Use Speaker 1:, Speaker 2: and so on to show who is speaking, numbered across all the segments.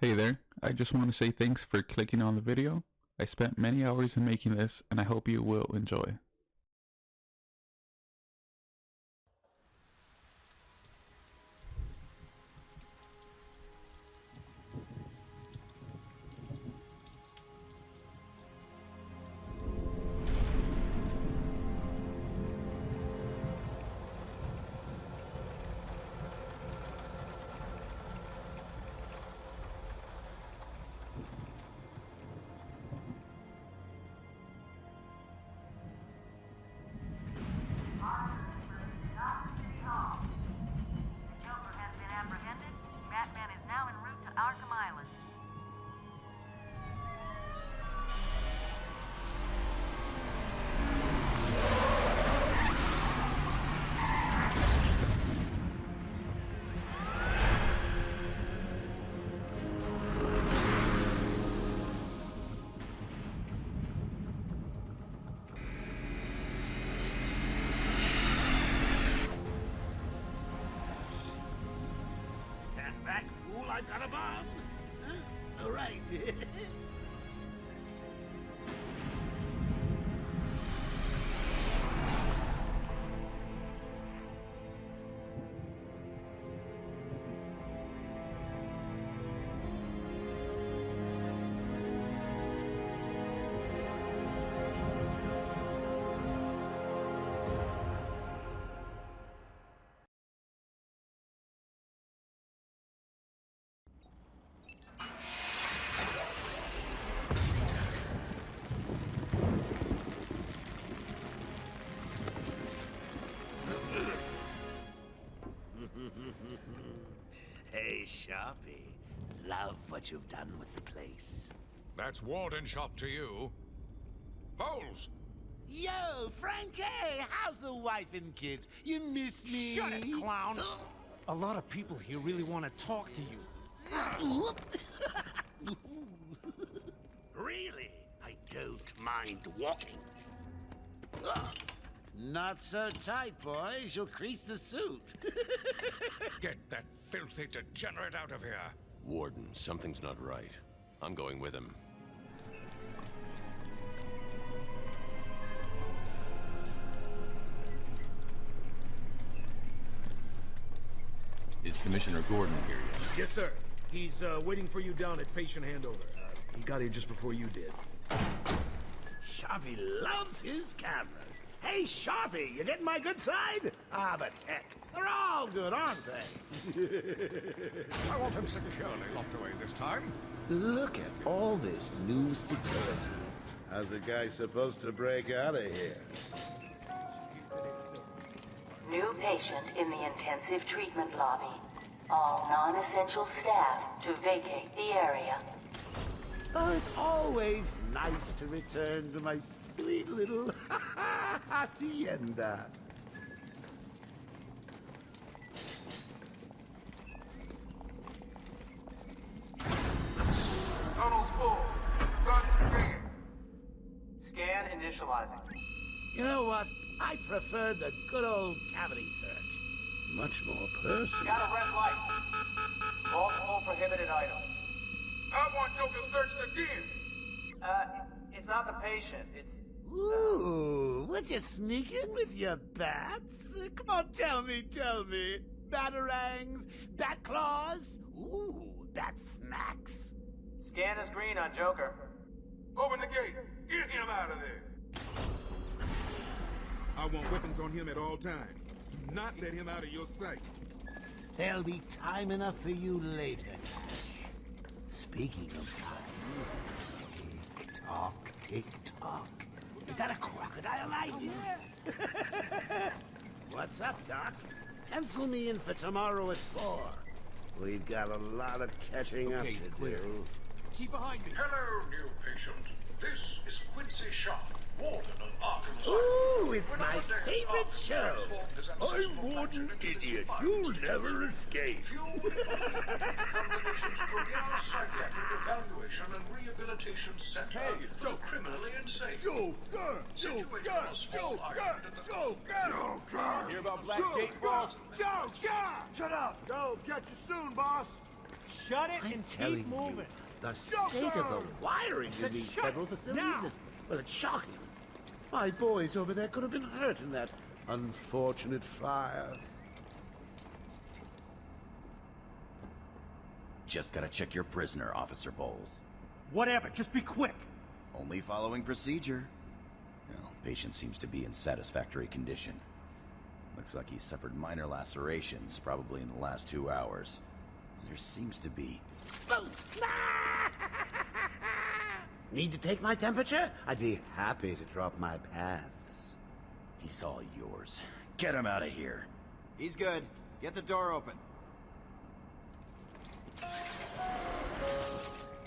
Speaker 1: Hey there, I just want to say thanks for clicking on the video. I spent many hours in making this and I hope you will enjoy.
Speaker 2: Arkham Island.
Speaker 3: Stand back, fool! I've got a bomb! Huh? All right. Hey, Sharpie. Love what you've done with the place.
Speaker 4: That's Warden Shop to you. Bowles!
Speaker 3: Yo, Frankie! How's the wife and kids? You miss me?
Speaker 5: Shut it, clown! A lot of people here really want to talk to you.
Speaker 3: Really? I don't mind walking. Not so tight, boys. You'll crease the suit.
Speaker 4: Get that filthy degenerate out of here!
Speaker 6: Warden, something's not right. I'm going with him. Is Commissioner Gordon here yet?
Speaker 5: Yes, sir. He's waiting for you down at patient handover. He got here just before you did.
Speaker 3: Sharpie loves his cameras. Hey, Sharpie, you getting my good side? Ah, but heck, they're all good, aren't they?
Speaker 4: I want him securely locked away this time.
Speaker 3: Look at all this new security. How's a guy supposed to break out of here?
Speaker 2: New patient in the intensive treatment lobby. All non-essential staff to vacate the area.
Speaker 3: Oh, it's always nice to return to my sweet little hacienda.
Speaker 7: Tunnel's full. Start scan.
Speaker 8: Scan initializing.
Speaker 3: You know what? I prefer the good old cavity search. Much more personal.
Speaker 8: Got a red light. Multiple prohibited items.
Speaker 7: I want Joker searched again.
Speaker 8: It's not the patient. It's...
Speaker 3: Ooh, would you sneak in with your bats? Come on, tell me. Batarangs, bat claws, ooh, bat smacks.
Speaker 8: Scan is green on Joker.
Speaker 7: Open the gate. Get him out of there.
Speaker 9: I want weapons on him at all times. Do not let him out of your sight.
Speaker 3: There'll be time enough for you later, Cash. Speaking of time, tick-tock. Is that a crocodile I hear? What's up, Doc? Pencil me in for tomorrow at 4. We've got a lot of catching up to do.
Speaker 5: Keep behind me.
Speaker 4: Hello, new patient. This is Quincy Sharp, Warden of Arkham.
Speaker 3: Ooh, it's my favorite show. I'm Warden Idiot. You'll never escape.
Speaker 4: Psychiatric evaluation and rehabilitation center.
Speaker 9: Hey, it's Joe.
Speaker 4: Criminally insane.
Speaker 9: Joker!
Speaker 4: Situated on a small island at the
Speaker 9: Hear about Black Gate, boss? Joker! Shut up! Go, catch you soon, boss.
Speaker 5: shut it
Speaker 3: I'm
Speaker 5: and
Speaker 3: telling
Speaker 5: keep moving.
Speaker 3: you, the state of the wiring in these
Speaker 5: shut
Speaker 3: federal facilities
Speaker 5: now.
Speaker 3: is, well, it's shocking. My boys over there could have been hurt in that unfortunate fire.
Speaker 10: Just gotta check your prisoner, Officer Bowles.
Speaker 5: Whatever, just be quick.
Speaker 10: Only following procedure. Well, patient seems to be in satisfactory condition. Looks like he suffered minor lacerations, probably in the last 2 hours. There seems to be...
Speaker 3: Need to take my temperature? I'd be happy to drop my pants.
Speaker 10: He's all yours. Get him out of here. He's good. Get the door open.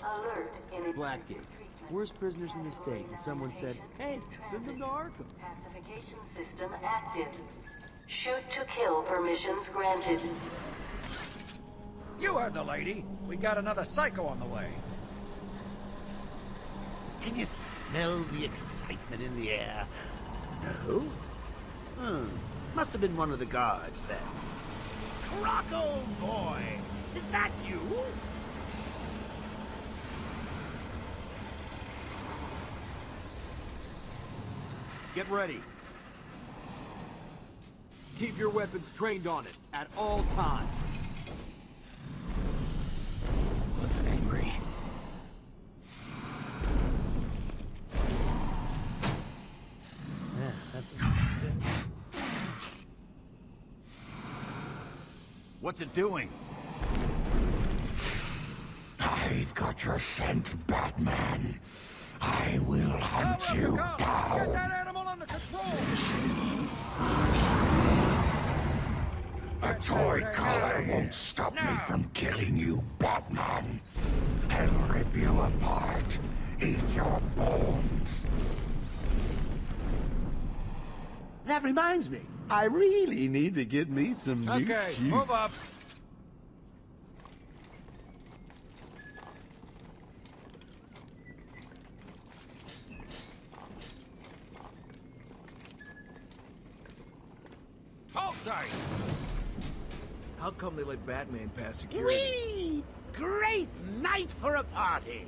Speaker 2: Alert in
Speaker 11: Blackgate. Worst prisoners in the state, and someone said, hey, send them to Arkham.
Speaker 2: Pacification system active. Shoot to kill permissions granted.
Speaker 5: You heard the lady. We got another psycho on the way.
Speaker 3: Can you smell the excitement in the air? No? Must have been one of the guards then. Rocco boy! Is that you?
Speaker 10: Get ready.
Speaker 11: Keep your weapons trained on it at all times.
Speaker 10: Looks angry.
Speaker 11: Yeah, that's
Speaker 10: What's it doing?
Speaker 12: I've got your scent, Batman. I will hunt you down.
Speaker 5: Get that animal under control!
Speaker 12: A toy collar won't stop me from killing you, Batman. I'll rip you apart, eat your bones.
Speaker 3: That reminds me, I really need to get me some new
Speaker 5: Okay,
Speaker 3: shoes.
Speaker 5: move up. Hold tight.
Speaker 11: How come they let Batman pass security?
Speaker 3: Whee! Great night for a party!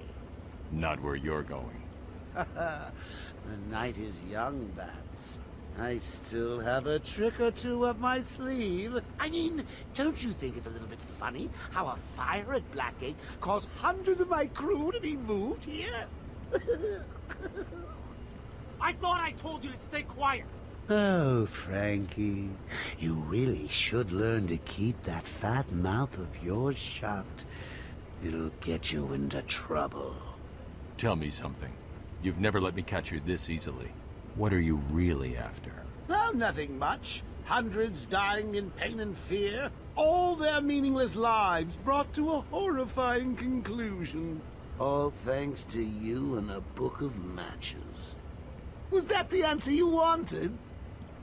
Speaker 6: Not where you're going.
Speaker 3: The night is young, Bats. I still have a trick or two up my sleeve. I mean, don't you think it's a little bit funny how a fire at Blackgate caused hundreds of my crew to be moved here?
Speaker 5: I thought I told you to stay quiet.
Speaker 3: Oh, Frankie, you really should learn to keep that fat mouth of yours shut. It'll get you into trouble.
Speaker 6: Tell me something. You've never let me catch you this easily. What are you really after?
Speaker 3: Oh, nothing much. Hundreds dying in pain and fear. All their meaningless lives brought to a horrifying conclusion. All thanks to you and a book of matches. Was that the answer you wanted?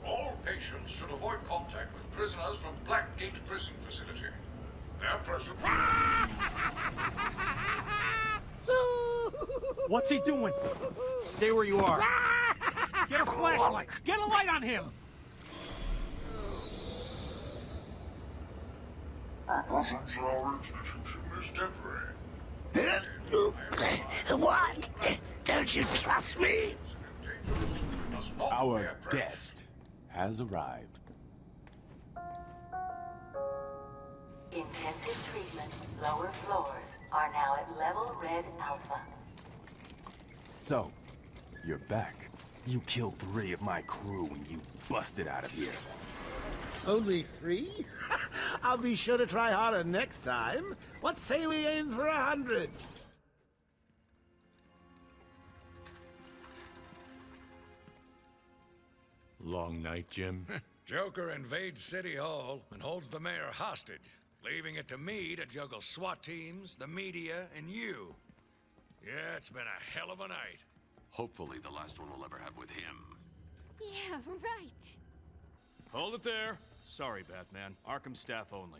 Speaker 4: All patients should avoid contact with prisoners from Blackgate Prison Facility. Their presence...
Speaker 5: What's he doing?
Speaker 11: Stay where you are.
Speaker 5: Get a flashlight. Get a light on him.
Speaker 4: Our presence in our institution is temporary.
Speaker 3: What? Don't you trust me?
Speaker 6: Our guest has arrived.
Speaker 2: Intensive treatment, lower floors, are now at level red alpha.
Speaker 6: So, you're back. You killed 3 of my crew and you busted out of here.
Speaker 3: Only 3? I'll be sure to try harder next time. What say we aim for 100?
Speaker 6: Long night, Jim.
Speaker 4: Joker invades City Hall and holds the mayor hostage, leaving it to me to juggle SWAT teams, the media, and you. Yeah, it's been a hell of a night.
Speaker 6: Hopefully the last one we'll ever have with him.
Speaker 13: Yeah, right.
Speaker 14: Hold it there. Sorry, Batman. Arkham staff only.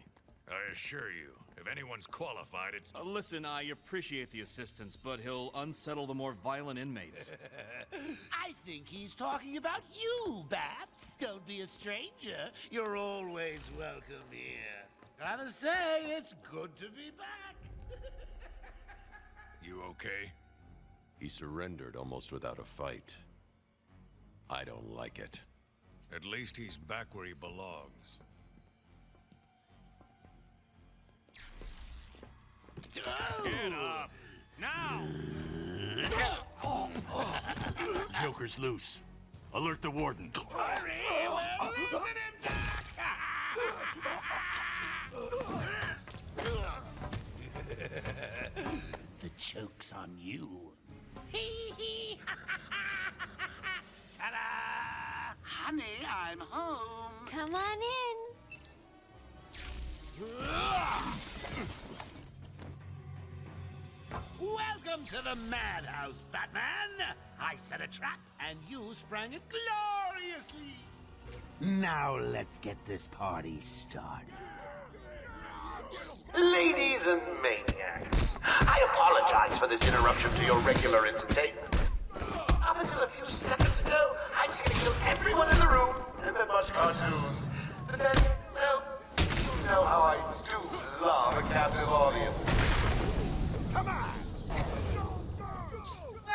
Speaker 4: I assure you, if anyone's qualified, it's...
Speaker 14: Listen, I appreciate the assistance, but he'll unsettle the more violent inmates.
Speaker 3: I think he's talking about you, Bats. Don't be a stranger. You're always welcome here. Gotta say, it's good to be back.
Speaker 4: You okay?
Speaker 15: He surrendered almost without a fight. I don't like it.
Speaker 4: At least he's back where he belongs.
Speaker 14: Get up! Now!
Speaker 6: Joker's loose. Alert the warden.
Speaker 3: Hurry! We're losing him, Doc! The joke's on you. Ta-da! Honey, I'm home.
Speaker 13: Come on in.
Speaker 3: Welcome to the madhouse, Batman! I set a trap, and you sprang it gloriously! Now let's get this party started.
Speaker 16: Ladies and maniacs, I apologize for this interruption to your regular entertainment. Up until a few seconds ago, I was gonna kill everyone in the room and then watch cartoons. But then, well, you know how I do love a captive audience. Come on!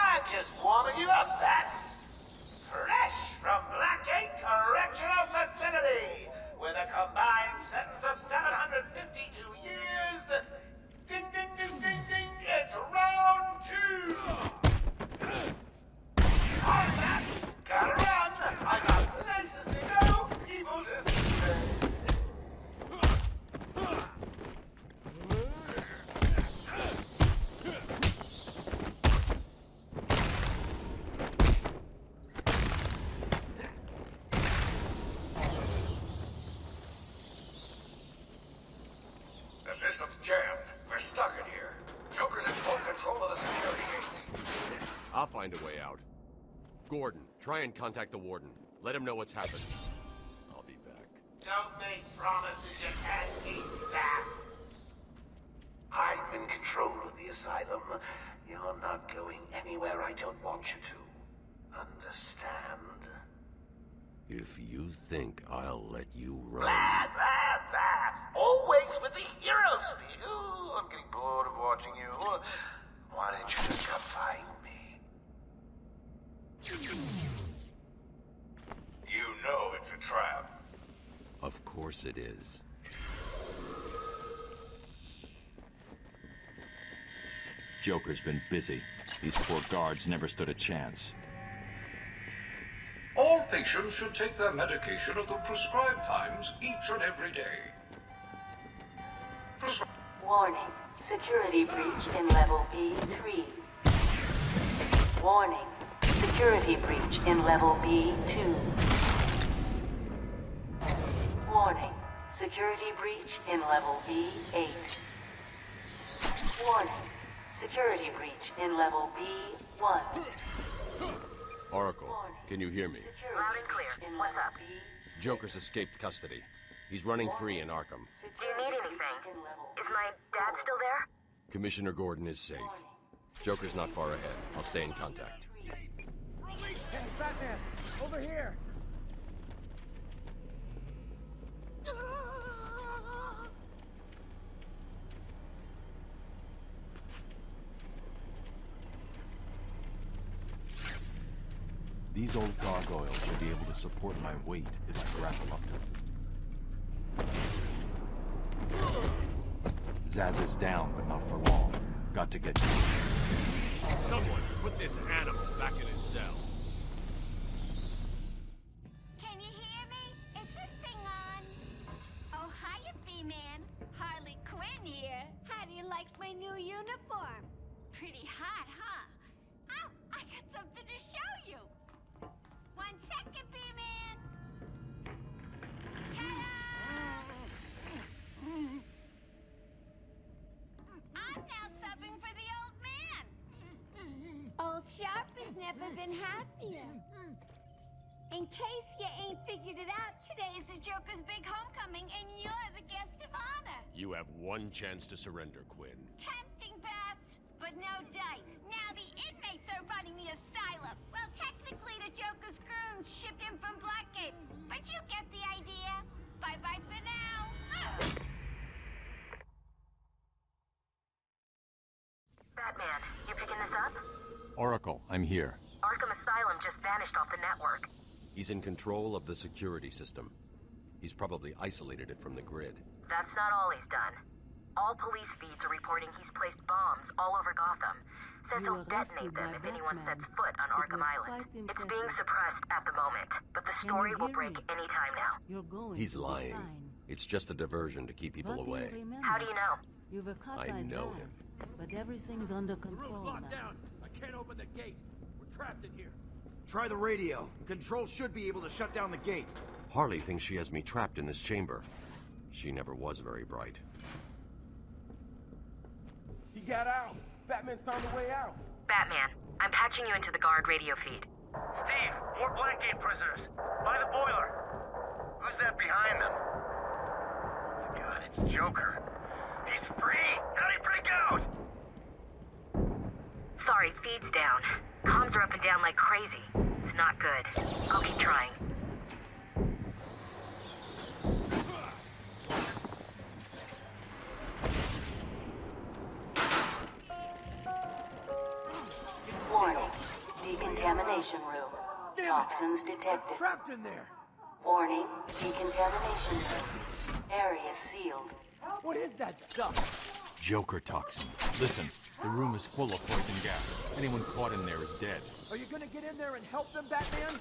Speaker 16: I'm just warming you up, bats! Fresh from Blackgate Correctional Facility, with a combined sentence of 752 years. Ding, ding, ding, ding, ding, it's round 2! Alright, bats, gotta run! I got places to go, people to see.
Speaker 4: The system's jammed. We're stuck in here. Joker's in full control of the security gates.
Speaker 15: I'll find a way out. Gordon, try and contact the warden. Let him know what's happened. I'll be back.
Speaker 16: Don't make promises you can't keep, Bat. I'm in control of the asylum. You're not going anywhere I don't want you to. Understand?
Speaker 15: If you think I'll let you run...
Speaker 16: Blah, blah, blah. Always with the hero speak. Ooh, I'm getting bored of watching you. Why don't you just come find me?
Speaker 4: You know it's a trap.
Speaker 15: Of course it is.
Speaker 6: Joker's been busy. These poor guards never stood a chance.
Speaker 4: All patients should take their medication at the prescribed times each and every day.
Speaker 2: Warning. Security breach in level B3. Warning. Security breach in level B2. Warning. Security breach in level B8. Warning. Security breach in level B1.
Speaker 15: Oracle, can you hear me?
Speaker 2: Loud and clear. What's up?
Speaker 15: Joker's escaped custody. He's running free in Arkham.
Speaker 8: Do you need anything? Is my dad still there?
Speaker 15: Commissioner Gordon is safe. Joker's not far ahead. I'll stay in contact.
Speaker 11: Hey, Batman! Over here!
Speaker 6: These old gargoyles should be able to support my weight if I grapple up to them. Zaz is down, but not for long. Got to get...
Speaker 14: Someone put this animal back in his cell.
Speaker 13: Can you hear me? Is this thing on? Oh, hiya, B-Man. Harley Quinn here. How do you like my new uniform? Pretty hot, huh? Oh, I got something to show you. 1 second, B-Man. I'm now subbing for the old man. Old Sharp has never been happier. In case you ain't figured it out, today is the Joker's big homecoming, and you're the guest of honor.
Speaker 15: You have one chance to surrender, Quinn.
Speaker 13: Tempting, Bats, but no dice. Now the inmates are running the asylum. Well, technically the Joker's goons shipped in from Blackgate, but you get the idea. Bye-bye for now.
Speaker 17: Batman, you picking this up?
Speaker 6: Oracle, I'm here.
Speaker 17: Arkham Asylum just vanished off the network.
Speaker 15: He's in control of the security system. He's probably isolated it from the grid.
Speaker 17: That's not all he's done. All police feeds are reporting he's placed bombs all over Gotham. Says he'll detonate them if anyone sets foot on Arkham Island. It's being suppressed at the moment, but the story will break any time now.
Speaker 15: He's lying. It's just a diversion to keep people away.
Speaker 17: How do you know?
Speaker 15: I know him.
Speaker 11: But everything's under
Speaker 5: The room's
Speaker 11: control
Speaker 5: locked
Speaker 11: now.
Speaker 5: down. I can't open the gate. We're trapped in here.
Speaker 18: Try the radio. Control should be able to shut down the gate.
Speaker 15: Harley thinks she has me trapped in this chamber. She never was very bright.
Speaker 18: He got out. Batman's found a way out.
Speaker 17: Batman, I'm patching you into the guard radio feed.
Speaker 16: Steve, more Blackgate prisoners. By the boiler. Who's that behind them? Oh my God, it's Joker. He's free! How'd he break out?
Speaker 17: Sorry, feed's down. Comms are up and down like crazy. It's not good. I'll keep trying.
Speaker 2: Warning. Decontamination room. Toxins detected.
Speaker 5: Trapped in there.
Speaker 2: Warning. Decontamination room. Area sealed.
Speaker 5: What is that stuff?
Speaker 6: Joker toxin. Listen, the room is full of poison gas. Anyone caught in there is dead.
Speaker 5: Are you gonna get in there and help them, Batman?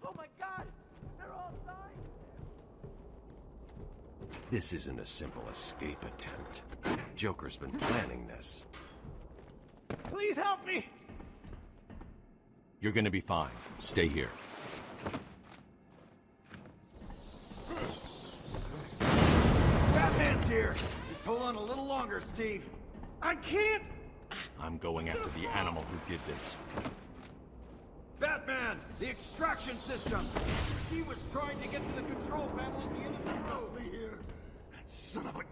Speaker 5: Oh my God! They're all dying!
Speaker 15: This isn't a simple escape attempt. Joker's been planning this.
Speaker 5: Please help me!
Speaker 6: You're gonna be fine. Stay here.
Speaker 18: Batman's here. Just hold on a little longer, Steve.
Speaker 5: I can't!
Speaker 6: I'm going after the animal who did this.
Speaker 18: Batman! The extraction system! He was trying to get to the control panel at the end of the road. Over here. That son of a...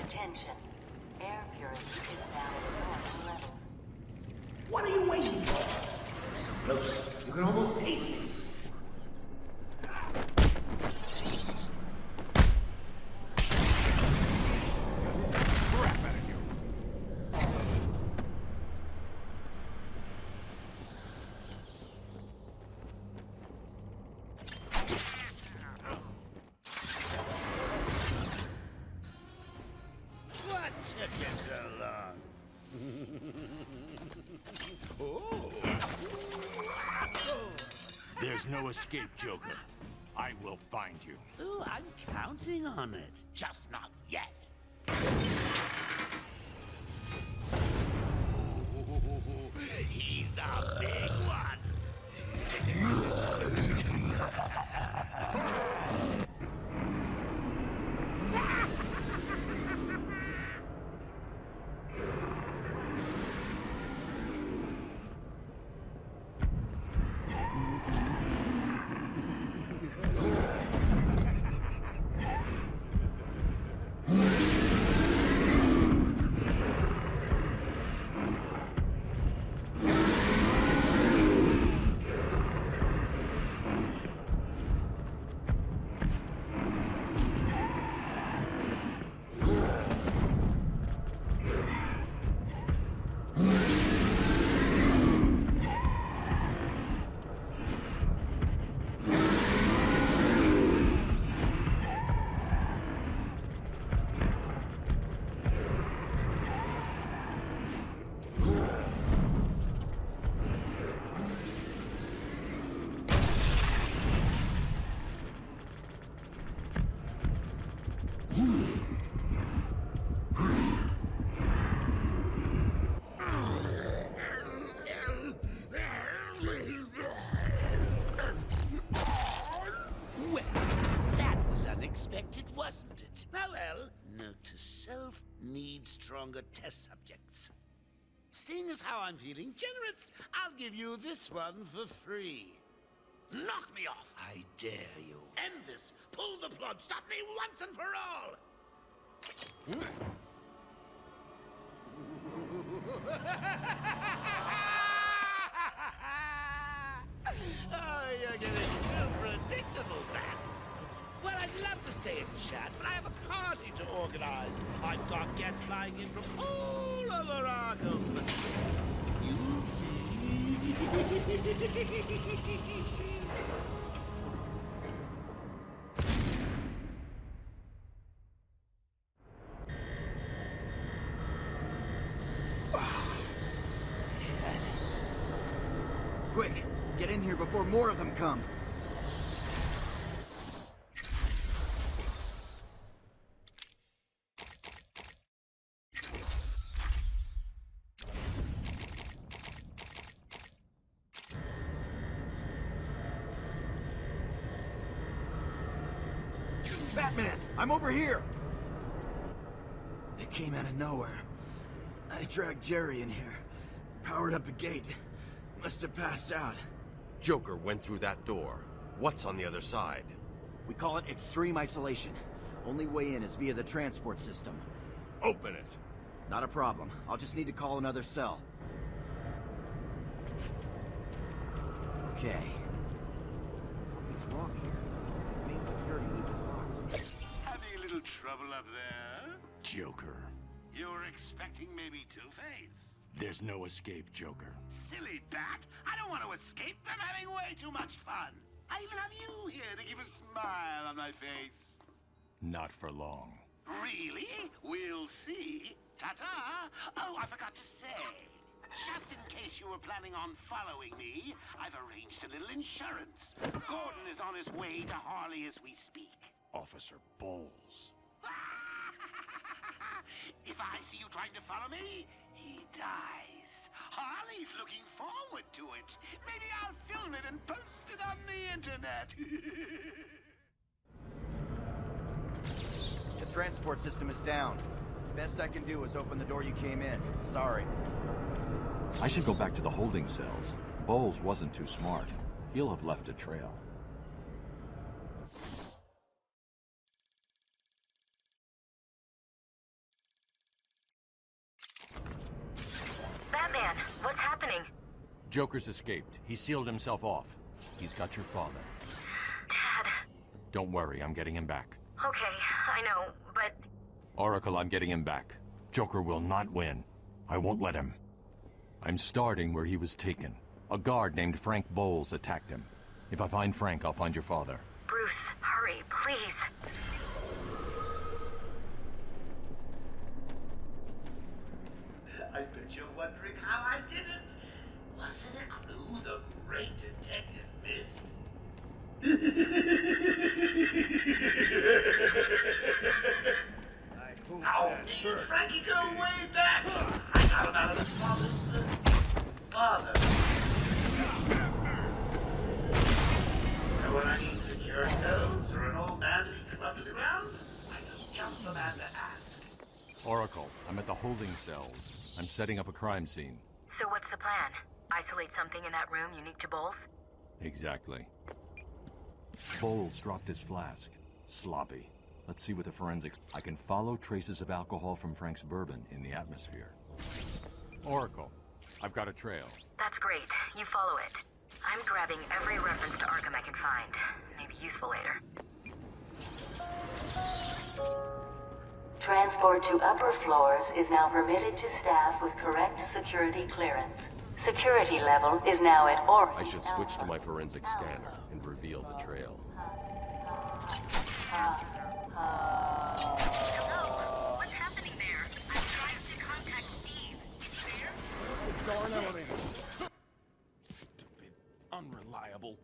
Speaker 2: Attention. Air purity is now at normal levels.
Speaker 3: What are you waiting for? So close, you can almost taste it.
Speaker 18: Crap out of you.
Speaker 3: What took you so long? Oh.
Speaker 12: There's no escape, Joker. I will find you.
Speaker 3: Oh, I'm counting on it. Just not yet. He's a big one. Well, that was unexpected, wasn't it? Oh well, note to self, need stronger test subjects. seeing as how I'm feeling generous, I'll give you this one for free. Knock me off, I dare you. End this. Pull the plug. Stop me once and for all. Oh, you're getting too predictable, Bats. Well, I'd love to stay and chat, but I have a party to organize. I've got guests flying in from all over Arkham. You'll see.
Speaker 19: Quick, get in here before more of them come. Batman, I'm over here! It came out of nowhere. I dragged Jerry in here, powered up the gate. Must have passed out.
Speaker 15: Joker went through that door. What's on the other side?
Speaker 19: We call it extreme isolation. Only way in is via the transport system.
Speaker 15: Open it.
Speaker 19: Not a problem. I'll just need to call another cell. Okay. Something's wrong here. The main security loop is locked.
Speaker 3: Having a little trouble up there?
Speaker 12: Joker.
Speaker 3: You're expecting maybe Two-Face?
Speaker 12: There's no escape, Joker.
Speaker 3: Silly bat! I don't want to escape. I'm having way too much fun. I even have you here to give a smile on my face.
Speaker 12: Not for long.
Speaker 3: Really? We'll see. Ta-ta! Oh, I forgot to say. Just in case you were planning on following me, I've arranged a little insurance. Gordon is on his way to Harley as we speak.
Speaker 12: Officer Bowles.
Speaker 3: If I see you trying to follow me, he dies. Harley's looking forward to it. Maybe I'll film it and post it on the internet.
Speaker 19: The transport system is down. Best I can do is open the door you came in. Sorry.
Speaker 6: I should go back to the holding cells. Bowles wasn't too smart. He'll have left a trail.
Speaker 17: Batman, what's happening?
Speaker 15: Joker's escaped. He sealed himself off. He's got your father.
Speaker 17: Dad.
Speaker 15: Don't worry, I'm getting him back.
Speaker 17: Okay, I know, but...
Speaker 15: Oracle, I'm getting him back. Joker will not win. I won't let him. I'm starting where he was taken. A guard named Frank Bowles attacked him. If I find Frank, I'll find your father.
Speaker 17: Bruce, hurry, please.
Speaker 3: I bet you're wondering how I did it. Was it a clue the great detective missed? Now, me and Frankie go way back. I got him out of the father's father. So when I need secure codes or an old man to be clubbed around, I'm just the man to ask.
Speaker 15: Oracle, I'm at the holding cells. I'm setting up a crime scene.
Speaker 17: So what's the plan? Isolate something in that room unique to Bowles?
Speaker 15: Exactly.
Speaker 6: Bowles dropped his flask. Sloppy. Let's see what the forensics... I can follow traces of alcohol from Frank's bourbon in the atmosphere.
Speaker 15: Oracle, I've got a trail.
Speaker 17: That's great. You follow it. I'm grabbing every reference to Arkham I can find. Maybe useful later.
Speaker 2: Transport to upper floors is now permitted to staff with correct security clearance. Security level is now at Oracle.
Speaker 15: I should switch to my forensic scanner and reveal the trail.
Speaker 17: Hello? What's happening there? I'm trying to contact Steve. There?
Speaker 5: Stupid. Unreliable.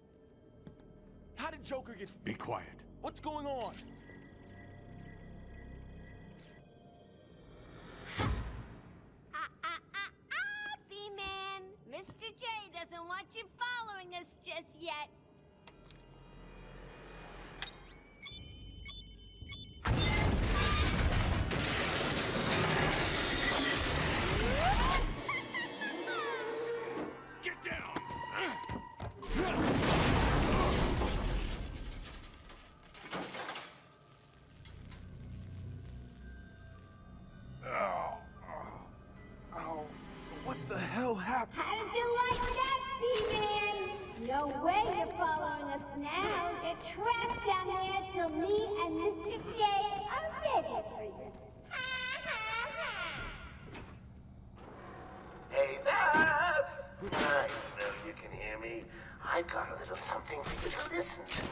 Speaker 5: How did Joker get...
Speaker 12: Be quiet.
Speaker 5: What's going on?
Speaker 13: B-Man. Mr. J doesn't want you following us just yet.
Speaker 3: the hell happened?
Speaker 13: How'd you like that, B-Man? No way you're following us now. You're trapped down here till me and Mr. J are ready for you.
Speaker 16: Hey, Babs! I know you can hear me. I've got a little something for you to listen to.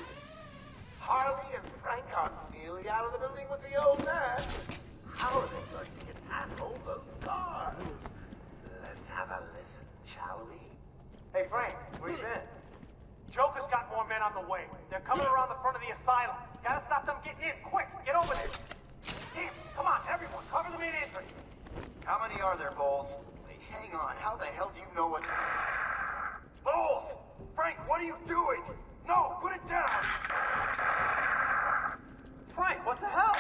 Speaker 16: Harley and Frank are nearly out of the building with the old man. How are they going to get past all those guards? Let's have a listen, shall we?
Speaker 8: Hey, Frank, where you been? Joker's got more men on the way. They're coming around the front of the asylum. Gotta stop them getting in, quick! Get over there! Damn, come on, everyone, cover the main entrance.
Speaker 16: How many are there, Bowles? Hey, hang on, how the hell do you know what... Bowles! Frank, what are you doing? No, put it down!
Speaker 8: Frank, what the hell?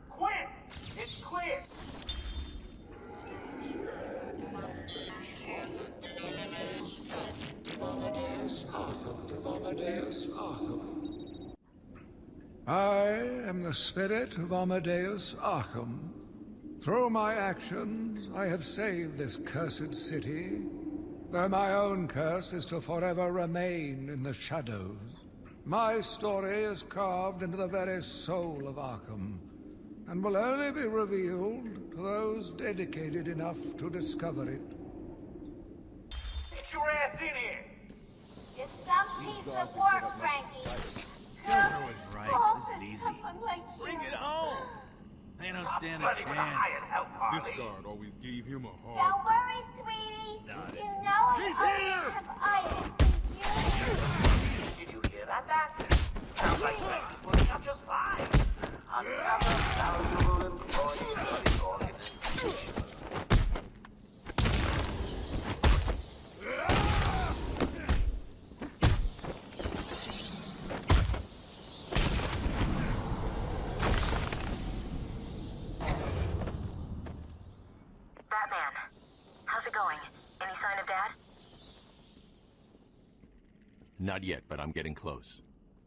Speaker 8: Quinn! It's clear!
Speaker 20: I am the spirit of Amadeus Arkham. Through my actions, I have saved this cursed city, though my own curse is to forever remain in the shadows. My story is carved into the very soul of Arkham, and will only be revealed to those dedicated enough to discover it.
Speaker 8: Get your ass in here!
Speaker 13: You're some piece of work, Frankie.
Speaker 14: Joker was right. This is easy.
Speaker 13: Bring
Speaker 14: it home! They don't stand a
Speaker 16: Buddy, with
Speaker 14: chance.
Speaker 16: help, Harley.
Speaker 9: This guard always gave him a
Speaker 13: Don't
Speaker 9: hard
Speaker 13: worry, sweetie. You know I
Speaker 9: He's
Speaker 13: only
Speaker 9: here!
Speaker 13: have items.
Speaker 16: Did you hear that, Bats? Sounds like Frank's working out just fine. Another valuable employee of the organization.
Speaker 17: Batman, how's it going? Any sign of Dad?
Speaker 15: Not yet, but I'm getting close.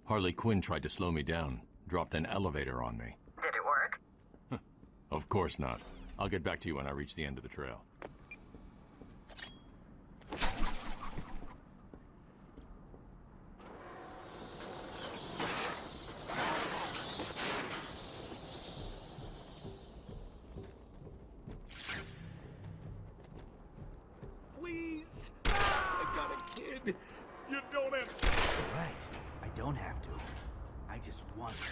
Speaker 15: Harley Quinn tried to slow me down, dropped an elevator on me.
Speaker 17: Did it work?
Speaker 15: Of course not. I'll get back to you when I reach the end of the trail.
Speaker 9: Please! I got a kid! You don't have to...
Speaker 5: Right. I don't have to. I just want to.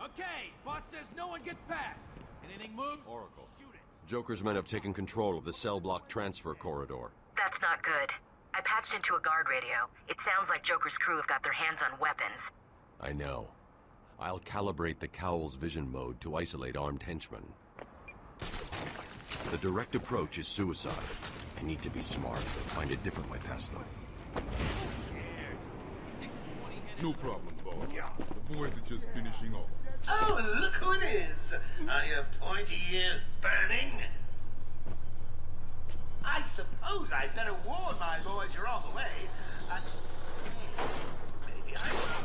Speaker 5: Okay, boss says no one gets past. Anything moves?
Speaker 15: Oracle.
Speaker 5: Shoot it.
Speaker 15: Joker's men have taken control of the cell block transfer corridor.
Speaker 17: That's not good. I patched into a guard radio. It sounds like Joker's crew have got their hands on weapons.
Speaker 15: I know. I'll calibrate the Cowl's vision mode to isolate armed henchmen. The direct approach is suicide. I need to be smart, find a different way past them.
Speaker 9: No problem, boss. The boys are just finishing off.
Speaker 3: Oh, look who it is! Are your pointy ears burning? I suppose I'd better warn my boys you're on the way. Maybe I will.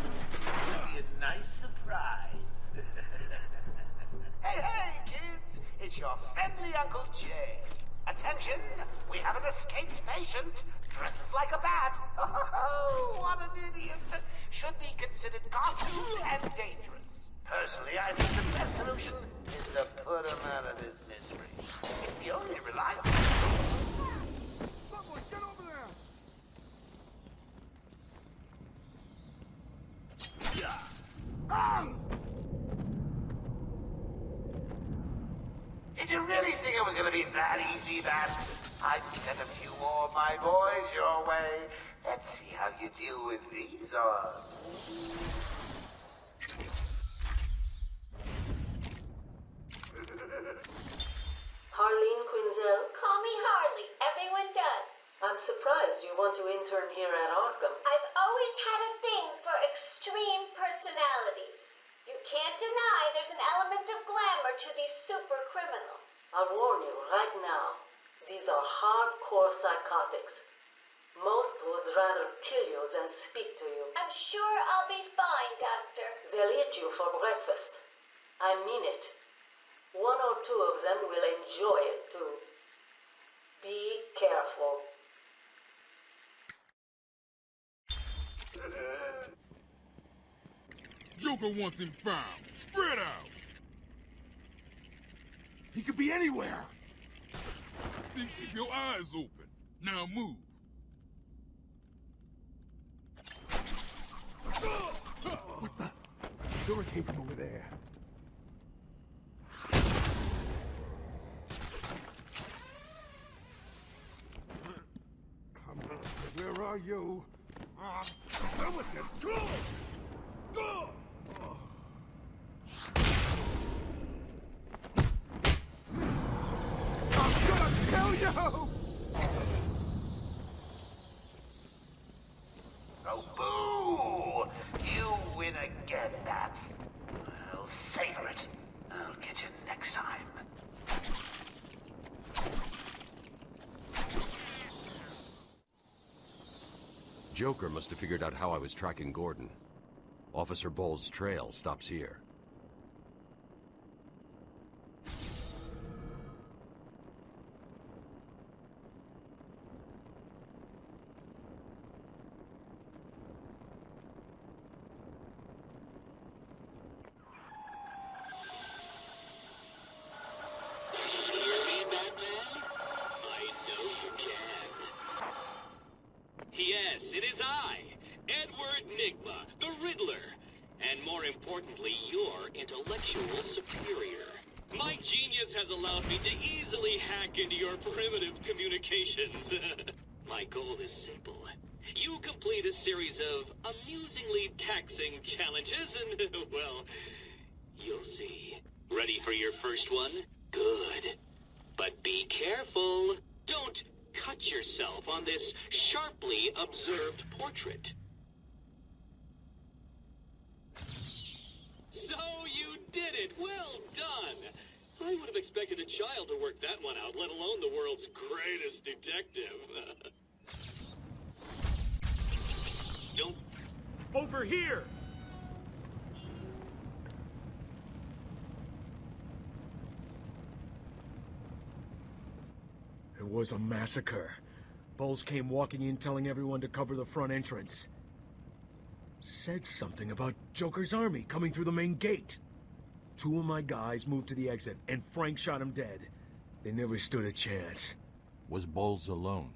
Speaker 3: It'll be a nice surprise.
Speaker 16: Hey, kids! It's your friendly Uncle Jay. Attention! We have an escaped patient. Dresses like a bat. Oh, what an idiot! Should be considered cartoon and dangerous. Personally, I think the best solution is to put him out of his misery. It's the only reliable...
Speaker 9: Someone, get over there!
Speaker 16: Did you really think it was going to be that easy, Bats? I've sent a few more of my boys your way. Let's see how you deal with these odds.
Speaker 2: Harleen Quinzel?
Speaker 13: Call me Harley. Everyone does.
Speaker 2: I'm surprised you want to intern here at Arkham.
Speaker 13: I've always had a thing for extreme personalities. You can't deny there's an element of glamour to these super criminals.
Speaker 2: I'll warn you right now. These are hardcore psychotics. Most would rather kill you than speak to you.
Speaker 13: I'm sure I'll be fine, Doctor.
Speaker 2: They'll eat you for breakfast. I mean it. One or two of them will enjoy it too. Be careful.
Speaker 9: Joker wants him found. Spread out.
Speaker 3: He could be anywhere.
Speaker 9: Then keep your eyes open. Now move.
Speaker 3: What the? Sure it came from over there. Come on, where are you? Come with this. Go! Go! I'm gonna kill you!
Speaker 16: Oh, boo! You win again, Bats. I'll savor it. I'll get you next time.
Speaker 15: Joker must have figured out how I was tracking Gordon. Officer Bowles' trail stops here.
Speaker 21: Yes, it is I, Edward Nigma, the Riddler, and more importantly, your intellectual superior. My genius has allowed me to easily hack into your primitive communications. My goal is simple. You complete a series of amusingly taxing challenges and, well, you'll see. Ready for your first one? Good. But be careful. Don't cut yourself on this sharply observed portrait. So you did it! Well done! I would have expected a child to work that one out, let alone the world's greatest detective. Don't...
Speaker 5: Over here! It was a massacre. Bowles came walking in telling everyone to cover the front entrance. Said something about Joker's army coming through the main gate. Two of my guys moved to the exit, and Frank shot him dead. They never stood a chance.
Speaker 15: Was Bowles alone?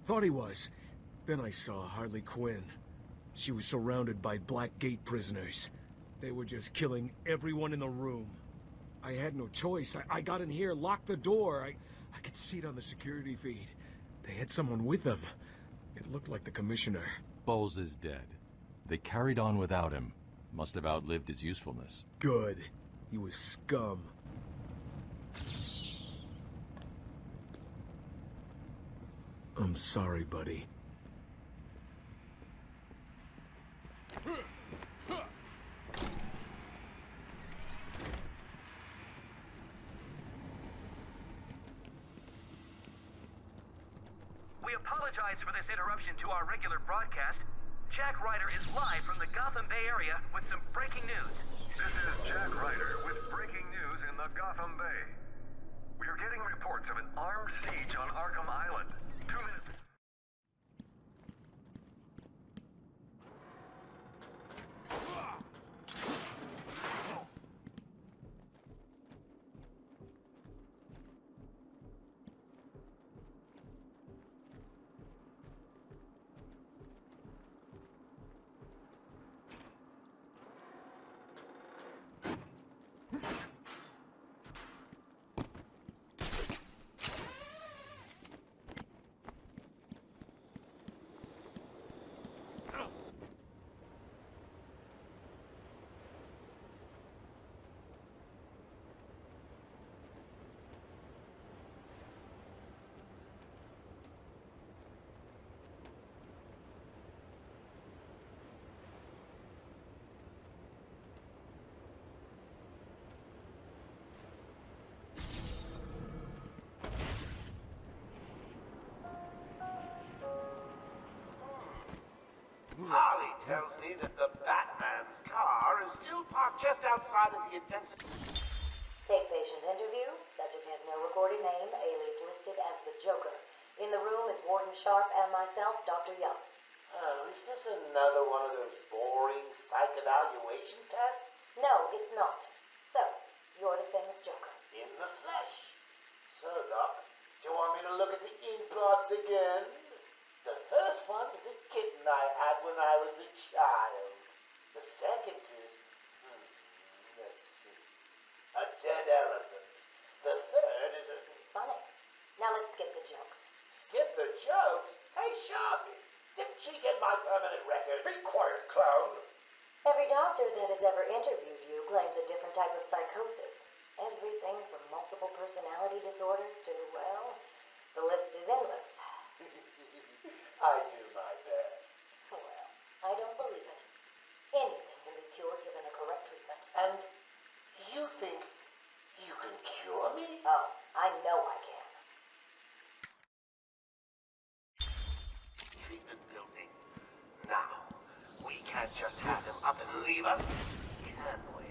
Speaker 5: Thought he was. Then I saw Harley Quinn. She was surrounded by Black Gate prisoners. They were just killing everyone in the room. I had no choice. I got in here, locked the door. I could see it on the security feed. They had someone with them. It looked like the commissioner.
Speaker 15: Bowles is dead. They carried on without him. Must have outlived his usefulness.
Speaker 5: Good. He was scum. I'm sorry, buddy.
Speaker 8: We apologize for this interruption to our regular broadcast. Jack Ryder is live from the Gotham Bay area with some breaking news.
Speaker 7: This is Jack Ryder with breaking news in the Gotham Bay. We are getting reports of an armed siege on Arkham Island. 2 minutes.
Speaker 16: Harley tells me that the Batman's car is still parked just outside of the intensive...
Speaker 2: Take patient into
Speaker 1: Recorded name, alias listed as the Joker. In the room is Warden Sharp and myself, Dr. Young.
Speaker 16: Oh, is this another one of those boring psych evaluation tests?
Speaker 1: No, it's not. So, you're the famous Joker.
Speaker 16: In the flesh. So, Doc, do you want me to look at the ink blots again? The first one is a kitten I had when I was a child. The second is, let's see, a dead elephant. The third is a...
Speaker 1: Funny. Now let's skip the jokes.
Speaker 16: Skip the jokes? Hey, Sharpie, didn't she get my permanent record?
Speaker 7: Be quiet, clown.
Speaker 1: Every doctor that has ever interviewed you claims a different type of psychosis. Everything from multiple personality disorders to, well, the list is endless.
Speaker 16: I do my best.
Speaker 1: Well, I don't believe it. Anything can be cured given a correct treatment.
Speaker 16: And you think you can cure me?
Speaker 1: Oh, I know I can.
Speaker 16: Treatment building. Now, we can't just have him up and leave us, can we?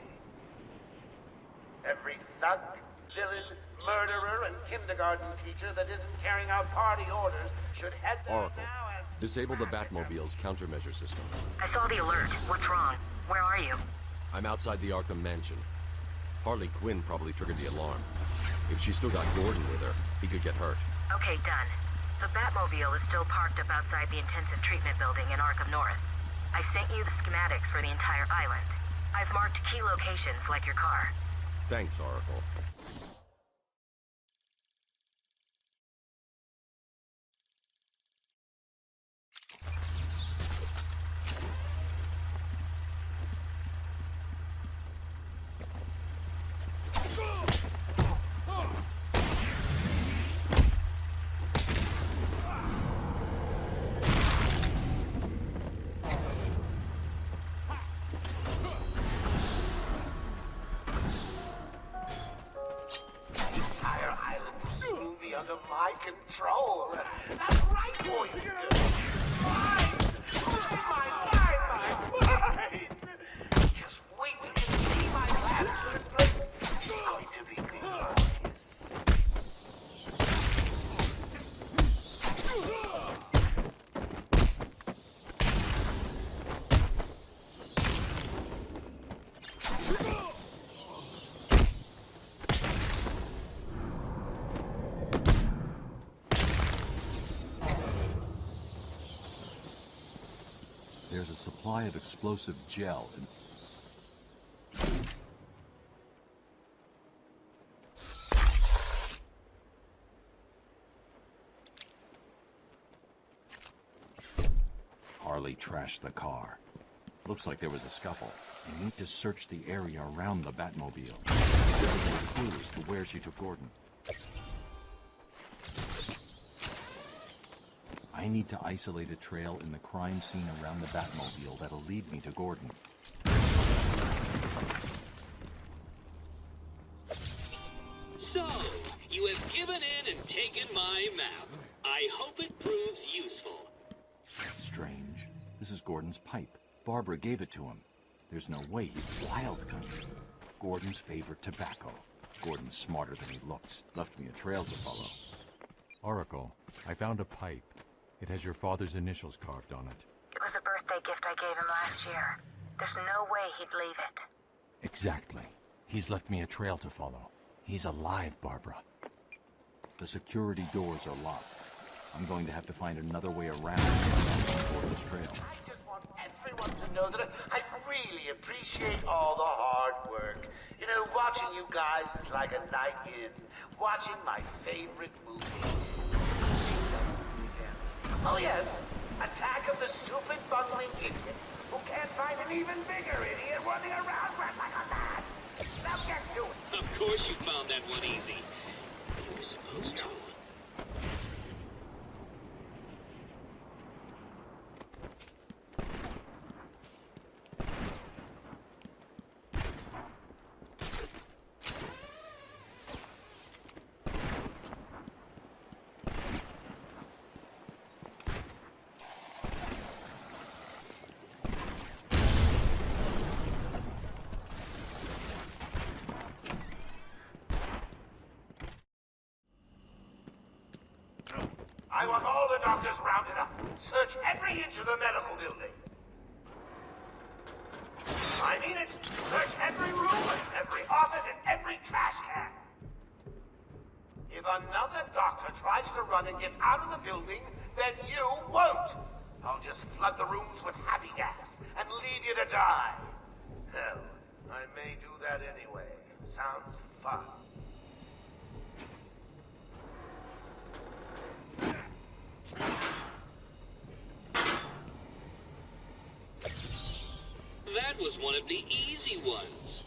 Speaker 16: Every thug, villain, murderer, and kindergarten teacher that isn't carrying out party orders should head there
Speaker 22: Oracle,
Speaker 16: now and...
Speaker 22: disable the Batmobile's countermeasure system.
Speaker 17: I saw the alert. What's wrong? Where are you?
Speaker 22: I'm outside the Arkham mansion. Harley Quinn probably triggered the alarm. If she still got Gordon with her, he could get hurt.
Speaker 17: Okay, done. The Batmobile is still parked up outside the intensive treatment building in Arkham North. I sent you the schematics for the entire island. I've marked key locations like your car.
Speaker 22: Thanks, Oracle.
Speaker 16: Under my control. That's right, boys and girls. Mine! Just wait till you see my plans for this place. It's going to be glorious.
Speaker 6: There's a supply of explosive gel in... Harley trashed the car. Looks like there was a scuffle. I need to search the area around the Batmobile. There are clues to where she took Gordon. I need to isolate a trail in the crime scene around the Batmobile that'll lead me to Gordon.
Speaker 21: So, you have given in and taken my map. I hope it proves useful.
Speaker 6: Strange. This is Gordon's pipe. Barbara gave it to him. There's no way he's wild country. Gordon's favorite tobacco. Gordon's smarter than he looks. Left me a trail to follow.
Speaker 15: Oracle, I found a pipe. It has your father's initials carved on it.
Speaker 17: It was a birthday gift I gave him last year. There's no way he'd leave it.
Speaker 6: Exactly. He's left me a trail to follow. He's alive, Barbara. The security doors are locked. I'm going to have to find another way around Gordon's trail.
Speaker 16: I just want everyone to know that I really appreciate all the hard work. You know, watching you guys is like a night in. Watching my favorite movie. Oh yes, Attack of the Stupid Bungling Idiot, who can't find an even bigger idiot running around like a mad. Now get to it.
Speaker 21: Of course you found that one easy. You were supposed to.
Speaker 16: I want all the doctors rounded up. Search every inch of the medical building. I mean it. Search every room, every office, and every trash can. If another doctor tries to run and gets out of the building, then you won't. I'll just flood the rooms with happy gas and leave you to die. Hell, I may do that anyway. Sounds fun.
Speaker 21: That was one of the easy ones.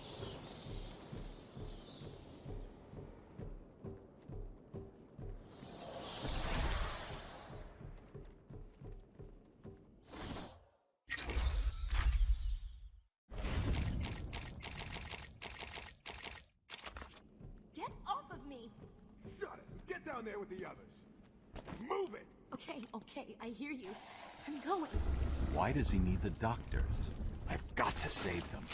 Speaker 4: Get off of me!
Speaker 9: Shut it! Get down there with the others! Move it!
Speaker 4: Okay, I hear you. I'm going.
Speaker 6: Why does he need the doctors? I've got to save them.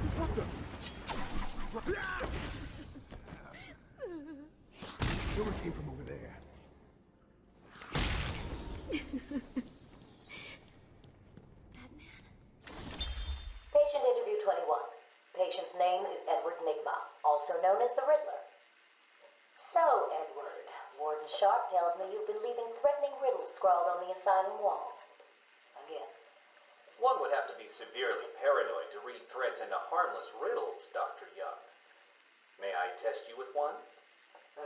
Speaker 9: What the? Sure it came from over there.
Speaker 1: Patient interview 21. Patient's name is Edward Nigma, also known as the Riddler. So, Edward, Warden Sharp tells me you've been leaving threatening riddles scrawled on the asylum walls. Again.
Speaker 10: One would have to be severely paranoid to read threats into harmless riddles, Dr. Young. May I test you with one?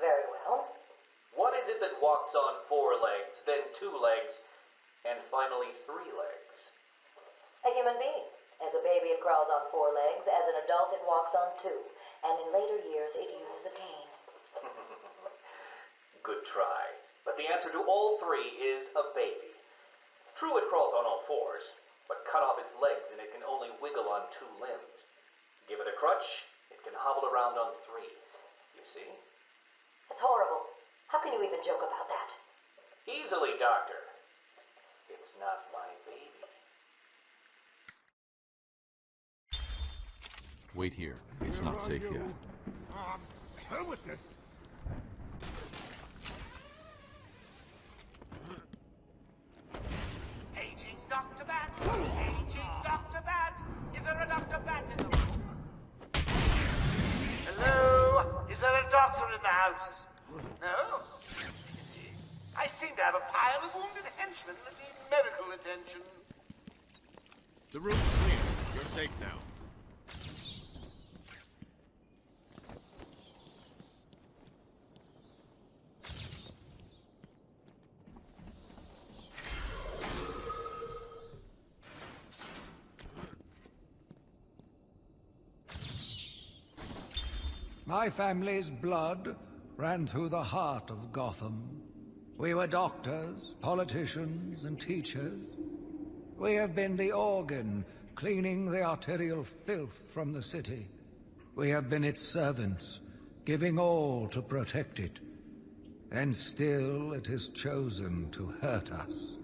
Speaker 1: Very well.
Speaker 10: What is it that walks on 4 legs, then 2 legs, and finally 3 legs?
Speaker 1: A human being. As a baby, it crawls on 4 legs. As an adult, it walks on 2. And in later years, it uses a cane.
Speaker 10: Good try. But the answer to all 3 is a baby. True, it crawls on all 4s, but cut off its legs and it can only wiggle on 2 limbs. Give it a crutch, it can hobble around on 3. You see?
Speaker 1: That's horrible. How can you even joke about that?
Speaker 10: Easily, Doctor. It's not my baby.
Speaker 6: Wait here. It's not safe yet.
Speaker 9: Hell with this!
Speaker 16: Aging Dr. Bat! Aging Dr. Bat! Is there a Dr. Bat in the room? Hello? Is there a doctor in the house? No? I seem to have a pile of wounded henchmen that need medical attention.
Speaker 5: The room's clear. You're safe now.
Speaker 20: My family's blood ran through the heart of Gotham. We were doctors, politicians, and teachers. We have been the organ cleaning the arterial filth from the city. We have been its servants, giving all to protect it. And still it has chosen to hurt us.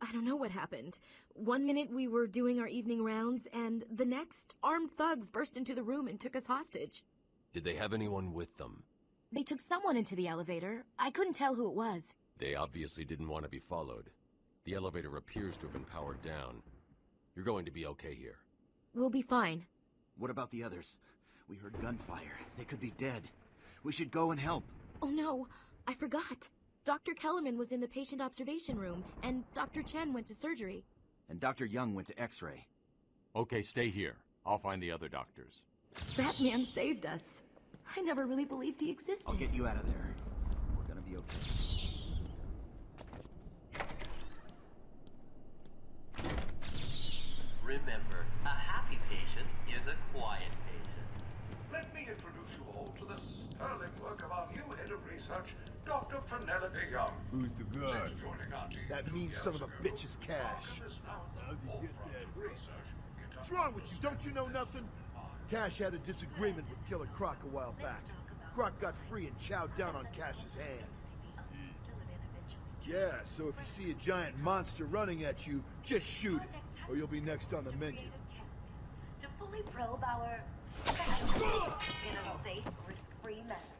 Speaker 4: I don't know what happened. One minute we were doing our evening rounds, and the next, armed thugs burst into the room and took us hostage.
Speaker 22: Did they have anyone with them?
Speaker 4: They took someone into the elevator. I couldn't tell who it was.
Speaker 22: They obviously didn't want to be followed. The elevator appears to have been powered down. You're going to be okay here.
Speaker 4: We'll be fine.
Speaker 19: What about the others? We heard gunfire. They could be dead. We should go and help.
Speaker 4: Oh no, I forgot. Dr. Kellerman was in the patient observation room, and Dr. Chen went to surgery.
Speaker 19: And Dr. Young went to X-ray.
Speaker 15: Okay, stay here. I'll find the other doctors.
Speaker 4: That man saved us. I never really believed he existed.
Speaker 19: I'll get you out of there. We're gonna be okay.
Speaker 11: Remember, a happy patient is a quiet patient.
Speaker 20: Let me introduce you all to the sterling work of our new head of research, Dr. Penelope Young.
Speaker 3: Who's the guy?
Speaker 20: Since joining our team
Speaker 18: That
Speaker 20: 2
Speaker 18: means
Speaker 20: years
Speaker 18: son of a
Speaker 20: ago,
Speaker 18: bitch's cash.
Speaker 20: Arkham is now the
Speaker 3: How'd you get
Speaker 20: forefront
Speaker 3: that?
Speaker 20: of research into
Speaker 18: What's wrong with you? Don't you know nothing? Cash had a disagreement with Killer Croc a while back. Croc got free and chowed down on Cash's hand. Yeah, so if you see a giant monster running at you, just shoot it, or you'll be next on the menu.
Speaker 1: To fully probe our special in a safe, risk-free manner.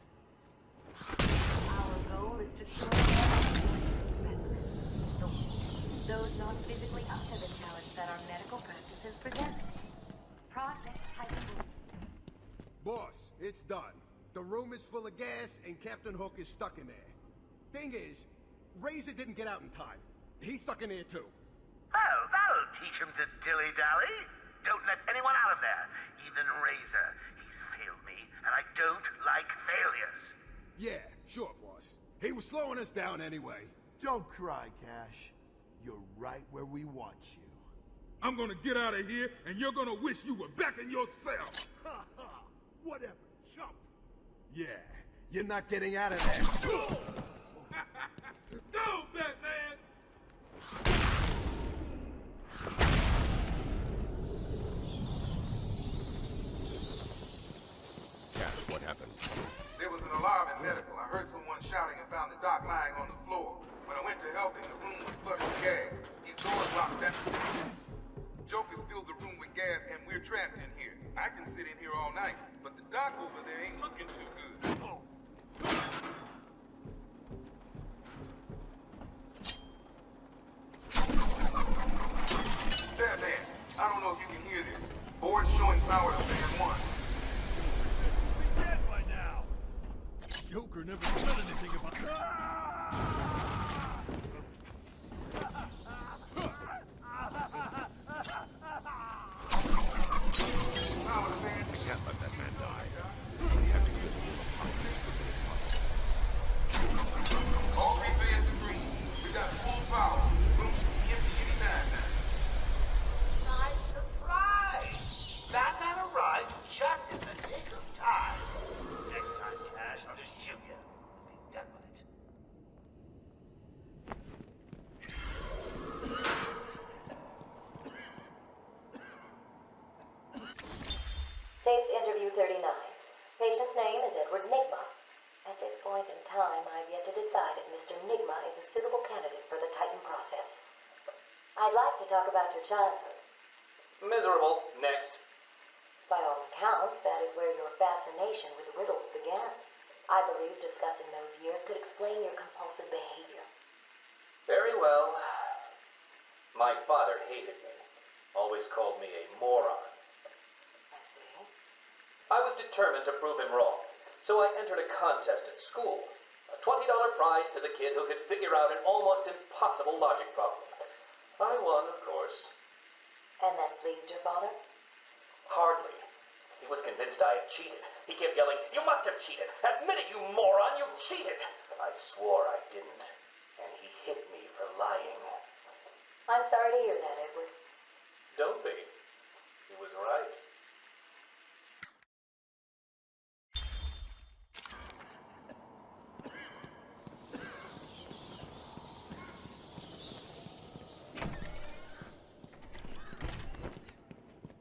Speaker 1: Our goal is to cure those not physically up to the challenge that our medical practices present. Project Titan.
Speaker 23: Boss, it's done. The room is full of gas, and Captain Hook is stuck in there. Thing is, Razor didn't get out in time. He's stuck in there too.
Speaker 16: Well, that'll teach him to dilly-dally. Don't let anyone out of there. Even Razor. He's failed me, and I don't like failures.
Speaker 23: Yeah, sure, boss. He was slowing us down anyway.
Speaker 18: Don't cry, Cash. You're right where we want you.
Speaker 9: I'm gonna get out of here, and you're gonna wish you were back in your cell.
Speaker 18: Ha ha! Whatever, chump.
Speaker 23: Yeah, you're not getting out of there.
Speaker 9: Go, Batman!
Speaker 22: Cash, what happened?
Speaker 9: There was an alarm in medical. I heard someone shouting and found the doc lying on the floor. When I went to help him, the room was flooded with gas. These doors locked down. Joker's filled the room with gas, and we're trapped in here. I can sit in here all night, but the doc over there ain't looking too good. Batman, I don't know if you can hear this. Board showing power to fan 1.
Speaker 18: Dead by now. Joker never said anything about.
Speaker 22: We can't let that man die. We have to get him hostage as quickly as possible.
Speaker 9: All 3 fans agree. We got full power. Room should be empty anytime now.
Speaker 16: Nice surprise! Batman arrived just in the nick of time. Next time, Cash, I'll just shoot you. Be done with it.
Speaker 1: Taped interview 39. Patient's name is Edward Nigma. At this point in time, I've yet to decide if Mr. Nigma is a suitable candidate for the Titan process. I'd like to talk about your childhood.
Speaker 10: Miserable. Next.
Speaker 1: By all accounts, that is where your fascination with riddles began. I believe discussing those years could explain your compulsive behavior.
Speaker 10: Very well. My father hated me. Always called me a moron.
Speaker 1: I see.
Speaker 10: I was determined to prove him wrong, so I entered a contest at school. A $20 prize to the kid who could figure out an almost impossible logic problem. I won, of course.
Speaker 1: And that pleased your father?
Speaker 10: Hardly. He was convinced I had cheated. He kept yelling, "You must have cheated! Admit it, you moron! You cheated!" I swore I didn't, and he hit me for lying.
Speaker 1: I'm sorry to hear that, Edward.
Speaker 10: Don't be. He was right.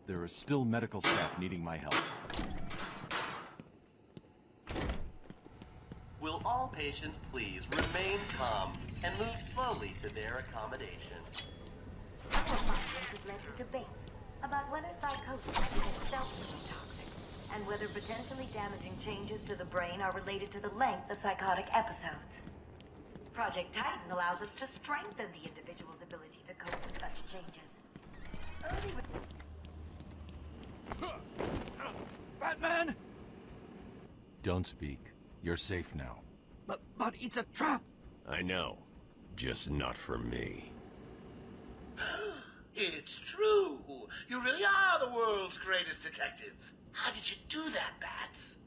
Speaker 6: There are still medical staff needing my help.
Speaker 11: Will all patients please remain calm and move slowly to their accommodation?
Speaker 1: Our findings have led to debates about whether psychosis is itself toxic, and whether potentially damaging changes to the brain are related to the length of psychotic episodes. Project Titan allows us to strengthen the individual's ability to cope with such changes.
Speaker 5: Batman!
Speaker 15: Don't speak. You're safe now.
Speaker 5: But it's a trap!
Speaker 22: I know. Just not for me.
Speaker 16: It's true. You really are the world's greatest detective. How did you do that, Bats?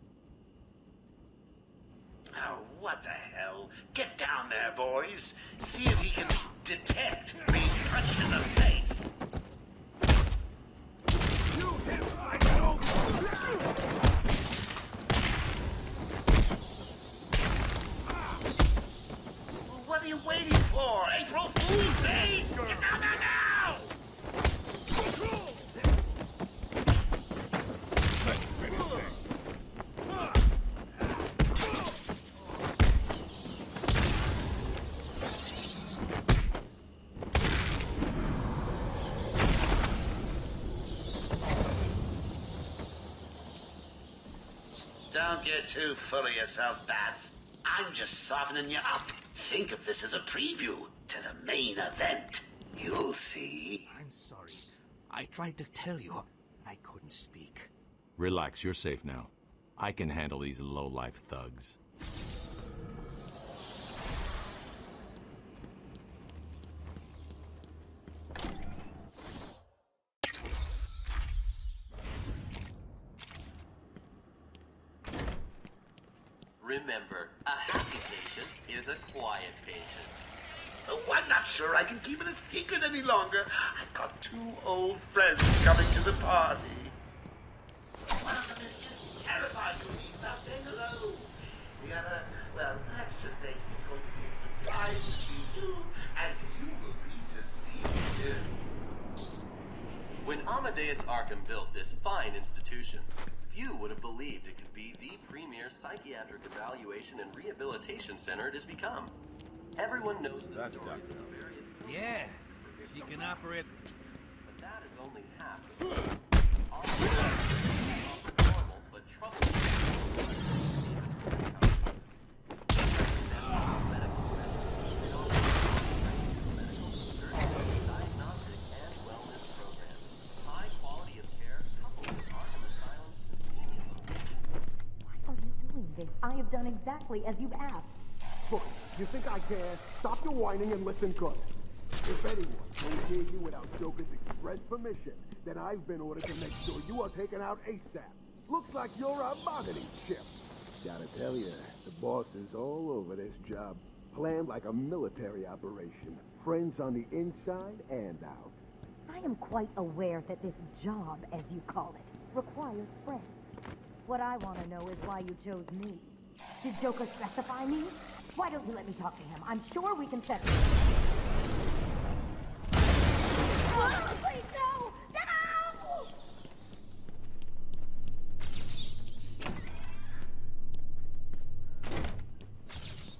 Speaker 16: Oh, what the hell? Get down there, boys. See if he can detect being punched in the face.
Speaker 3: waiting for? April Fool's Day? Get down there now!
Speaker 18: Let's finish this.
Speaker 3: Don't get too full of yourself, Bats. I'm just softening you up. Think of this as a preview to the main event. You'll see.
Speaker 12: I'm sorry. I tried to tell you. I couldn't speak.
Speaker 15: Relax, you're safe now. I can handle these low-life thugs.
Speaker 11: Remember, a happy patient is a quiet patient.
Speaker 3: Oh, I'm not sure I can keep it a secret any longer. I've got 2 old friends coming to the party. One of them is just terrified of me without saying hello. The other, well, let's just say he's going to be a surprise to see you, and you will be to see him.
Speaker 11: When Amadeus Arkham built this fine institution, few would have believed it could be the premier psychiatric evaluation and rehabilitation center it has become. Everyone knows the stories of the various...
Speaker 12: Yeah, she can operate.
Speaker 11: But that is only half the story. Normal but diagnostic and wellness programs. High quality of care coupled with Arkham Asylum's convenient location.
Speaker 1: Why are you doing this? I have done exactly as you've asked.
Speaker 23: Look, you think I care? Stop your whining and listen good. If anyone can hear you without Joker's express permission, then I've been ordered to make sure you are taken out ASAP. Looks like you're a bargaining chip. Gotta tell you, the boss is all over this job. Planned like a military operation. Friends on the inside and out.
Speaker 1: I am quite aware that this job, as you call it, requires friends. What I want to know is why you chose me. Did Joker specify me? Why don't you let me talk to him? I'm sure we can settle it. Oh, please, no! No!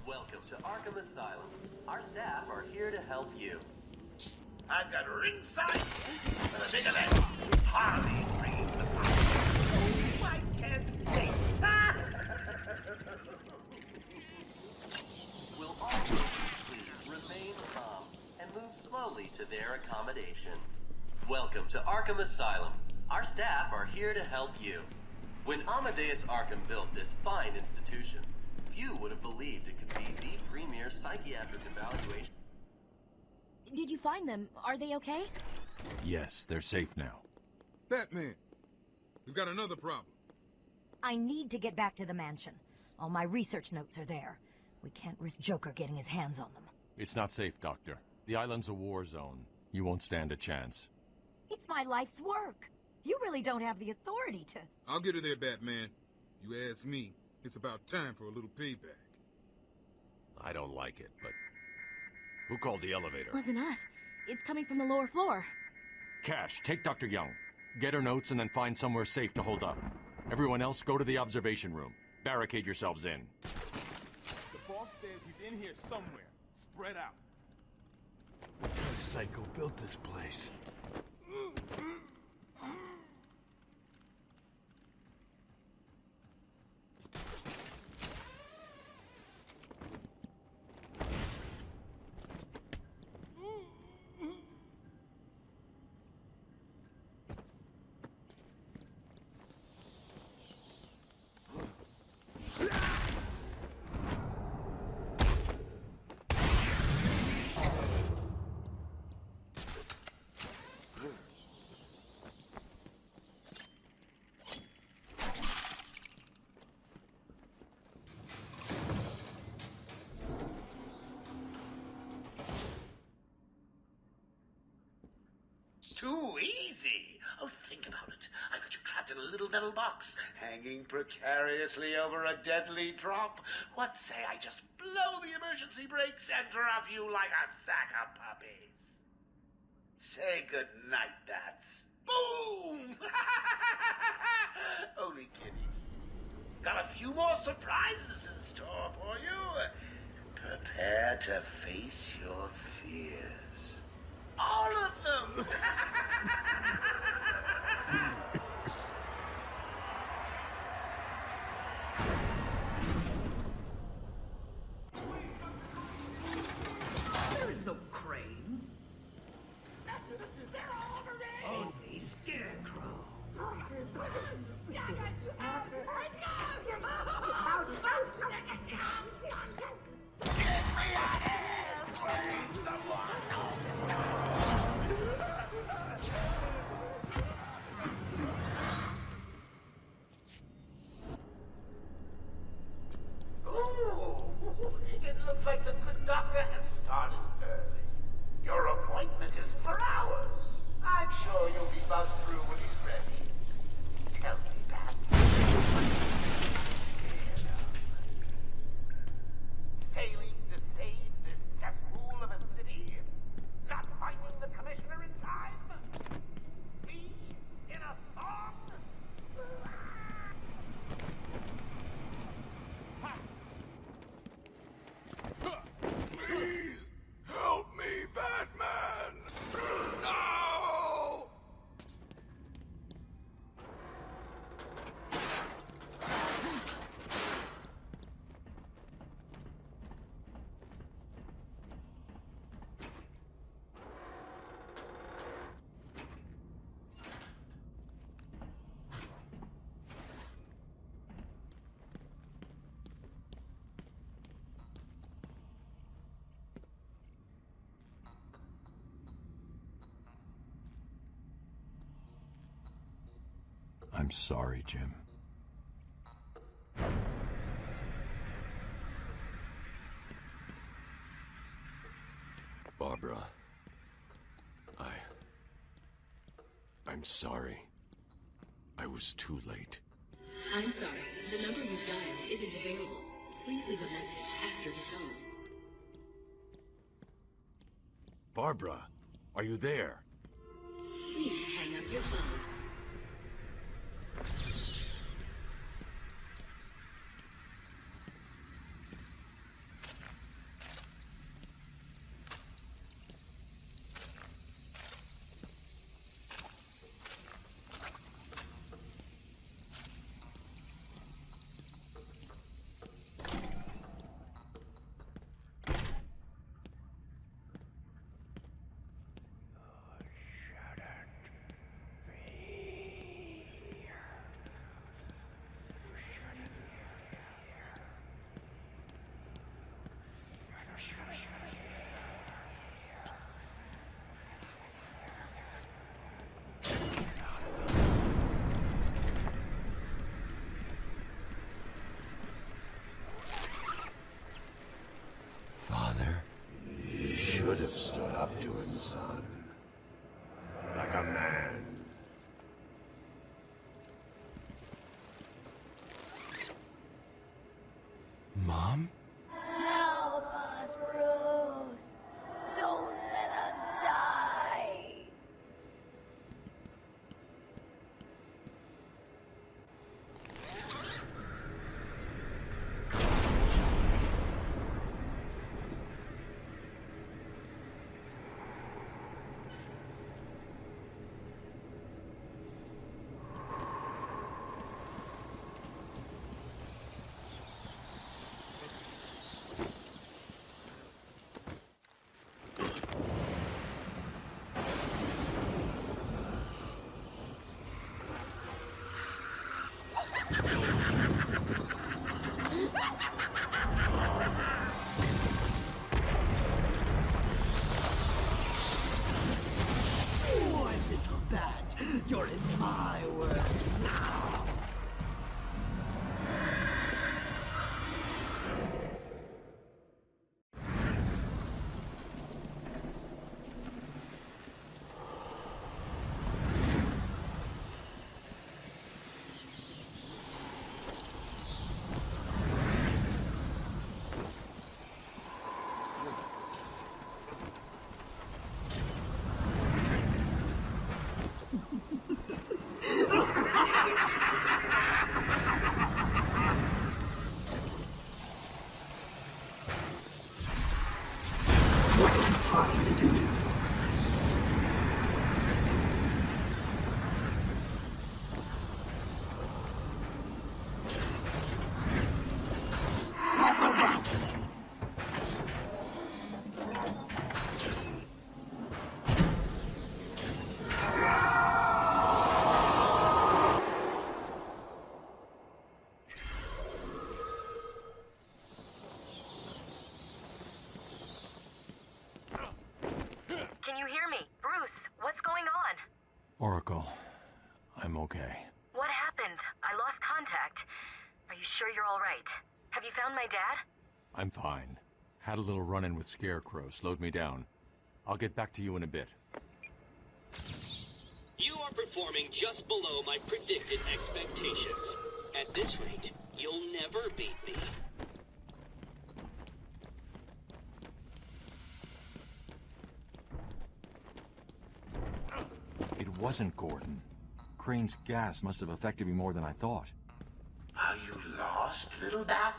Speaker 11: Welcome to Arkham Asylum. Our staff are here to help you.
Speaker 3: I've got ringside seats for the big event. Harley brings the power. Oh, I can't wait.
Speaker 11: Will all please remain calm and move slowly to their accommodation. Welcome to Arkham Asylum. Our staff are here to help you. When Amadeus Arkham built this fine institution, few would have believed it could be the premier psychiatric evaluation.
Speaker 4: Did you find them? Are they okay?
Speaker 15: Yes, they're safe now.
Speaker 9: Batman, we've got another problem.
Speaker 1: I need to get back to the mansion. All my research notes are there. We can't risk Joker getting his hands on them.
Speaker 15: It's not safe, Doctor. The island's a war zone. You won't stand a chance.
Speaker 1: It's my life's work. You really don't have the authority to...
Speaker 9: I'll get her there, Batman. You ask me, it's about time for a little payback.
Speaker 15: I don't like it, but... Who called the elevator?
Speaker 4: Wasn't us. It's coming from the lower floor.
Speaker 15: Cash, take Dr. Young. Get her notes and then find somewhere safe to hold up. Everyone else, go to the observation room. Barricade yourselves in.
Speaker 8: The boss says he's in here somewhere. Spread out.
Speaker 18: What kind of psycho built this place?
Speaker 2: little metal box hanging precariously over a deadly drop. What say I just blow the emergency brakes and drop you like a sack of puppies? Say good night, bats. Boom! Only kidding. Got a few more surprises in store for you. Prepare to face your fears. All of them!
Speaker 12: There is no crane. Only scarecrow.
Speaker 2: It looks like the good doctor has started early. Your appointment is for hours. I'm sure you'll be buzzed through when he's ready. Tell me, Bats, what are you scared of? Failing to save this cesspool of a city? Not finding the commissioner in time? Me in a thong?
Speaker 5: Please help me, Batman! No!
Speaker 15: I'm sorry, Jim.
Speaker 22: Barbara. I'm sorry. I was too late.
Speaker 13: I'm sorry. The number you've dialed isn't available. Please leave a message after the tone.
Speaker 22: Barbara, are you there?
Speaker 13: Please hang up your phone.
Speaker 2: Father, you should have stood up to him, son. Like a man.
Speaker 3: Mom?
Speaker 1: Help us, Bruce! Don't let us die! Can you hear me? Bruce, what's going on?
Speaker 15: Oracle, I'm okay.
Speaker 1: What happened? I lost contact. Are you sure you're all right? Have you found my dad?
Speaker 15: I'm fine. Had a little run-in with Scarecrow, slowed me down. I'll get back to you in a bit.
Speaker 21: You are performing just below my predicted expectations. At this rate, you'll never beat me.
Speaker 6: It wasn't Gordon. Crane's gas must have affected me more than I thought.
Speaker 2: Are you lost, little bat?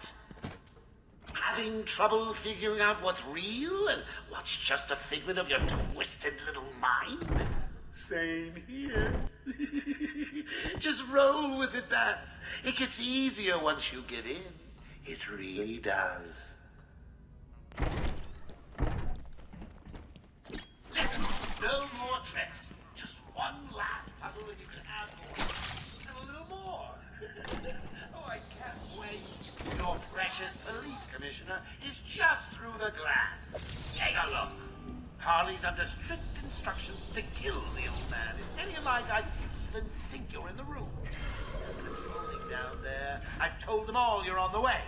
Speaker 2: Having trouble figuring out what's real and what's just a figment of your twisted little mind? Same here. Just roll with it, bats. It gets easier once you get in. It really does. Listen, no more tricks. Just one last puzzle and you can have more. And a little more. Oh, I can't wait. Your precious police commissioner is just through the glass. Take a look. Harley's under strict instructions to kill the old man if any of my guys even think you're in the room. They're patrolling down there. I've told them all you're on the way.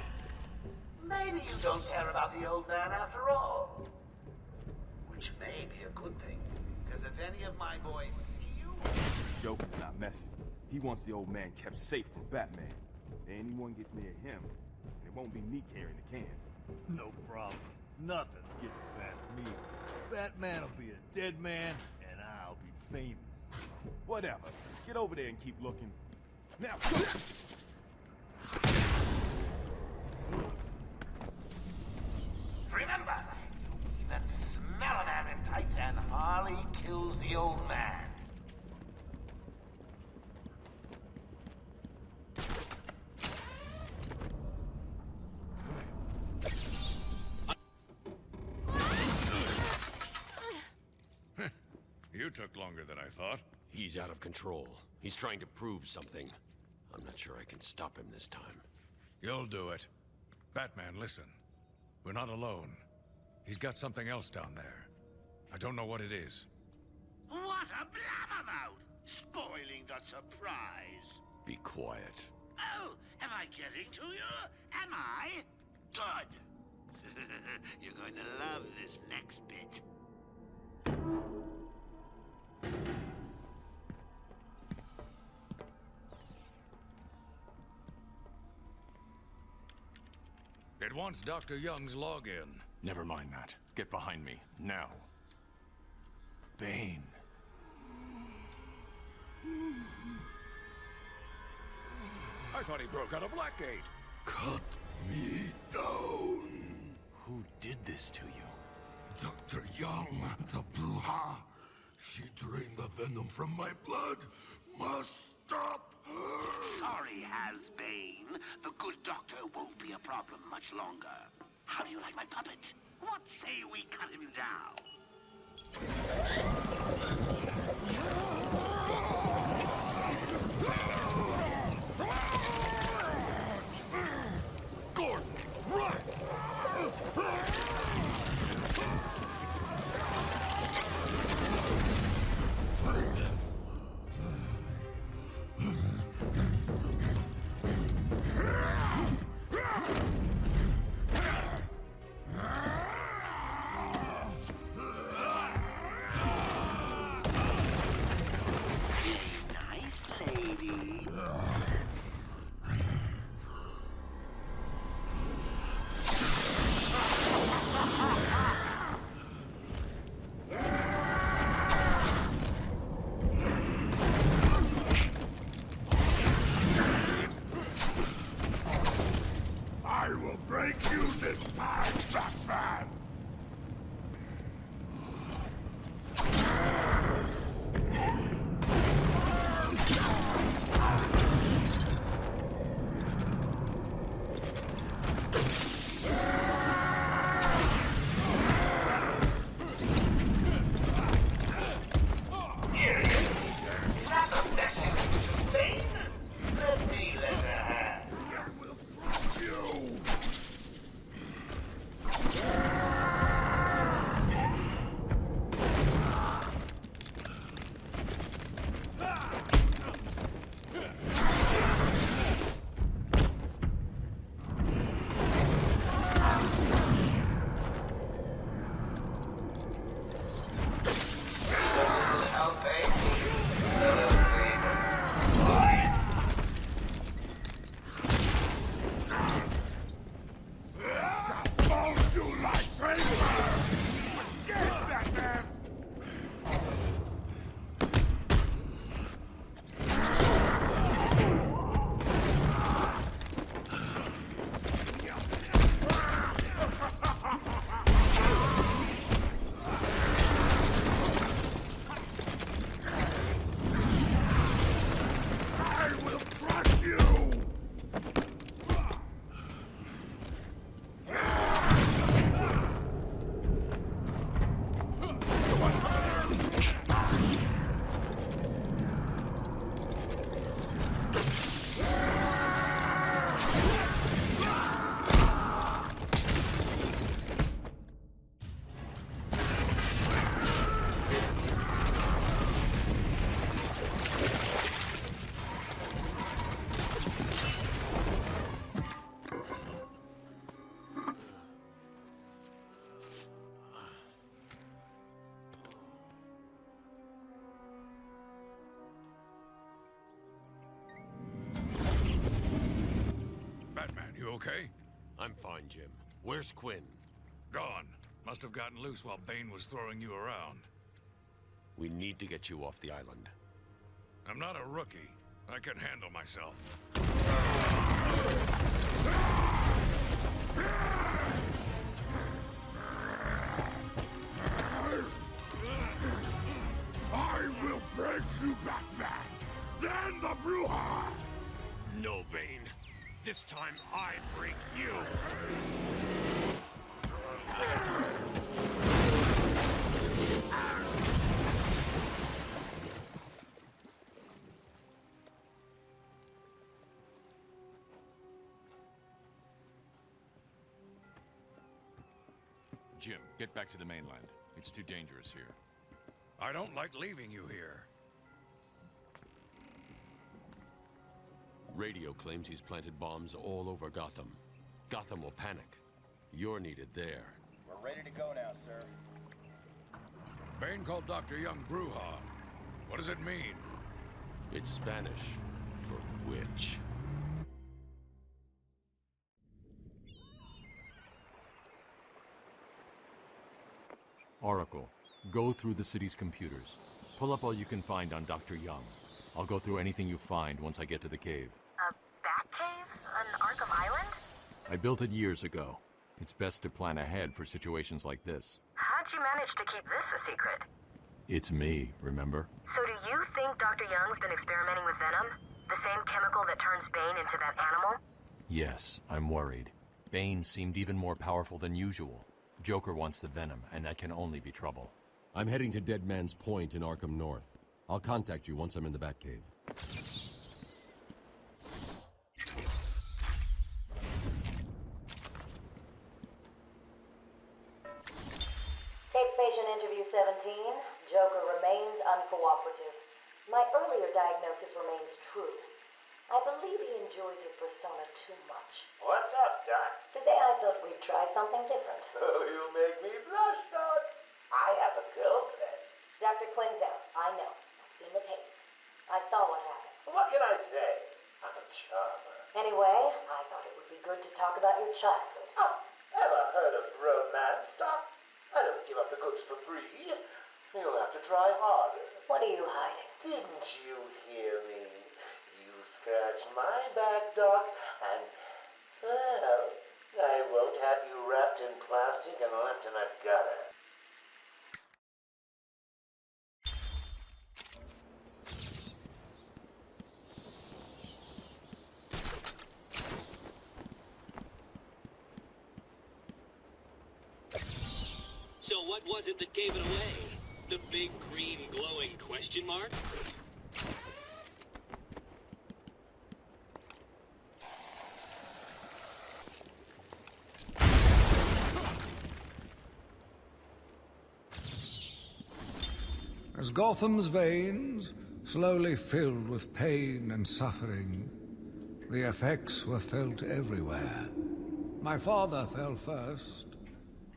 Speaker 2: Maybe you don't care about the old man after all. Which may be a good thing, because if any of my boys see you...
Speaker 7: Joker's not messing. He wants the old man kept safe from Batman. If anyone gets near him, it won't be me carrying the can.
Speaker 18: No problem. Nothing's getting past me. Batman will be a dead man, and I'll be famous.
Speaker 7: Whatever. Get over there and keep looking. Now,
Speaker 2: Remember, you even smell a man in tights and Harley kills the old man.
Speaker 14: You took longer than I thought.
Speaker 17: He's out of control. He's trying to prove something. I'm not sure I can stop him this time.
Speaker 14: You'll do it. Batman, listen. We're not alone. He's got something else down there. I don't know what it is.
Speaker 16: What a blabbermouth! Spoiling the surprise.
Speaker 17: Be quiet.
Speaker 16: Oh, am I getting to you? Am I? Good. You're going to love this next bit.
Speaker 14: It wants Dr. Young's login.
Speaker 15: Never mind that. Get behind me, now. Bane.
Speaker 14: I thought he broke out of Blackgate.
Speaker 3: Cut me down.
Speaker 15: Who did this to you?
Speaker 3: Dr. Young, the Bruja. She drained the venom from my blood. Must stop her.
Speaker 16: Sorry, Has-Bane. The good doctor won't be a problem much longer. How do you like my puppet? What say we cut him down?
Speaker 3: Gordon, run! I will break you this time, Batman!
Speaker 14: okay?
Speaker 17: I'm fine, Jim. Where's Quinn?
Speaker 14: Gone. Must have gotten loose while Bane was throwing you around.
Speaker 17: We need to get you off the island.
Speaker 14: I'm not a rookie. I can handle myself.
Speaker 3: I will break you, Batman! Then the Bruja!
Speaker 17: No, Bane. This time I break you!
Speaker 6: Jim, get back to the mainland. It's too dangerous here.
Speaker 14: I don't like leaving you here.
Speaker 17: Radio claims he's planted bombs all over Gotham. Gotham will panic. You're needed there.
Speaker 10: We're ready to go now, sir.
Speaker 14: Bane called Dr. Young Bruja. What does it mean?
Speaker 17: It's Spanish for witch.
Speaker 15: Oracle, go through the city's computers. Pull up all you can find on Dr. Young. I'll go through anything you find once I get to the cave.
Speaker 19: A bat cave? On Arkham Island?
Speaker 15: I built it years ago. It's best to plan ahead for situations like this.
Speaker 19: How'd you manage to keep this a secret?
Speaker 15: It's me, remember?
Speaker 19: So do you think Dr. Young's been experimenting with venom? The same chemical that turns Bane into that animal?
Speaker 15: Yes, I'm worried. Bane seemed even more powerful than usual. Joker wants the venom, and that can only be trouble.
Speaker 22: I'm heading to Dead Man's Point in Arkham North. I'll contact you once I'm in the Batcave.
Speaker 1: Take patient interview 17. Joker remains uncooperative. My earlier diagnosis remains true. I believe he enjoys his persona too much.
Speaker 16: What's up, Doc?
Speaker 1: Today I thought we'd try something different.
Speaker 16: Oh, you make me blush, Doc. I have a girlfriend.
Speaker 1: Dr. Quinn's out. I know. I've seen the tapes. I saw what happened.
Speaker 16: What can I say? I'm a charmer.
Speaker 1: Anyway, I thought it would be good to talk about your childhood.
Speaker 16: Oh, ever heard of romance, Doc? I don't give up the goods for free. You'll have to try harder.
Speaker 1: What are you hiding?
Speaker 16: Didn't you hear me? You scratch my back, Doc, and, well, I won't have you wrapped in plastic and left in a gutter.
Speaker 21: So what was it that gave it away? The big green glowing question mark?
Speaker 20: As Gotham's veins slowly filled with pain and suffering, the effects were felt everywhere. My father fell first,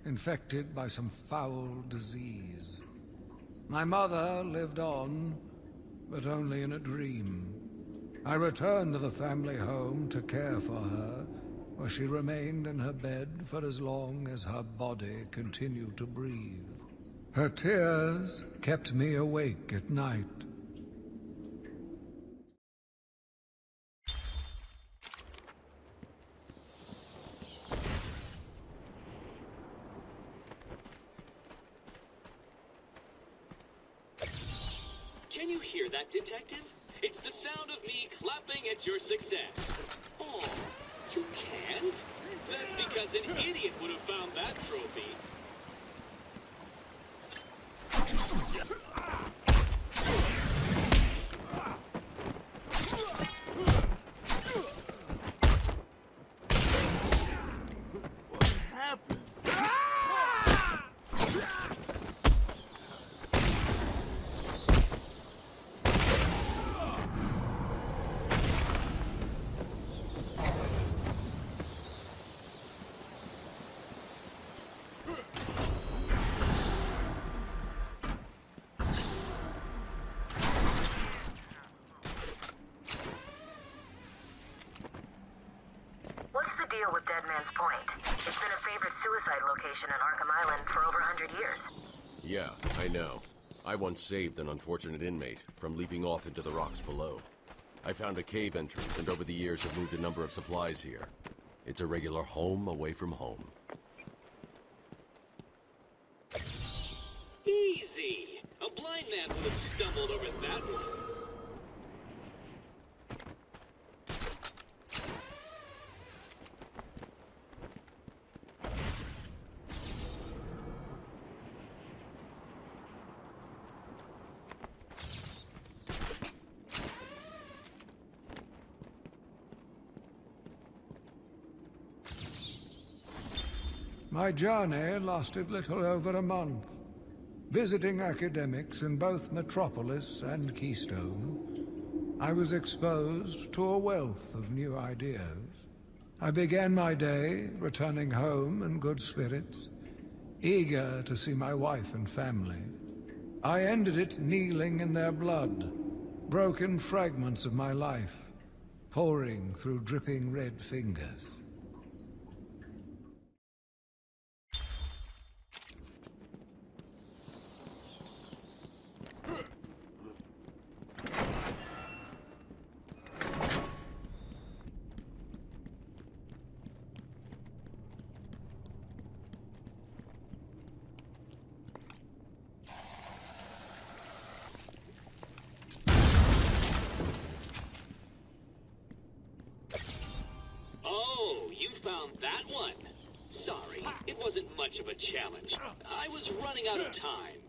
Speaker 20: infected by some foul disease. My mother lived on, but only in a dream. I returned to the family home to care for her, where she remained in her bed for as long as her body continued to breathe. Her tears kept me awake at night.
Speaker 21: Can you hear that, Detective? It's the sound of me clapping at your success. Oh, you can't? That's because an idiot would have found that trophy.
Speaker 18: What happened?
Speaker 19: with Dead Man's Point. It's been a favorite suicide location on Arkham Island for over 100 years.
Speaker 22: Yeah, I know. I once saved an unfortunate inmate from leaping off into the rocks below. I found a cave entrance, and over the years have moved a number of supplies here. It's a regular home away from home.
Speaker 21: Easy! A blind man would have stumbled over that one.
Speaker 20: My journey lasted little over a month. Visiting academics in both Metropolis and Keystone, I was exposed to a wealth of new ideas. I began my day returning home in good spirits, eager to see my wife and family. I ended it kneeling in their blood, broken fragments of my life, pouring through dripping red fingers.
Speaker 21: That one? Sorry, it wasn't much of a challenge. I was running out of time.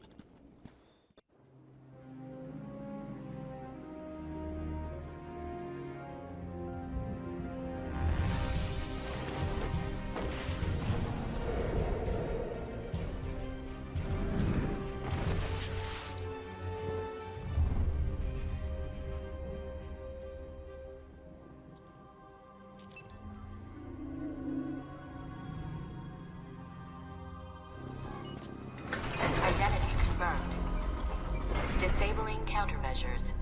Speaker 19: Disabling countermeasures.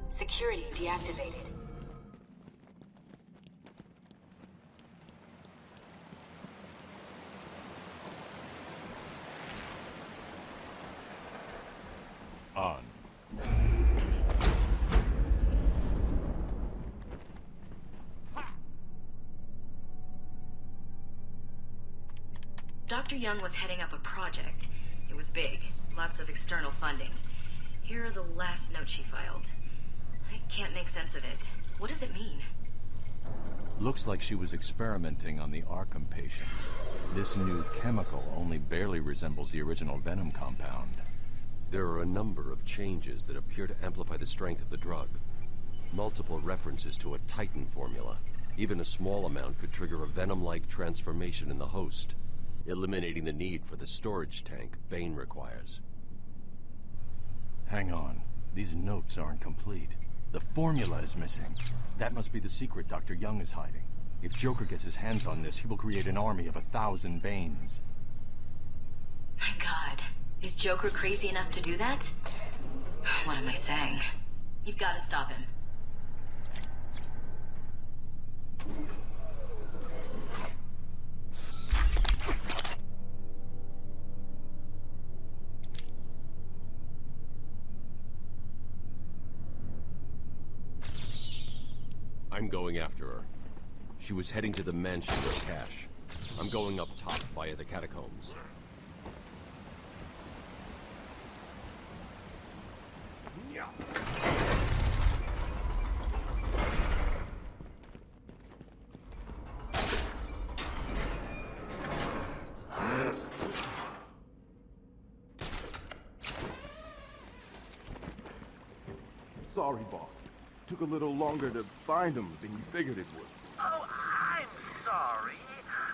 Speaker 19: Security deactivated.
Speaker 15: On.
Speaker 4: Dr. Young was heading up a project. It was big. Lots of external funding. Here are the last notes she filed. I can't make sense of it. What does it mean?
Speaker 15: Looks like she was experimenting on the Arkham patients. This new chemical only barely resembles the original Venom compound.
Speaker 22: There are a number of changes that appear to amplify the strength of the drug. Multiple references to a Titan formula. Even a small amount could trigger a Venom-like transformation in the host, eliminating the need for the storage tank Bane requires.
Speaker 15: Hang on. These notes aren't complete. The formula is missing. That must be the secret Dr. Young is hiding. If Joker gets his hands on this, he will create an army of 1,000 Banes.
Speaker 4: My God. Is Joker crazy enough to do that? What am I saying? You've got to stop him.
Speaker 22: I'm going after her. She was heading to the mansion with Cash. I'm going up top via the catacombs.
Speaker 7: Sorry, boss. Took a little longer to find them than you figured it would.
Speaker 16: Oh, I'm sorry.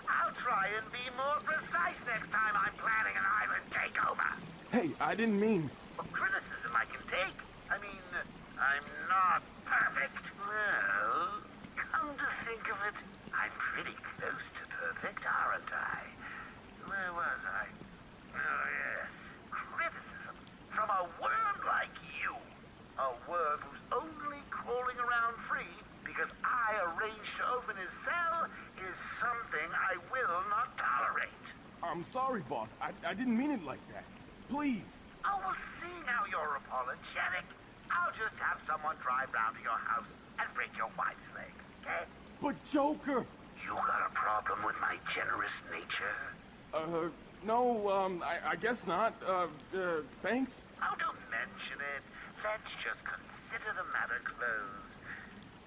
Speaker 16: I'll try and be more precise next time I'm planning an island takeover.
Speaker 7: Hey, I didn't mean...
Speaker 16: Criticism I can take. I mean, I'm not perfect. Well, come to think of it, I'm pretty close to perfect, aren't I? Where was I? Oh, yes. Criticism. From a worm like you. A worm who's only crawling around free because I arranged to open his cell is
Speaker 7: sorry, boss. I didn't mean it like that. Please.
Speaker 16: Oh, well, see now you're apologetic. I'll just have someone drive round to your house and break your wife's leg, okay?
Speaker 7: But Joker!
Speaker 16: You got a problem with my generous nature?
Speaker 7: No, I guess not. Thanks?
Speaker 16: Oh, don't mention it. Let's just consider the matter closed.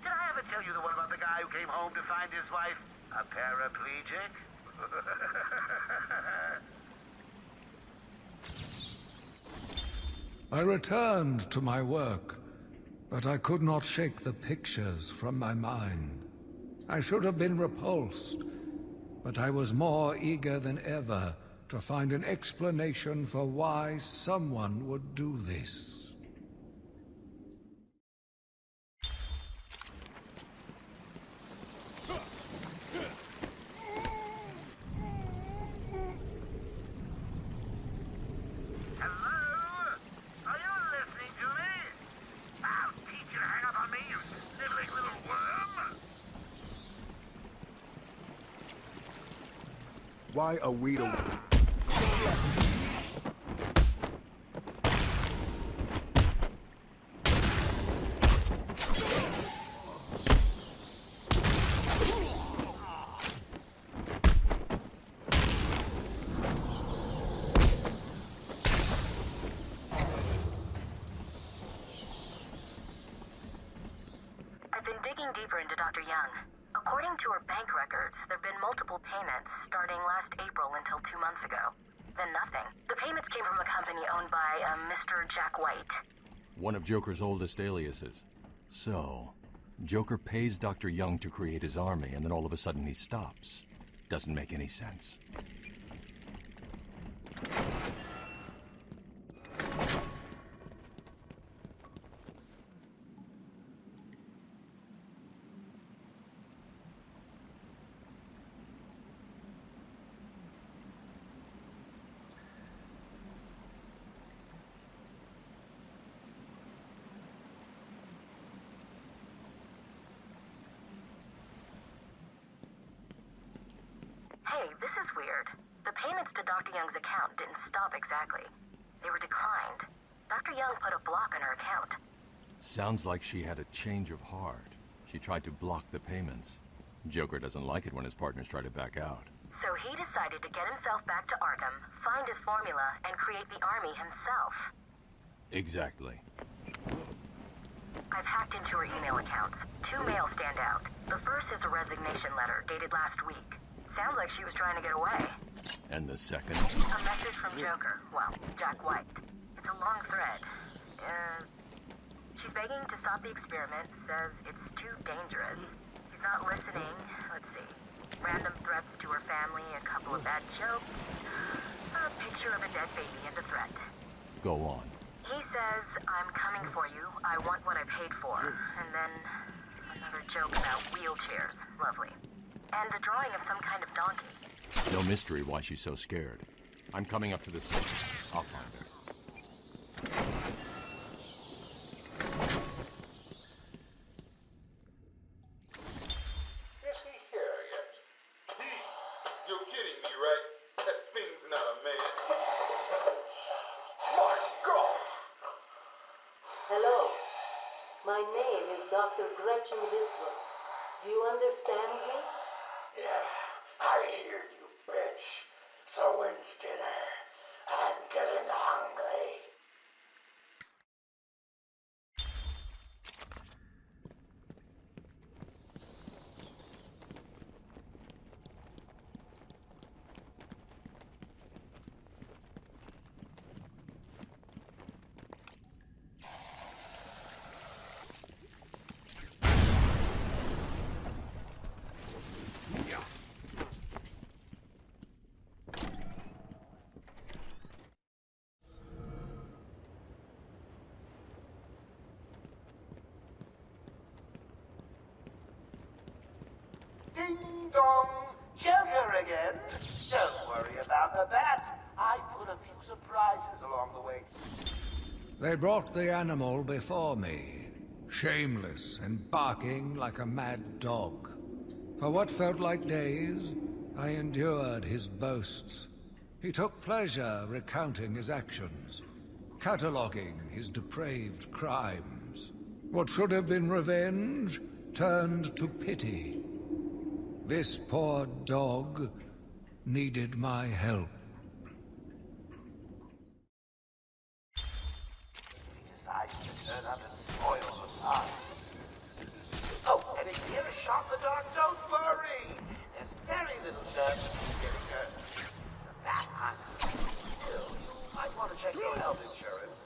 Speaker 16: Did I ever tell you the one about the guy who came home to find his wife a paraplegic?
Speaker 20: I returned to my work, but I could not shake the pictures from my mind. I should have been repulsed, but I was more eager than ever to find an explanation for why someone would do this.
Speaker 18: Why are we the...
Speaker 19: I've been digging deeper into Dr. Young. According to her bank records, there have been multiple payments starting last April until 2 months ago. Then nothing. The payments came from a company owned by Mr. Jack White.
Speaker 15: One of Joker's oldest aliases. So, Joker pays Dr. Young to create his army, and then all of a sudden he stops. Doesn't make any sense.
Speaker 19: Hey, this is weird. The payments to Dr. Young's account didn't stop exactly. They were declined. Dr. Young put a block on her account.
Speaker 15: Sounds like she had a change of heart. She tried to block the payments. Joker doesn't like it when his partners try to back out.
Speaker 19: So he decided to get himself back to Arkham, find his formula, and create the army himself.
Speaker 15: Exactly.
Speaker 19: I've hacked into her email accounts. 2 mails stand out. The first is a resignation letter dated last week. Sounds like she was trying to get away.
Speaker 15: And the second?
Speaker 19: A message from Joker. Well, Jack White. It's a long thread. She's begging to stop the experiment, says it's too dangerous. He's not listening. Let's see. Random threats to her family, a couple of bad jokes, a picture of a dead baby, and a threat.
Speaker 15: Go on.
Speaker 19: He says, I'm coming for you. I want what I paid for. And then another joke about wheelchairs. Lovely. And a drawing of some kind of donkey.
Speaker 15: No mystery why she's so scared. I'm coming up to the station. I'll find her.
Speaker 9: Is he here yet? You're kidding me, right? That thing's not a man. My God!
Speaker 1: Hello. My name is Dr. Gretchen Whistler. Do you understand me?
Speaker 9: Yeah, I hear you, bitch. So when's dinner? I'm getting hungry.
Speaker 16: Ding dong! Joker again? Don't worry about the bat. I put a few surprises along the way.
Speaker 20: They brought the animal before me, shameless and barking like a mad dog. For what felt like days, I endured his boasts. He took pleasure recounting his actions, cataloguing his depraved crimes. What should have been revenge turned to pity. This poor dog needed my help.
Speaker 16: He decides to turn up and spoil the fun. Oh, and if you hear a shot in the dark, don't worry. There's very little chance of you getting hurt. That I'm still, you might want to check your health insurance.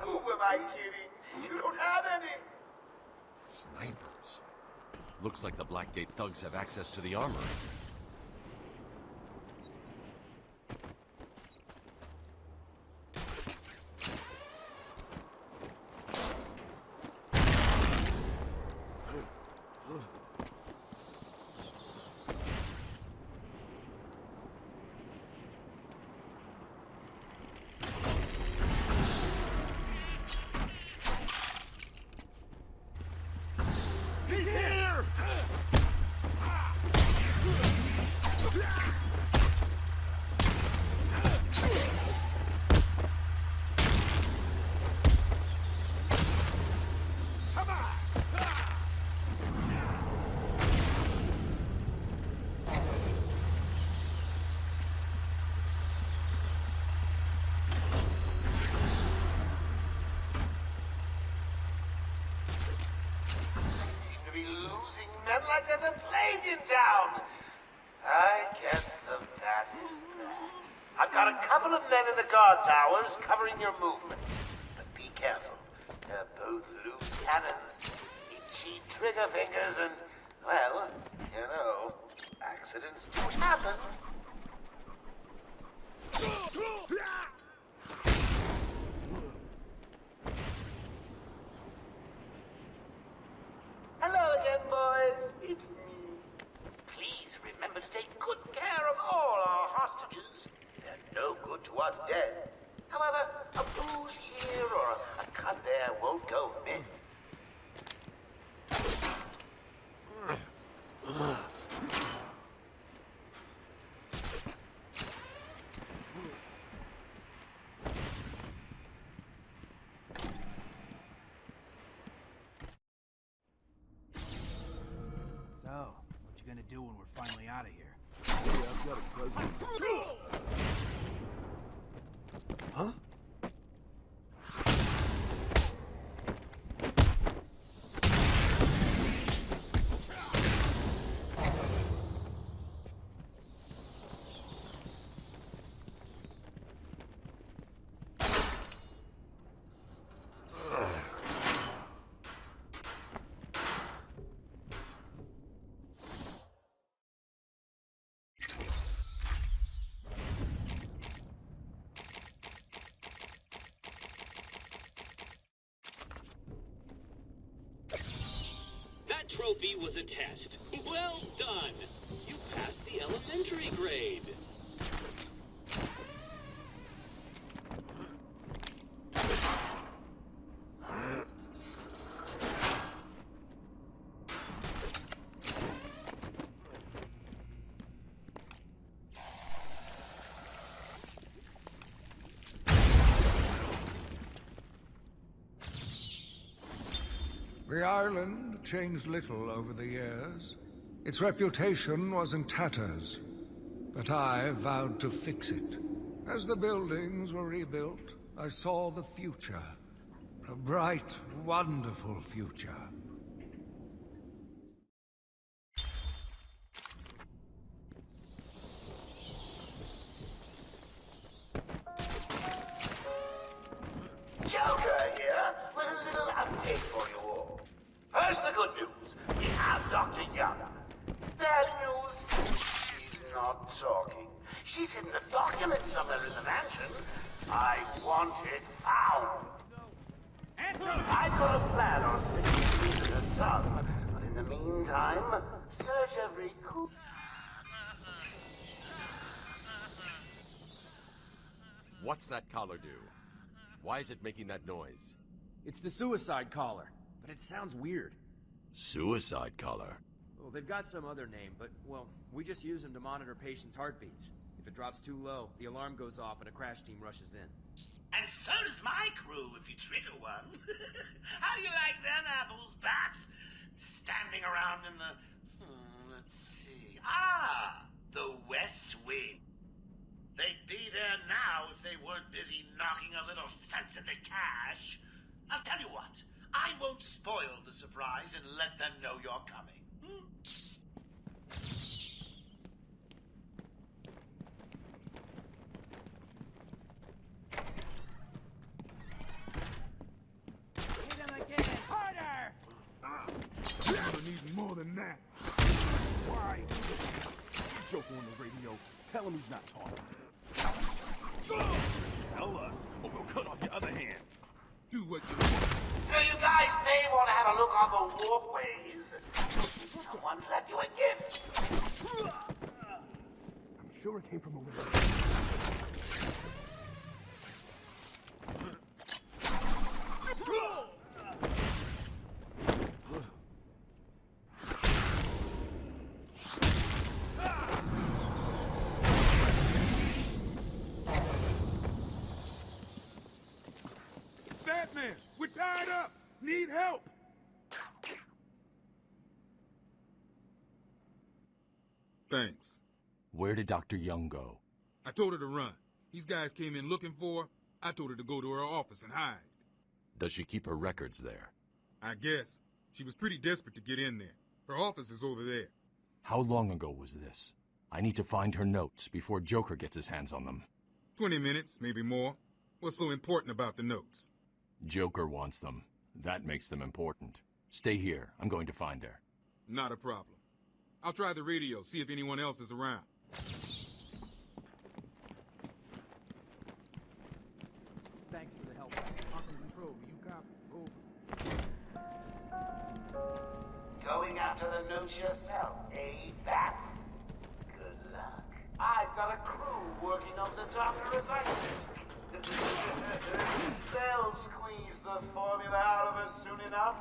Speaker 16: Who am I kidding? You don't have any.
Speaker 22: Snipers. Looks like the Blackgate thugs have access to the armory.
Speaker 18: He's here!
Speaker 16: Men like there's a plague in town. I guess the bat is back. I've got a couple of men in the guard towers covering your movements. But be careful. They're both loose cannons, itchy trigger fingers, and, well, you know, accidents do happen. Hello again, boys. It's me. Please remember to take good care of all our hostages. They're no good to us dead. However, a bruise here or a cut there won't go amiss.
Speaker 12: So, what you gonna do when we're finally out of here?
Speaker 18: Yeah, I've got a present.
Speaker 12: Huh?
Speaker 21: That trophy was a test. Well done. You passed the elementary grade.
Speaker 20: The island changed little over the years. Its reputation was in tatters, but I vowed to fix it. As the buildings were rebuilt, I saw the future. A bright, wonderful future.
Speaker 16: Joker here with a little update for you all. First, the good news. We have Dr. Young. Bad news, she's not talking. She's hidden a document somewhere in the mansion. I want it found. I've got a plan on 6 meters at a time, but in the meantime, search every coop.
Speaker 22: What's that collar do? Why is it making that noise?
Speaker 8: It's the suicide collar, but it sounds weird.
Speaker 22: Suicide collar?
Speaker 8: Well, they've got some other name, but, well, we just use them to monitor patients' heartbeats. If If it drops too low, the alarm goes off and a crash team rushes in.
Speaker 2: And so does my crew if you trigger one. How do you like them apples, bats? Standing around in the... let's see... the West Wing. They'd be there now if they weren't busy knocking a little sense into cash. I'll tell you what. I won't spoil the surprise and let them know you're coming.
Speaker 7: Riddler needs more than that. Why? Joker on the radio. Tell him he's not talking. Tell us, or we'll cut off your other hand. Do what you want.
Speaker 2: Now, you guys may want to have a look on the walkways. Someone left you a gift.
Speaker 7: I'm sure it came from over there. Batman, we're tied up. Need help. Thanks.
Speaker 15: Where did Dr. Young go?
Speaker 7: I told her to run. These guys came in looking for her. I told her to go to her office and hide.
Speaker 22: Does she keep her records there?
Speaker 7: I guess. She was pretty desperate to get in there. Her office is over there.
Speaker 15: How long ago was this? I need to find her notes before Joker gets his hands on them.
Speaker 7: 20 minutes, maybe more. What's so important about the notes?
Speaker 15: Joker wants them. That makes them important. Stay here. I'm going to find her.
Speaker 7: Not a problem. I'll try the radio, see if anyone else is around.
Speaker 12: Thanks for the help. Arkham Control, you copy? Over.
Speaker 2: Going after the notes yourself, eh, Bats? Good luck. I've got a crew working on the doctor as I speak. They'll squeeze the formula out of us soon enough.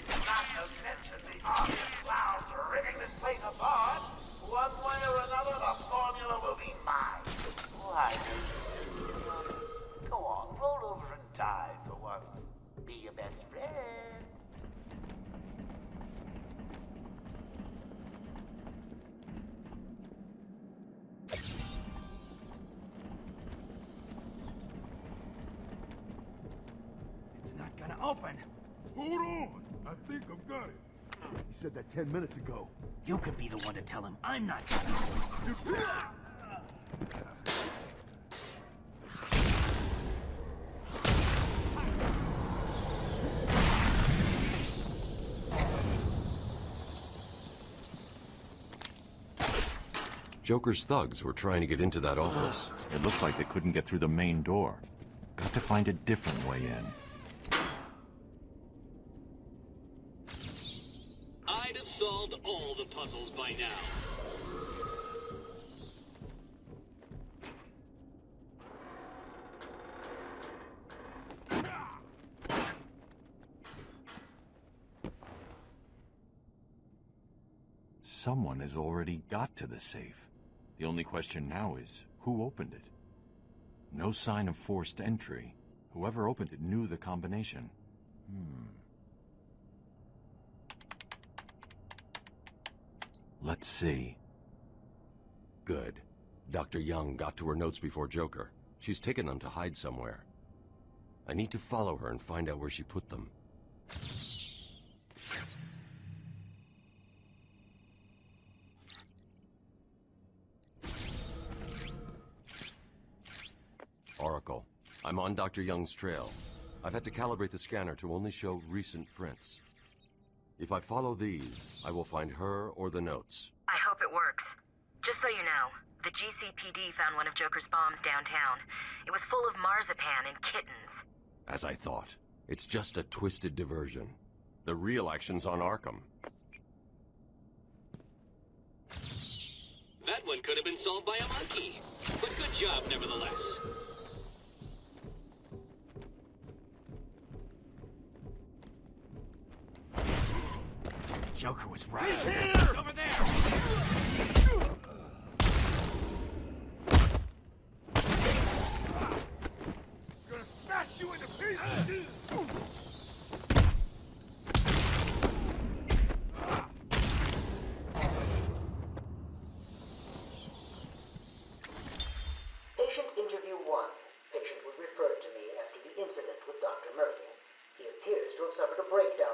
Speaker 2: Not to mention the obvious clowns ripping this place apart. One way or another, the formula will be mine. Why don't you? Go on, roll over and die for once. Be your best friend.
Speaker 12: It's not gonna open.
Speaker 7: Hold on! I think I've got it.
Speaker 18: He said that 10 minutes ago.
Speaker 12: You can be the one to tell him. I'm not gonna.
Speaker 22: Joker's thugs were trying to get into that office.
Speaker 6: It looks like they couldn't get through the main door. Got to find a different way in.
Speaker 21: I'd have solved all the puzzles by now.
Speaker 6: Someone has already got to the safe. The only question now is, who opened it? No sign of forced entry. Whoever opened it knew the combination. Let's see.
Speaker 22: Good. Dr. Young got to her notes before Joker. She's taken them to hide somewhere. I need to follow her and find out where she put them. Oracle, I'm on Dr. Young's trail. I've had to calibrate the scanner to only show recent prints. If I follow these, I will find her or the notes.
Speaker 19: I hope it works. Just so you know, the GCPD found one of Joker's bombs downtown. It was full of marzipan and kittens.
Speaker 22: As I thought, it's just a twisted diversion. The real action's on Arkham.
Speaker 21: That one could have been solved by a monkey. But good job, nevertheless.
Speaker 12: Joker was right.
Speaker 21: He's here!
Speaker 12: Over there!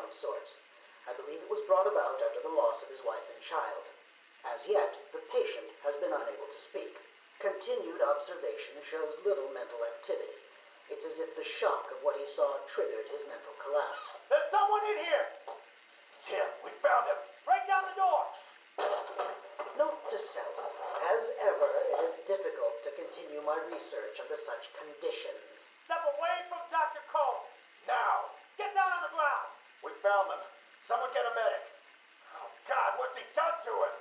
Speaker 5: of sorts. I believe it was brought about after the loss of his wife and child. As yet, the patient has been unable to speak. Continued observation shows little mental activity. It's as if the shock of what he saw triggered his mental collapse.
Speaker 10: There's someone in here! It's him. We found him. Break down the door!
Speaker 5: Note to self. As ever, it is difficult to continue my research under such conditions.
Speaker 10: Step away from Dr. Combs! Now! Get down on the ground! We found them. Someone get a medic. Oh, God, what's he done to him?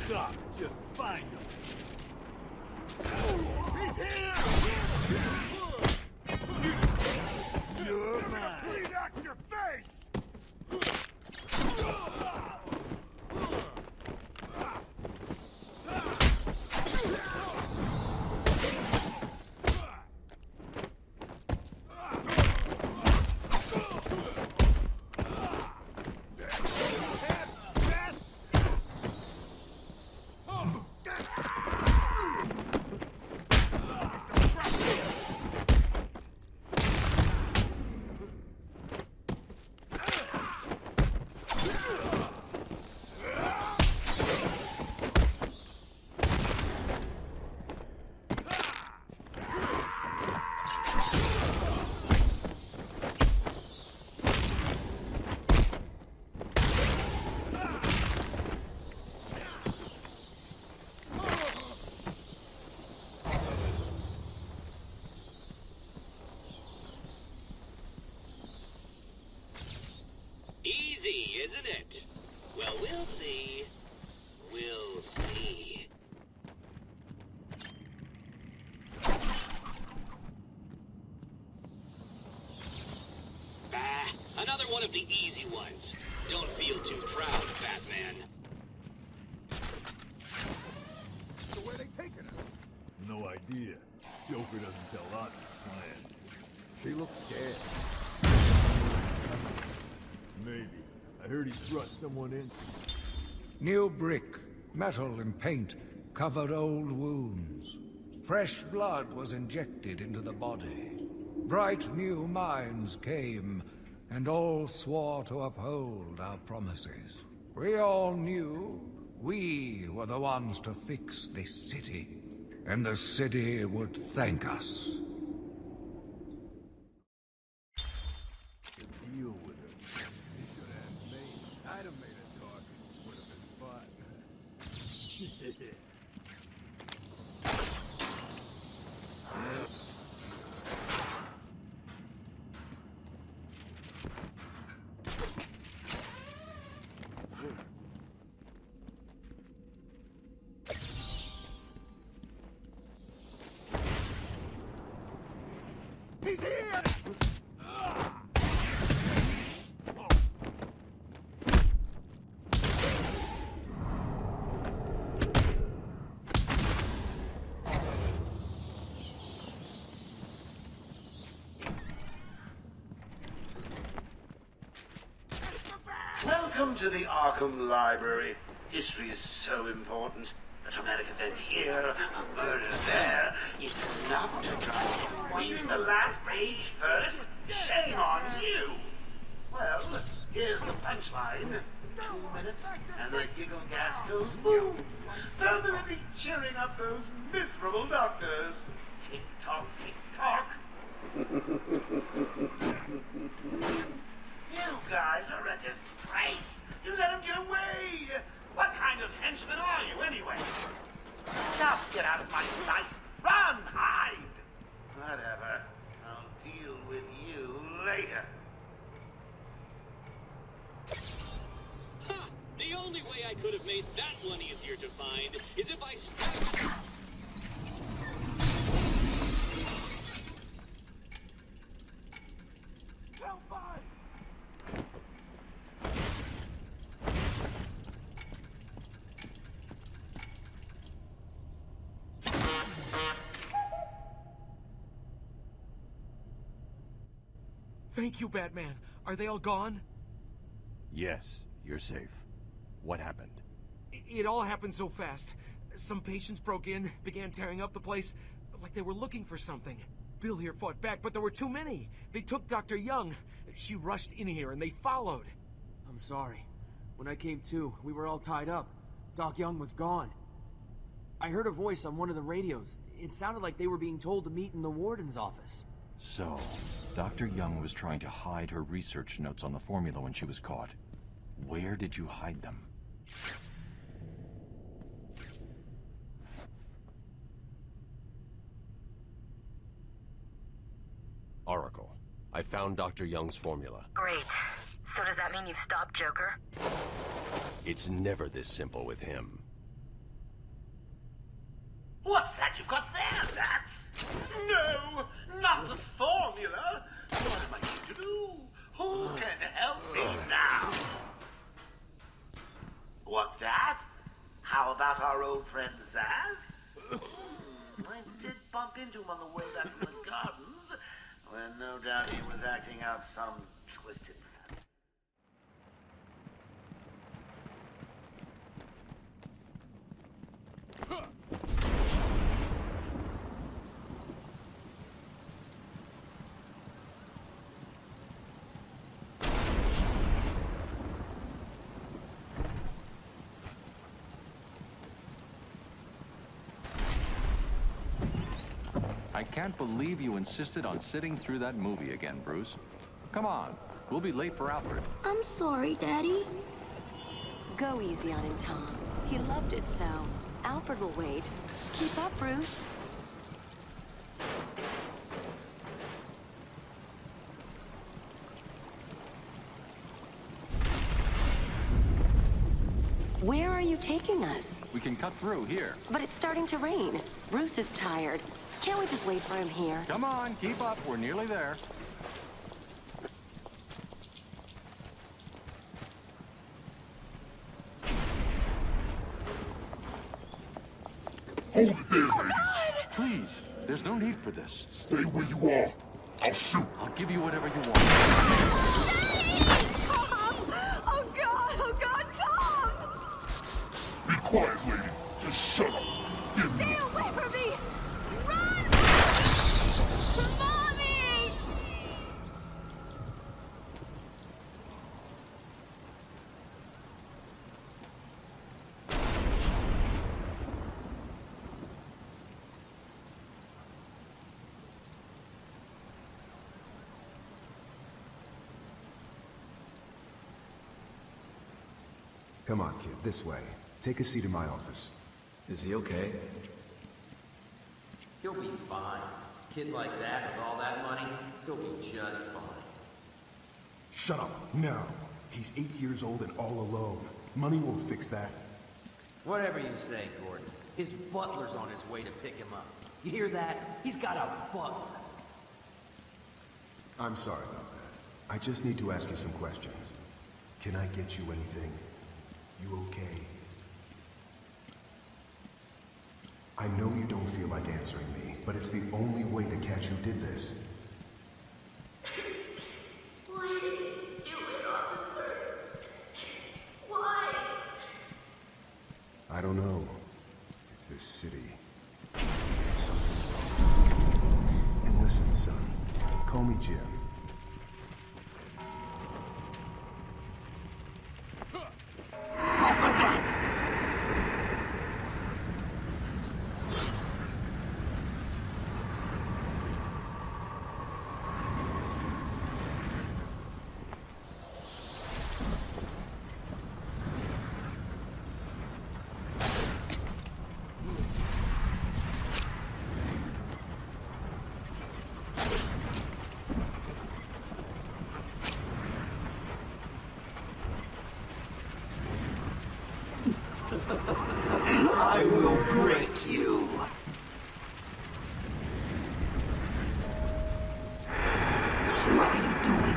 Speaker 18: Stop. Just find him. He's here! You're mine. Bleed out your face!
Speaker 21: Isn't it? Well, we'll see. We'll see. Another one of the easy ones. Don't feel too proud, Batman.
Speaker 18: So where they taking her? No idea. Joker doesn't tell us his plan. She looks scared. Maybe. I heard he thrust someone in.
Speaker 20: New brick, metal and paint covered old wounds. Fresh blood was injected into the body. Bright new minds came, and all swore to uphold our promises. We all knew we were the ones to fix this city, and the city would thank us.
Speaker 18: Deal with him. He should have me. I'd have made a talk. Would have been fun. He's here!
Speaker 2: Welcome to the Arkham Library. History is so important. A traumatic event here, a murder there. It's enough to drive you reading the last page first. Shame on you. Well, here's the punchline. 2 minutes, and the giggle gas goes boom, permanently cheering up those miserable doctors. Tick-tock, tick-tock. You guys are a disgrace. You let him get away. What kind of henchman are you, anyway? Just get out of my sight. Run, hide. Whatever. I'll deal with you later.
Speaker 21: Huh. The only way I could have made that one easier to find is if I stacked...
Speaker 8: Thank you, Batman. Are they all gone?
Speaker 15: Yes, you're safe. What happened?
Speaker 8: It all happened so fast. Some patients broke in, began tearing up the place, like they were looking for something. Bill here fought back, but there were too many. They took Dr. Young. She rushed in here and they followed.
Speaker 11: I'm sorry. When I came to, we were all tied up. Doc Young was gone. I heard a voice on one of the radios. It sounded like they were being told to meet in the warden's office.
Speaker 15: So, Dr. Young was trying to hide her research notes on the formula when she was caught. Where did you hide them? Oracle, I found Dr. Young's formula.
Speaker 19: Great. So does that mean you've stopped Joker?
Speaker 15: It's never this simple with him.
Speaker 2: What's that you've got there, Bats? No, not the formula. What am I going to do? Who can help me now? What's that? How about our old friend Zaz? I did bump into him on the way back from the gardens, when no doubt he was acting out some twisted plan.
Speaker 22: I can't believe you insisted on sitting through that movie again, Bruce. Come on, we'll be late for Alfred.
Speaker 13: I'm sorry, Daddy. Go easy on him, Tom. He loved it so. Alfred will wait. Keep up, Bruce. Where are you taking us?
Speaker 22: We can cut through here.
Speaker 13: But it's starting to rain. Bruce is tired. Can't we just wait for him here?
Speaker 22: Come on, keep up. We're nearly there.
Speaker 18: Hold it there, lady.
Speaker 22: Please, there's no need for this.
Speaker 18: Stay where you are. I'll shoot.
Speaker 22: I'll give you whatever you want.
Speaker 13: Tom! Oh, God, Tom!
Speaker 18: Be quiet, lady. Just shut up.
Speaker 13: Stay away from me! Run! Mommy!
Speaker 23: Come on, kid, this way. Take a seat in my office.
Speaker 24: Is he okay? He'll be fine. Kid like that with all that money, he'll be just fine.
Speaker 23: Shut up, now. He's 8 years old and all alone. Money won't fix that.
Speaker 11: Whatever you say, Gordon. His butler's on his way to pick him up. You hear that? He's got a butler.
Speaker 23: I'm sorry about that. I just need to ask you some questions. Can I get you anything? You okay? I know you don't feel like answering me, but it's the only way to catch who did this.
Speaker 13: Why did you do it, officer? Why?
Speaker 23: I don't know. It's this city. There's something wrong. And listen, son. Call me Jim.
Speaker 3: I will break you. What are you doing?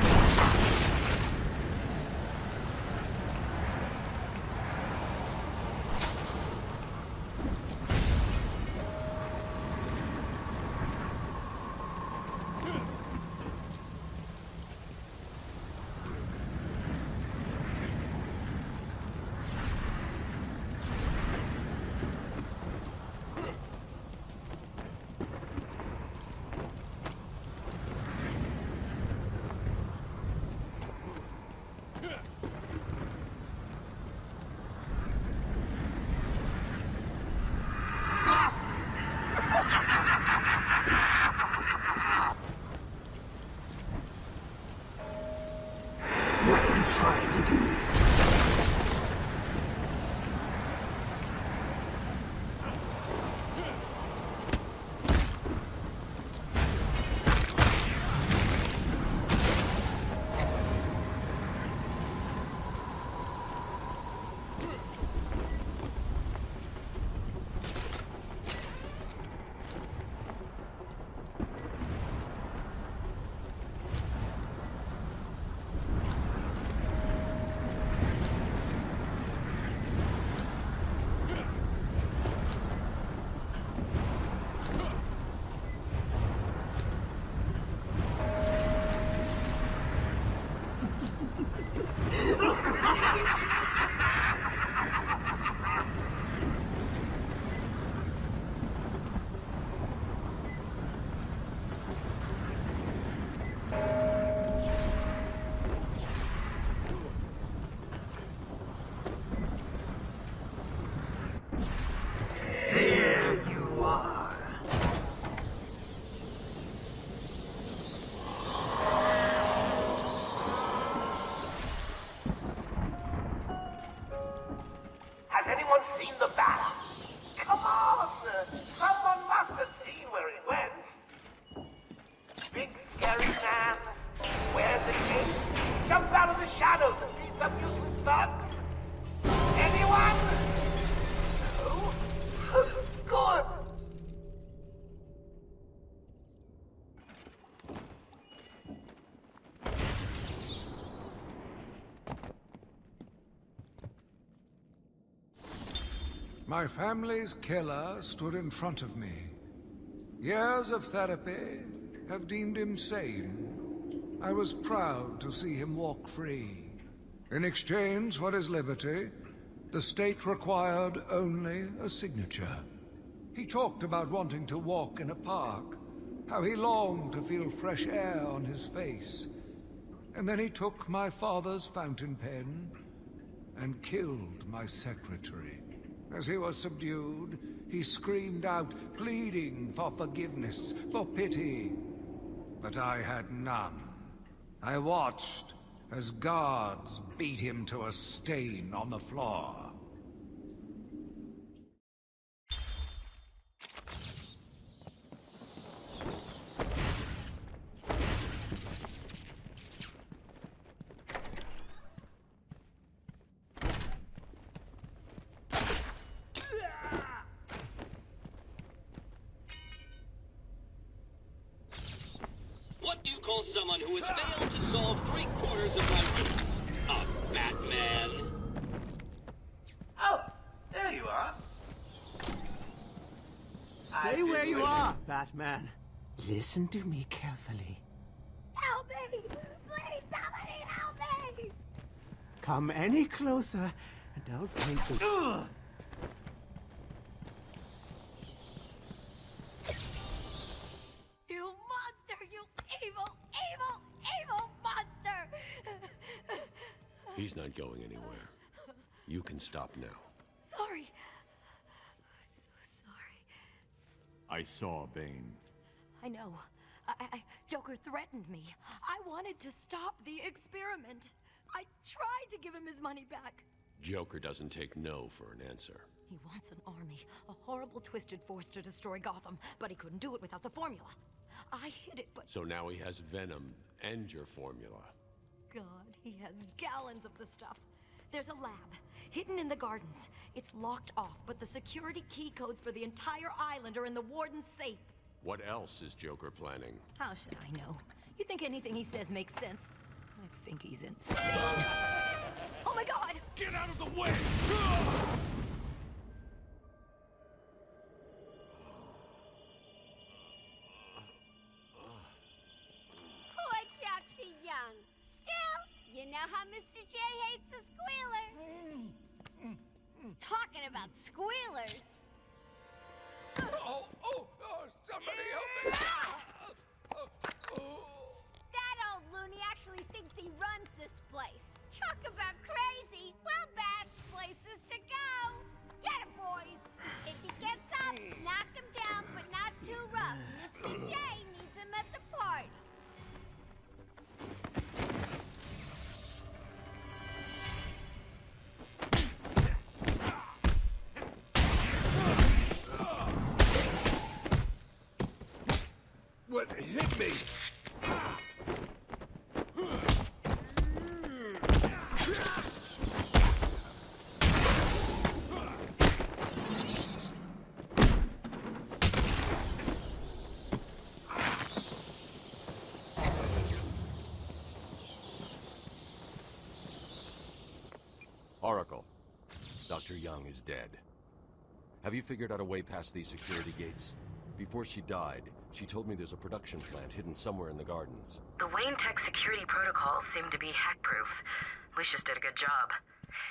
Speaker 20: My family's killer stood in front of me. Years of therapy have deemed him sane. I was proud to see him walk free. In exchange for his liberty, the state required only a signature. He talked about wanting to walk in a park, how he longed to feel fresh air on his face. And then he took my father's fountain pen and killed my secretary. As he was subdued, he screamed out, pleading for forgiveness, for pity. But I had none. I watched as guards beat him to a stain on the floor.
Speaker 21: What do you call someone who has failed to solve 3/4 of my riddles? A Batman?
Speaker 2: Oh, there you are.
Speaker 12: Stay where you are, Batman. Listen to me carefully.
Speaker 1: Help me! Please, somebody help me!
Speaker 12: Come any closer, and I'll take the...
Speaker 1: You monster! You evil, evil, evil monster!
Speaker 22: He's not going anywhere. You can stop now.
Speaker 1: Sorry. I'm so sorry.
Speaker 6: I saw Bane.
Speaker 1: I know. Joker threatened me. I wanted to stop the experiment. I tried to give him his money back.
Speaker 22: Joker doesn't take no for an answer.
Speaker 1: He wants an army, a horrible, twisted force to destroy Gotham, but he couldn't do it without the formula. I hid it, but...
Speaker 22: So now he has Venom and your formula.
Speaker 1: God, he has gallons of the stuff. There's a lab, hidden in the gardens. It's locked off, but the security key codes for the entire island are in the warden's safe.
Speaker 22: What else is Joker planning?
Speaker 1: How should I know? You think anything he says makes sense? I think he's insane. Oh my God!
Speaker 7: Get out of the way!
Speaker 4: Poor Dr. Young. Still, you know how Mr. J hates a squealer. Talking about squealers.
Speaker 9: Somebody help me!
Speaker 4: That old loony actually thinks he runs this place. Talk about crazy. Well, bad places to go. Get him, boys. If he gets up, knock him down, but not too rough. Mr. J needs him at the party.
Speaker 7: What hit me?
Speaker 22: Oracle, Dr. Young is dead. Have you figured out a way past these security gates? Before she died, she told me there's a production plant hidden somewhere in the gardens.
Speaker 19: The Wayne Tech security protocols seem to be hack-proof. Lucius did a good job.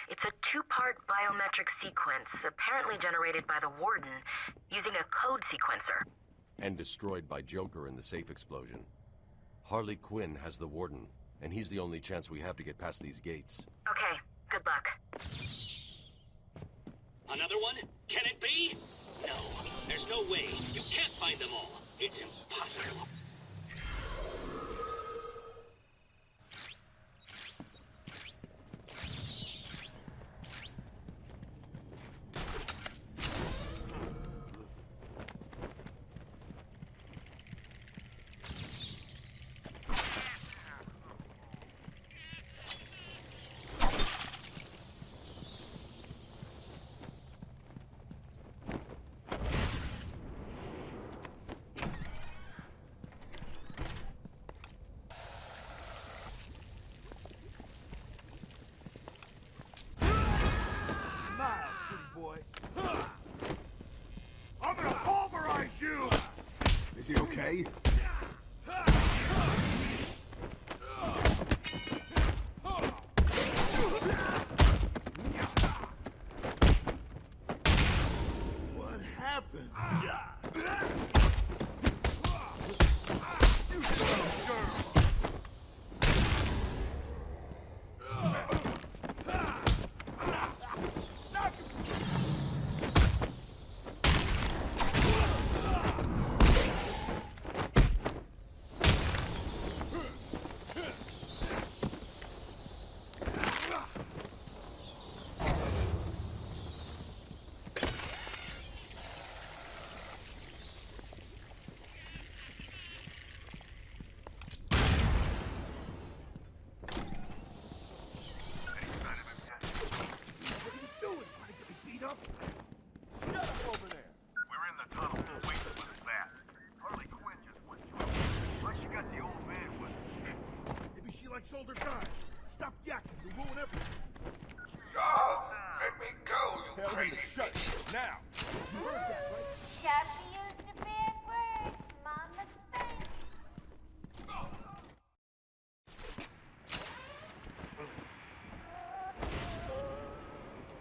Speaker 19: It's a two-part biometric sequence, apparently generated by the Warden, using a code sequencer.
Speaker 22: And destroyed by Joker in the safe explosion. Harley Quinn has the Warden, and he's the only chance we have to get past these gates.
Speaker 19: Okay, good luck.
Speaker 21: Another one? Can it be? No, there's no way. You can't find them all. It's impossible.
Speaker 18: okay? What happened? Shoulder guy. Stop yakking. You ruin everything.
Speaker 9: Let me go, you crazy bitch.
Speaker 7: Now.
Speaker 18: You heard that, right?
Speaker 4: Sharpie used a bad word. Mama spanked.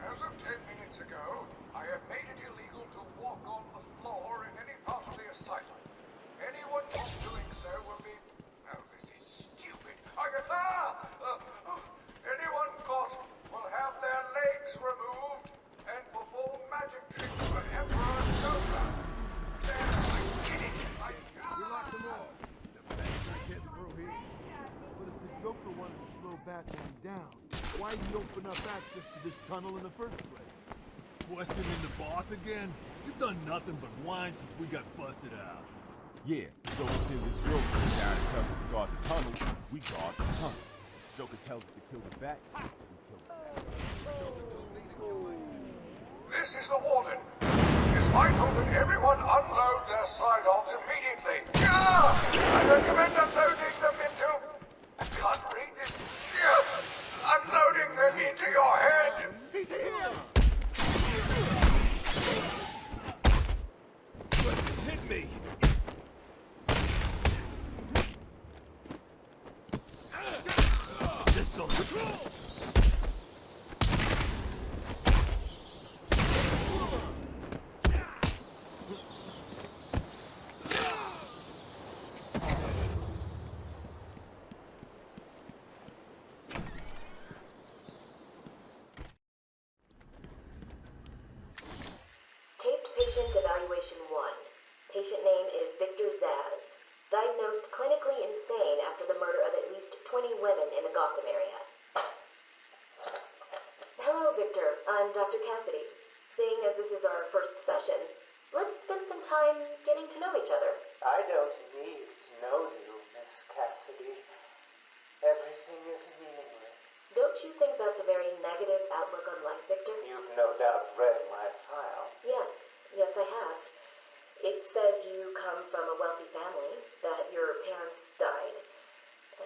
Speaker 9: As of 10 minutes ago, I have made it illegal to walk on the floor in any part of the asylum. Anyone caught doing so will be... Oh, this is stupid. Anyone caught will have their legs removed and perform magic tricks for Emperor Joker. There, I did it.
Speaker 18: We locked them all. The best I had to grow here. But if the Joker wanted to slow Batman down, why did he open up access to this tunnel in the first place? Questioning the boss again? You've done nothing but whine since we got busted out.
Speaker 7: Yeah, Joker sends his girlfriend down and tells us to guard the tunnel. We guard the tunnel. Joker tells us to kill the bat. We kill the bat.
Speaker 9: This is the warden. It's vital that everyone unload their sidearms immediately. I recommend unloading them into... I can't read this. Unloading them into your head.
Speaker 18: He's here! Hit me! This'll...
Speaker 5: Taped patient evaluation 1. Patient name is Victor Zaz. Diagnosed clinically insane after the murder of at least 20 women in the Gotham area. Hello, Victor. I'm Dr. Cassidy. Seeing as this is our first session, let's spend some time getting to know each other.
Speaker 14: I don't need to know you, Miss Cassidy. Everything is meaningless.
Speaker 5: Don't you think that's a very negative outlook on life, Victor?
Speaker 14: You've no doubt read my file.
Speaker 5: Yes, I have. It says you come from a wealthy family, that your parents died,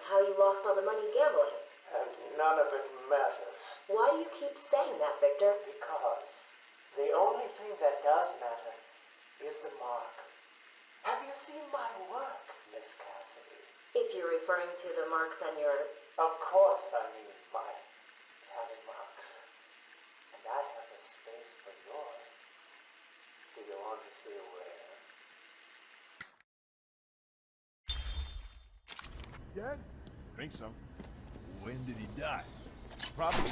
Speaker 5: how you lost all the money gambling.
Speaker 14: And none of it matters.
Speaker 5: Why do you keep saying that, Victor?
Speaker 14: Because the only thing that does matter is the mark. Have you seen my work, Miss Cassidy?
Speaker 5: If you're referring to the marks on your...
Speaker 14: Of course I mean my talent marks. And I have a space for yours. Do you want to see where?
Speaker 18: Dead?
Speaker 7: Think so.
Speaker 18: When did he die?
Speaker 7: Probably.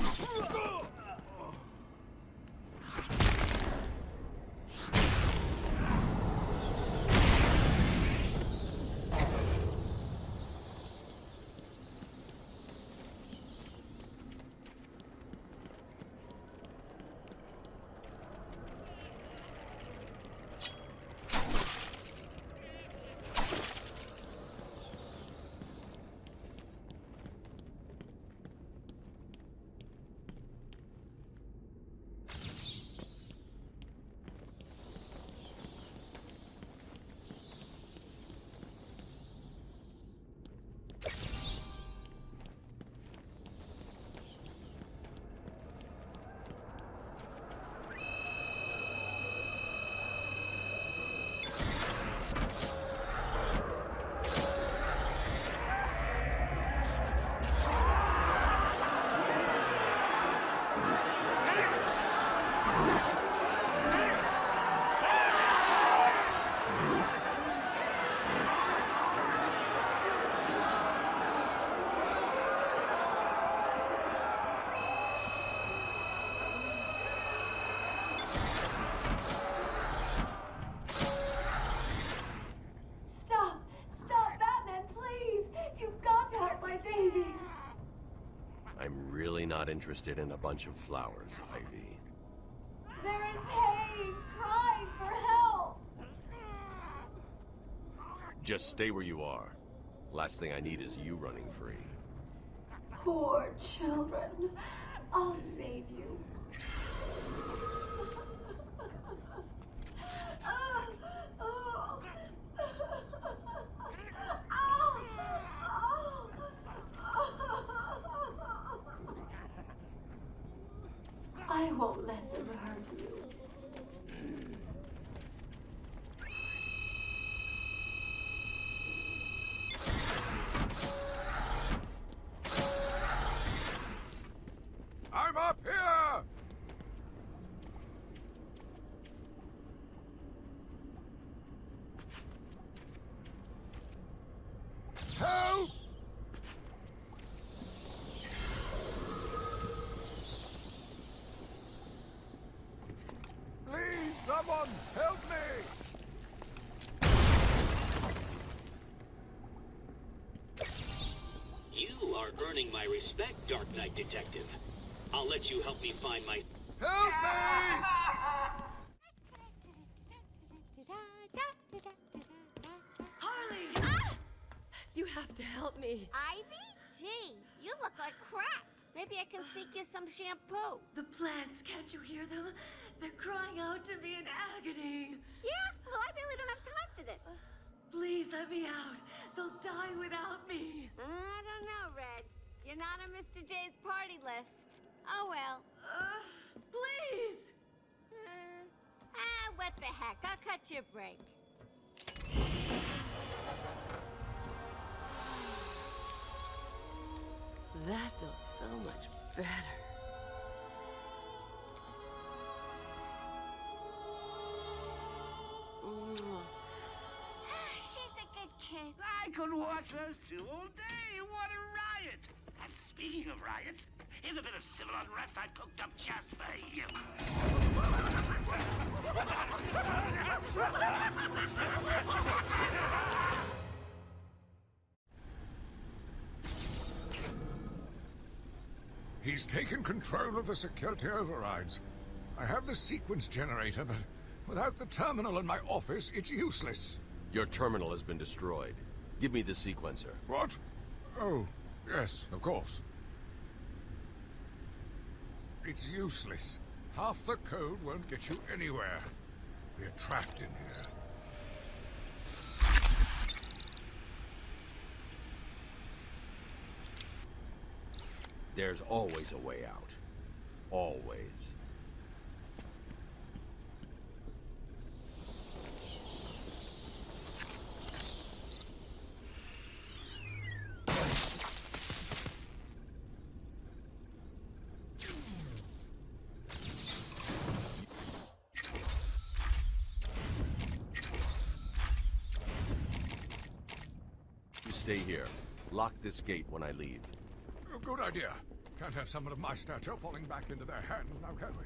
Speaker 22: interested in a bunch of flowers, Ivy.
Speaker 8: They're in pain, crying for help.
Speaker 22: Just stay where you are. Last thing I need is you running free.
Speaker 8: Poor children. I'll save you. I won't let them hurt you.
Speaker 20: I'm up here! Help! Please, someone, help me!
Speaker 21: You are earning my respect, Dark Knight Detective. I'll let you help me find my...
Speaker 20: Help me!
Speaker 1: Harley! You have to help me.
Speaker 4: Ivy? Gee, you look like crap. Maybe I can sneak you some shampoo.
Speaker 1: The plants, can't you hear them? They're crying out to me in agony.
Speaker 4: Yeah? Well, I really don't have time for this.
Speaker 1: Please let me out. They'll die without me.
Speaker 4: I don't know, Red. You're not on Mr. J's party list. Oh, well.
Speaker 1: Please!
Speaker 4: What the heck? I'll cut you a break.
Speaker 1: That feels so much better.
Speaker 4: She's a good kid.
Speaker 2: I could watch those two all day. What a riot! And speaking of riots, here's a bit of civil unrest I cooked up just for you.
Speaker 20: He's taken control of the security overrides. I have the sequence generator, but without the terminal in my office, it's useless.
Speaker 22: Your terminal has been destroyed. Give me the sequencer.
Speaker 20: What? Oh, yes, of course. It's useless. Half the code won't get you anywhere. We're trapped in here.
Speaker 22: There's always a way out. Always. You stay here. Lock this gate when I leave.
Speaker 20: Oh, good idea. Can't have someone of my stature falling back into their hands now, can we?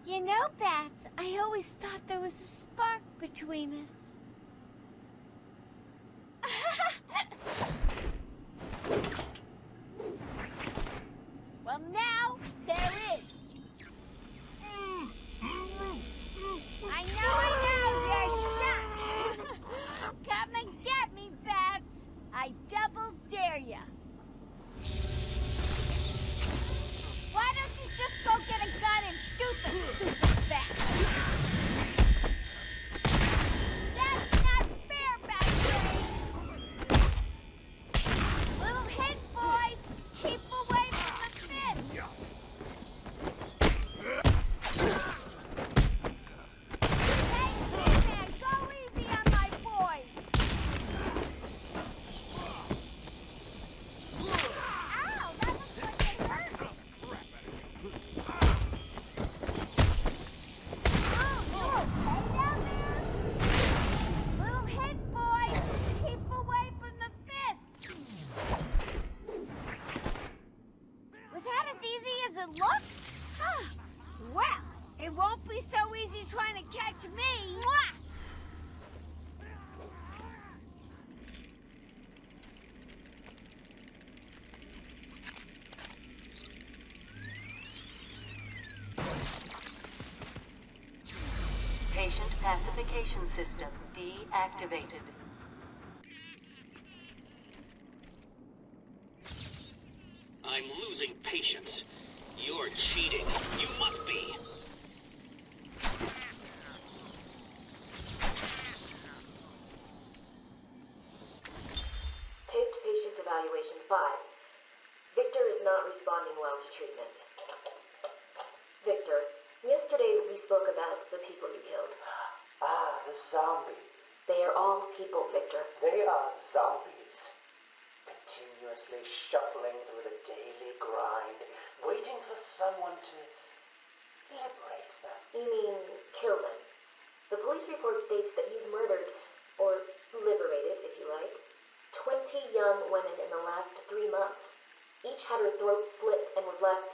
Speaker 4: You know, Bats, I always thought there was a spark between us. Well, now there is. I know, you're shocked. Come and get me, Bats. I double dare ya. Why don't you be so easy trying to catch me. Mwah!
Speaker 13: Patient pacification system deactivated.
Speaker 21: I'm losing patience. You're cheating. You must be.
Speaker 5: Taped patient evaluation 5. Victor is not responding well to treatment. Victor, yesterday we spoke about the people you killed.
Speaker 14: Ah, the zombies.
Speaker 5: They are all people, Victor.
Speaker 14: They are zombies. Continuously shuffling through the daily grind, waiting for someone to liberate them.
Speaker 5: You mean kill them? The police report states that you've murdered, or liberated, if you like, 20 young women in the last 3 months. Each had her throat slit and was left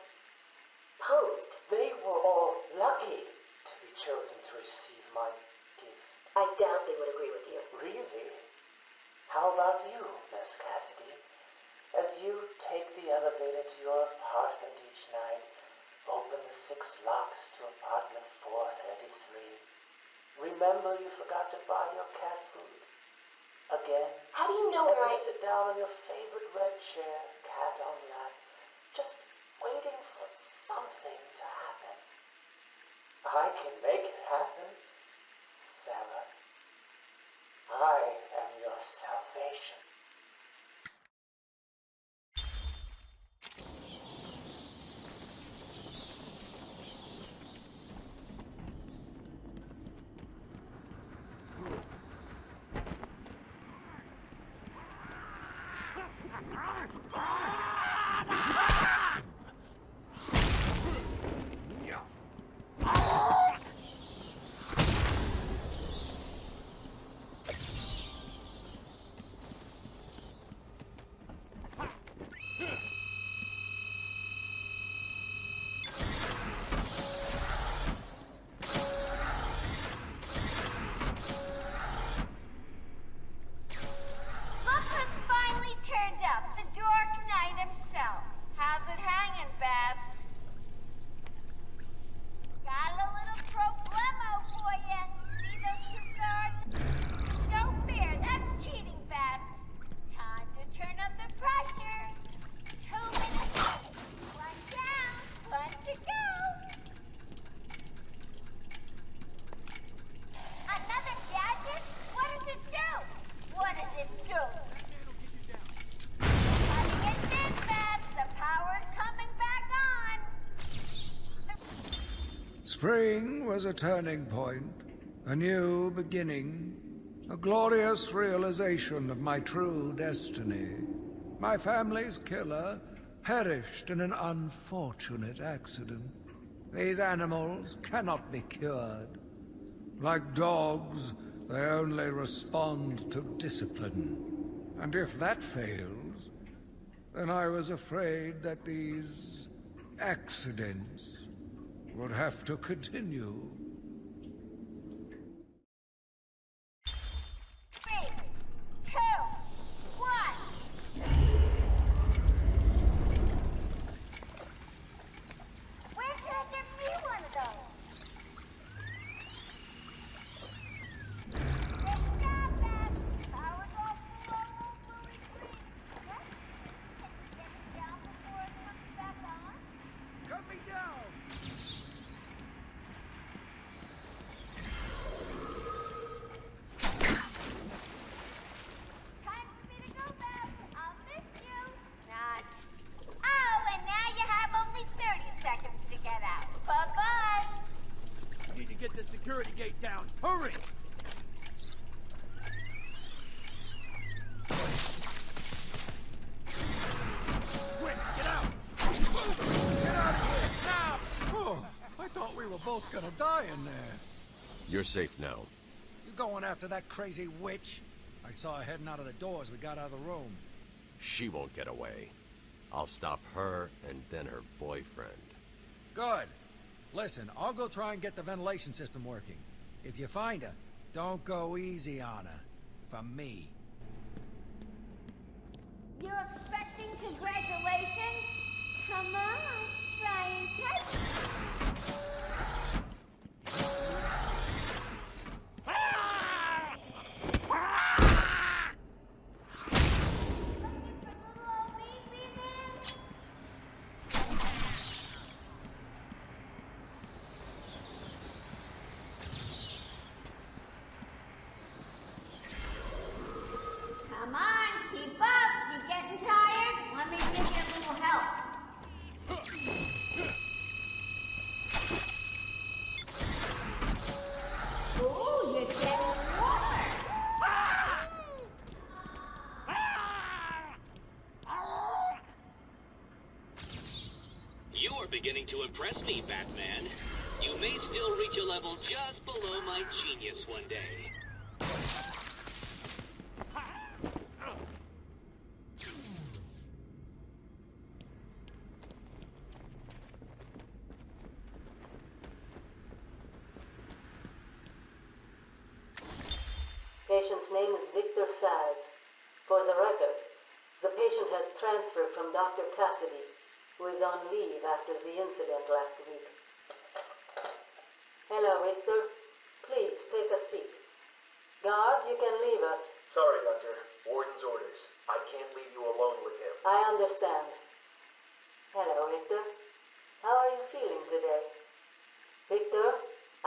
Speaker 5: posed.
Speaker 14: They were all lucky to be chosen to receive my gift.
Speaker 5: I doubt they would agree with you.
Speaker 14: Really? How about you, Miss Cassidy? As you take the elevator to your apartment each night, open the 6 locks to apartment 433. Remember you forgot to buy your cat food. Again?
Speaker 5: How do you know
Speaker 14: As
Speaker 5: where
Speaker 14: you sit down on your favorite red chair, cat on lap, just waiting for something to happen. I can make it happen, Sarah. I am your salvation.
Speaker 20: Spring was a turning point, a new beginning, a glorious realization of my true destiny. My family's killer perished in an unfortunate accident. These animals cannot be cured. Like dogs, they only respond to discipline. And if that fails, then I was afraid that these accidents would have to continue.
Speaker 4: 3, 2, 1. Where can I get me one of those? Great job, Beth. Power's all full on Bluey Green. What? Can you get me down before it comes back on?
Speaker 18: Cut me down!
Speaker 4: Time for me to go, Beth. I'll miss you. Not. Oh, and now you have only 30 seconds to get out. Bye-bye.
Speaker 18: You need to get the security gate down. Hurry! Quick, get out! Get out of here, now!
Speaker 20: Oh, I thought we were both gonna die in there.
Speaker 22: You're safe now.
Speaker 12: You going after that crazy witch? I saw her heading out of the door as we got out of the room.
Speaker 22: She won't get away. I'll stop her and then her boyfriend.
Speaker 12: Good. Listen, I'll go try and get the ventilation system working. If you find her, don't go easy on her. For me.
Speaker 4: You're expecting congratulations? Come on, try and catch it. Come on, keep up. You getting tired? Let me give you a little help. Ooh, you're getting warmer.
Speaker 21: You are beginning to impress me, Batman. You may still reach a level just below my genius one day.
Speaker 5: Patient's name is Victor Saz. For the record, the patient has transferred from Dr. Cassidy, who is on leave after the incident last week. Hello, Victor. Please, take a seat. Guards, you can leave us.
Speaker 10: Sorry, Doctor. Warden's orders. I can't leave you alone with him.
Speaker 5: I understand. Hello, Victor. How are you feeling today? Victor,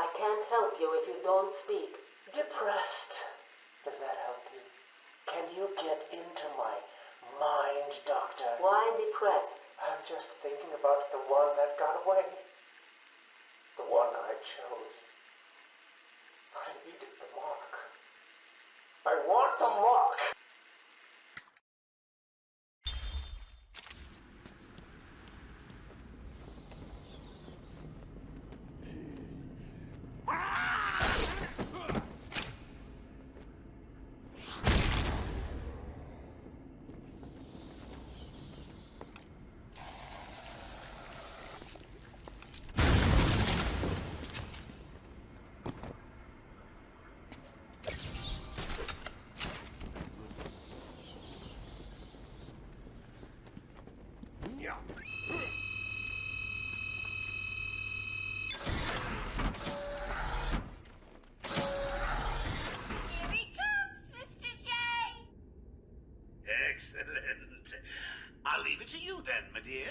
Speaker 5: I can't help you if you don't speak.
Speaker 14: Depressed. Does that help you? Can you get into my mind, Doctor?
Speaker 5: Why depressed?
Speaker 14: I'm just thinking about the one that got away. The one I chose. I needed the mark. I want the mark!
Speaker 2: Excellent. I'll leave it to you then, my dear.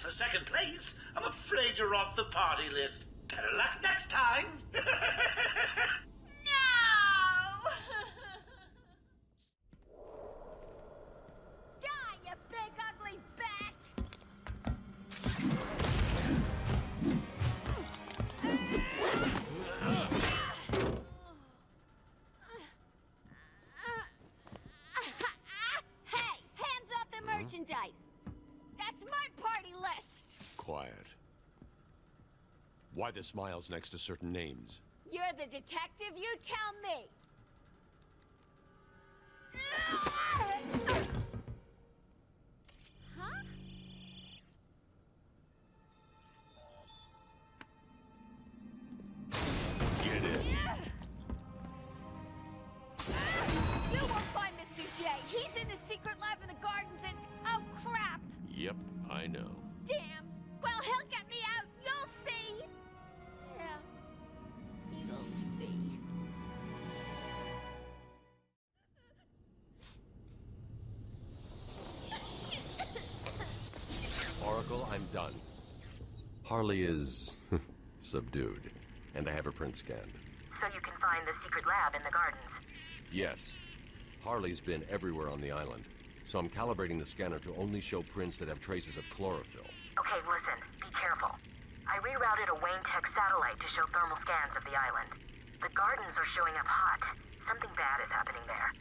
Speaker 2: For second place, I'm afraid you're off the party list. Better luck next time.
Speaker 4: Die, you big ugly bat! Hey, hands off the merchandise! That's my party list!
Speaker 22: Quiet. Why the smiles next to certain names?
Speaker 4: You're the detective, you tell me!
Speaker 7: I know.
Speaker 4: Damn. Well, he'll get me out. You'll see. Yeah. You'll see.
Speaker 22: Oracle, I'm done. Harley is subdued, and I have her print scanned.
Speaker 19: So you can find the secret lab in the gardens.
Speaker 22: Yes. Harley's been everywhere on the island, so I'm calibrating the scanner to only show prints that have traces of chlorophyll.
Speaker 19: Okay, listen. Be careful. I rerouted a Wayne Tech satellite to show thermal scans of the island. The gardens are showing up hot. Something bad is happening there.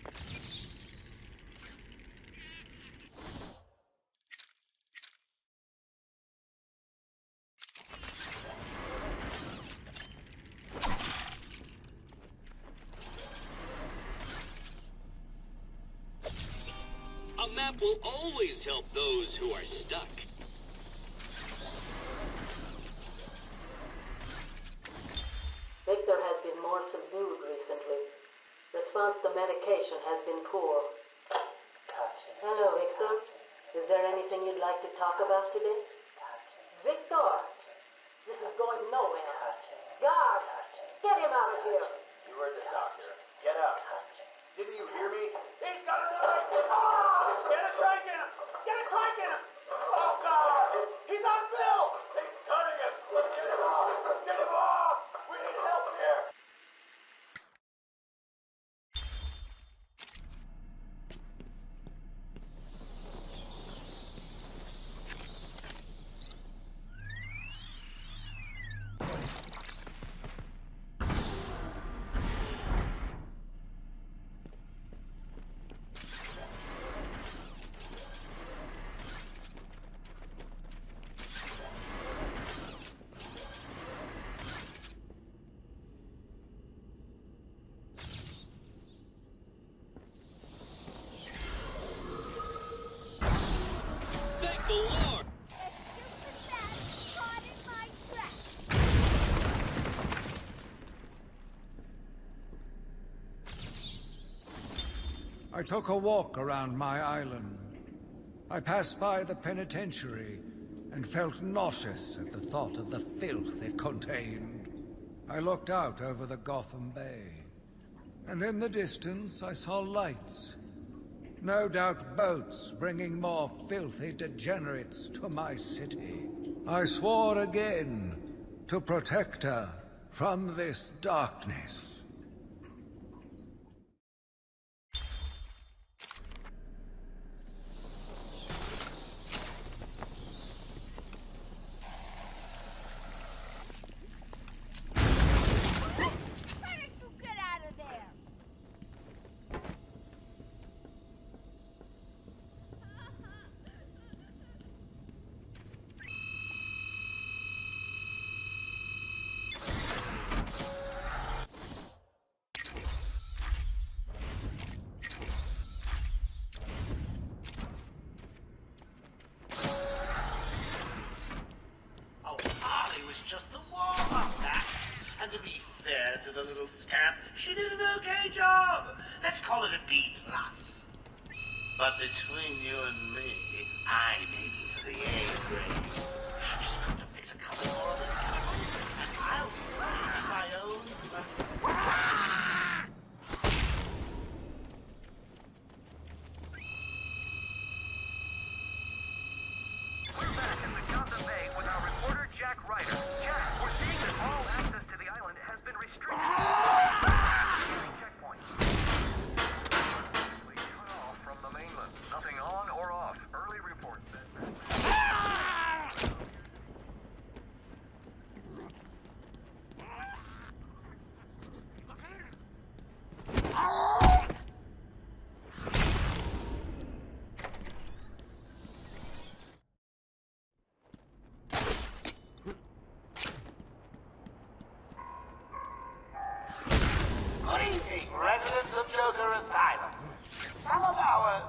Speaker 21: A map will always help those who are stuck.
Speaker 5: Victor has been more subdued recently. Response to medication has been poor. Hello, Victor. Is there anything you'd like to talk about today? Victor! This is going nowhere. Guards! Get him out of here!
Speaker 10: You heard the doctor. Get out. Didn't you hear me?
Speaker 14: He's got a knife! Ah! Get a trike in him! Get a trike in him! Oh, God! He's on Bill!
Speaker 10: He's cutting him! Get him off! Get him off! We need help here!
Speaker 21: Thank the Lord!
Speaker 20: I took a walk around my island. I passed by the penitentiary and felt nauseous at the thought of the filth it contained. I looked out over the Gotham Bay, and in the distance I saw lights. No doubt boats bringing more filthy degenerates to my city. I swore again to protect her from this darkness.
Speaker 4: Why don't you get out of there?
Speaker 2: Oh, Harley was just the warm-up, that. And to be fair to the little scamp, she did an okay job. Let's call it a B+. But between you and me, I'm aiming for the A grade. Just got to fix a couple more of those chemicals, and I'll be proud of my own.
Speaker 9: We're back in the Gotham Bay with our reporter Jack Ryder. Jack, we're seeing that all access to the island has been restricted. Checkpoint. Cut off from the mainland. Nothing on or off. Early reports said.
Speaker 2: Good evening, residents of Joker Asylum. Some of our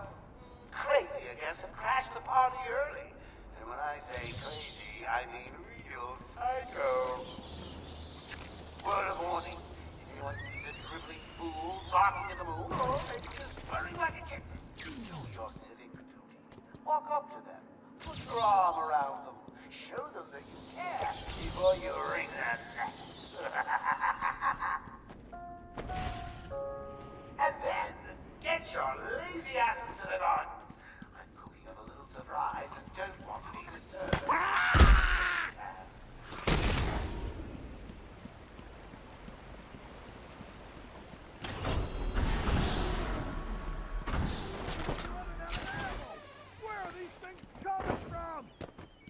Speaker 2: crazy, I guess, have crashed the party early. And when I say crazy, I mean real psycho. Word of warning, if anyone sees a dribbling fool barking at the moon, or maybe just purring like a kitten, do your civic duty. Walk up to them, put your arm around lazy asses to the gardens. I'm cooking up a little surprise and don't want to be disturbed.
Speaker 18: Where are these things coming from?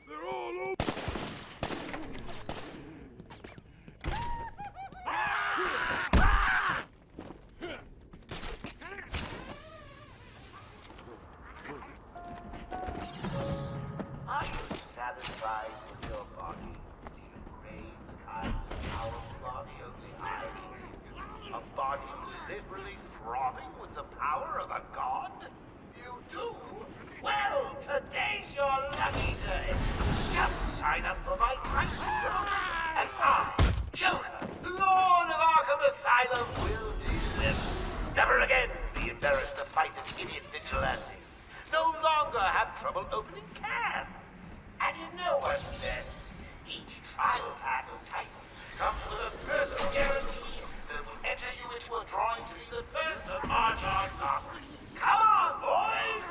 Speaker 18: They're all over.
Speaker 2: Are you satisfied with your body? Do you crave the kind of powerful body only I can give you? A body literally throbbing with the power of a god? You do? Well, today's your lucky day. Just sign up for my Titan program, and I, Joker, Lord of Arkham Asylum, will deliver. Never again be embarrassed to fight an idiot vigilante. No longer have trouble opening cans. And you know what's best? Each trial pack of Titan comes with a personal guarantee that will enter you into a drawing to be the first to march on top. Come on, boys!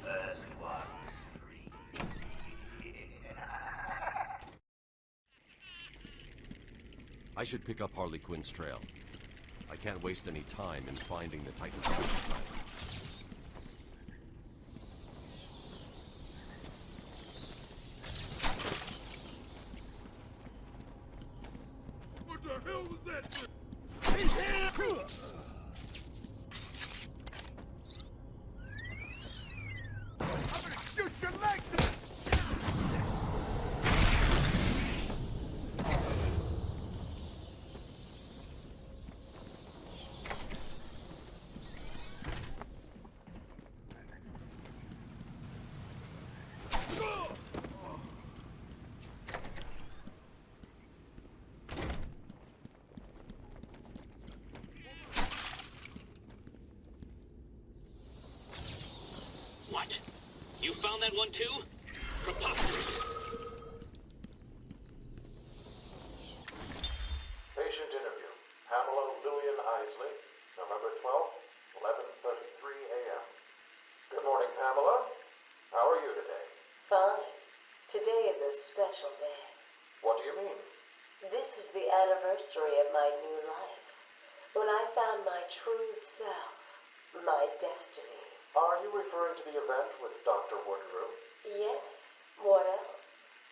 Speaker 2: First one's free.
Speaker 22: I should pick up Harley Quinn's trail. I can't waste any time in finding the Titan.
Speaker 18: What the hell was that? He's here! I'm gonna shoot your legs in!
Speaker 21: What? You found that one too? Preposterous.
Speaker 15: Patient interview. Pamela Lillian Isley, November 12th, 11:33 a.m. Good morning, Pamela. How are you today?
Speaker 5: Fine. Today is a special day.
Speaker 15: What do you mean?
Speaker 5: This is the anniversary of my new life. When I found my true self, my destiny.
Speaker 15: Are you referring to the event with Dr. Woodrow?
Speaker 5: Yes. What else?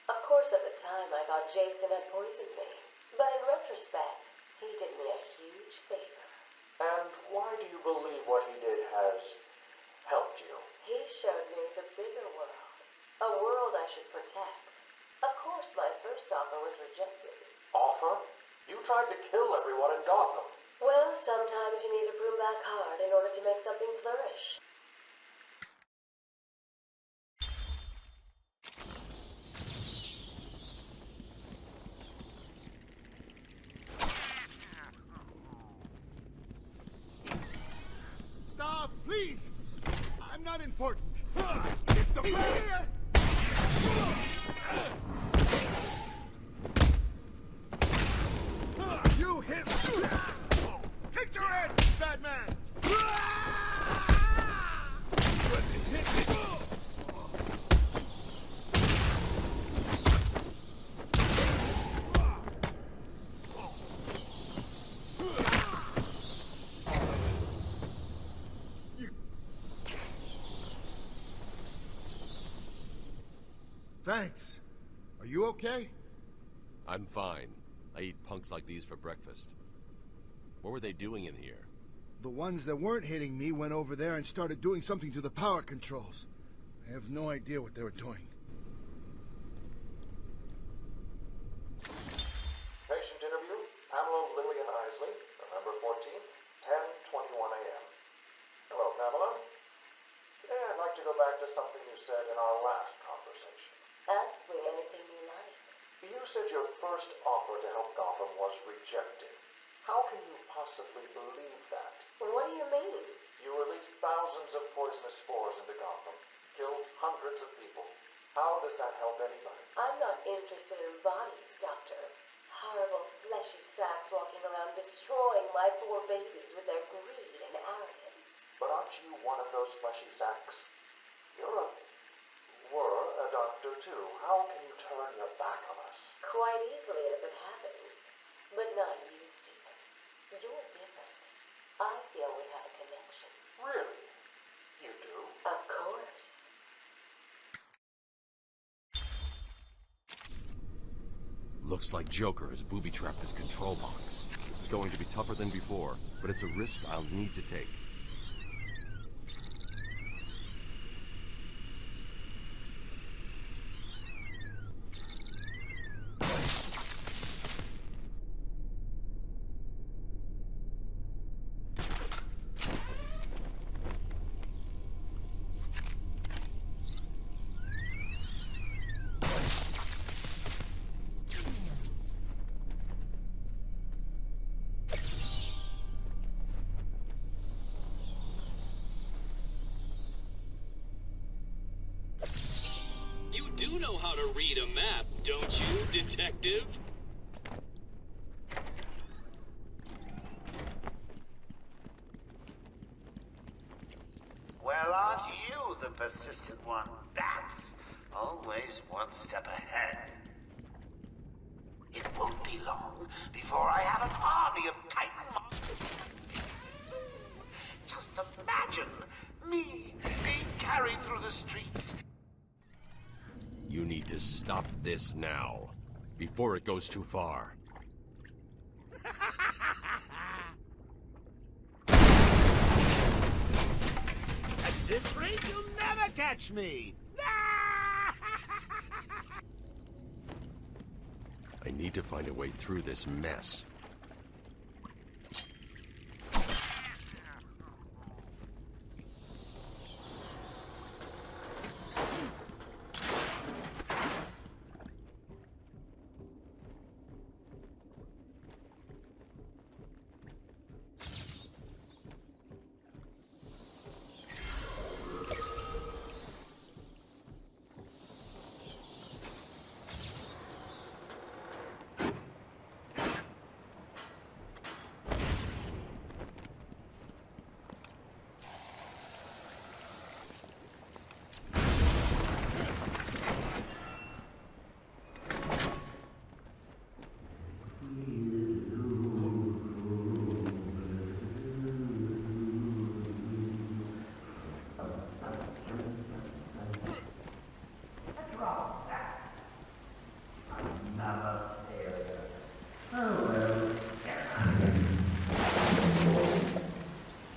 Speaker 5: Of course, at the time, I thought Jason had poisoned me. But in retrospect, he did me a huge favor.
Speaker 15: And why do you believe what he did has helped you?
Speaker 5: He showed me the bigger world. A world I should protect. Of course, my first offer was rejected.
Speaker 15: Offer? You tried to kill everyone in Gotham.
Speaker 5: Well, sometimes you need to prune back hard in order to make something flourish.
Speaker 18: Stop, please! I'm not important. It's the here! You hit me! Take your ass, Batman! But it hit me. Thanks. Are you okay?
Speaker 22: I'm fine. I eat punks like these for breakfast. What were they doing in here?
Speaker 18: The ones that weren't hitting me went over there and started doing something to the power controls. I have no idea what they were doing.
Speaker 15: Patient interview. Pamela Lillian Isley, November 14th, 10:21 a.m. Hello, Pamela. Today I'd like to go back to something you said in our last conversation.
Speaker 5: Ask me anything you like.
Speaker 15: You said your first offer to help Gotham was rejected. How can you possibly believe that?
Speaker 5: What do you mean?
Speaker 15: You released thousands of poisonous spores into Gotham, killed hundreds of people. How does that help anybody?
Speaker 5: I'm not interested in bodies, Doctor. Horrible fleshy sacks walking around destroying my poor babies with their greed and arrogance.
Speaker 15: But aren't you one of those fleshy sacks? Were a doctor too. How can you turn your back on us?
Speaker 5: Quite easily as it happens. But not you, Stephen. You're different. I feel we have a connection.
Speaker 15: Really? You do?
Speaker 5: Of course.
Speaker 22: Looks like Joker has booby-trapped his control box. This is going to be tougher than before, but it's a risk I'll need to take.
Speaker 21: You do know how to read a map, don't you, detective?
Speaker 2: Well, aren't you the persistent one, Bats? Always one step ahead. It won't be long before I have an army of Titan monsters. Just imagine me being carried through the streets.
Speaker 22: You need to stop this now, before it goes too far.
Speaker 3: At this rate, you'll never catch me!
Speaker 22: I need to find a way through this mess.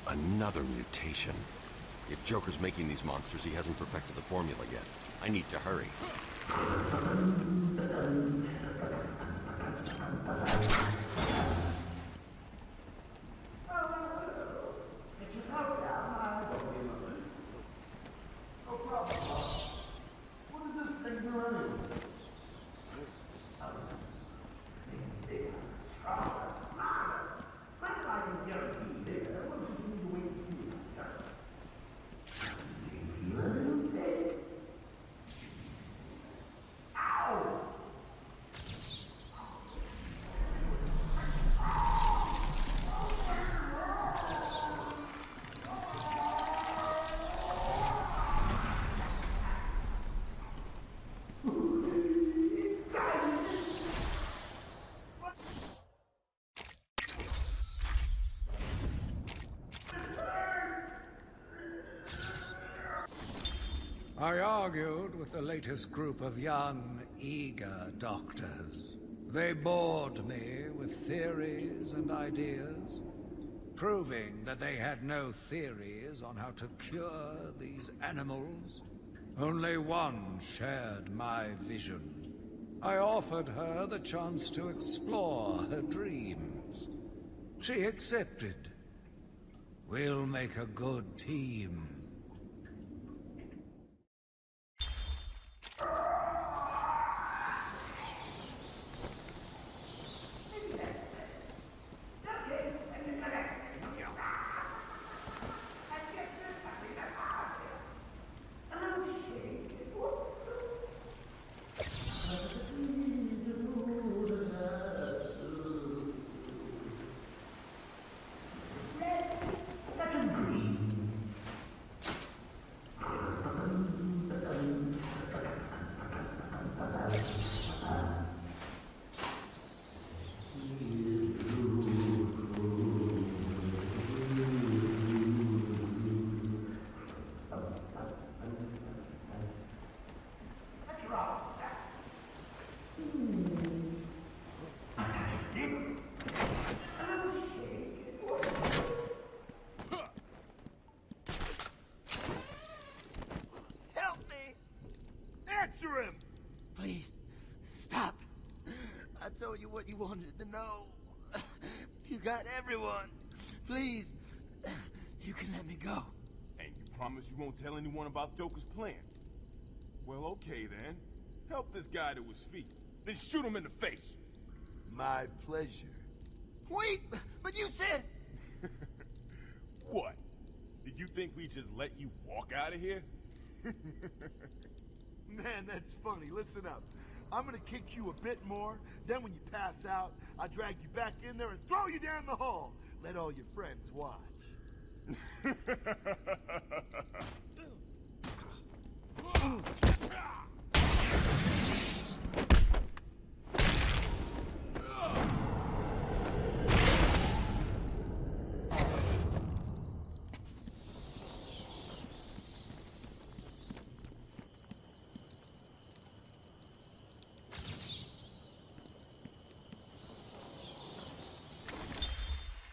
Speaker 22: Another mutation. If Joker's making these monsters, he hasn't perfected the formula yet. I need to hurry.
Speaker 20: I argued with the latest group of young, eager doctors. They bored me with theories and ideas, proving that they had no theories on how to cure these animals. Only one shared my vision. I offered her the chance to explore her dreams. She accepted. We'll make a good team.
Speaker 18: Answer him!
Speaker 10: Please, stop. I told you what you wanted to know. You got everyone. Please, you can let me go.
Speaker 7: And you promise you won't tell anyone about Joker's plan? Well, okay then. Help this guy to his feet. Then shoot him in the face.
Speaker 18: My pleasure.
Speaker 10: Wait, but you said...
Speaker 7: What? Did you think we just let you walk out of here?
Speaker 18: Man, that's funny. Listen up. I'm gonna kick you a bit more, then when you pass out, I drag you back in there and throw you down the hall. Let all your friends watch.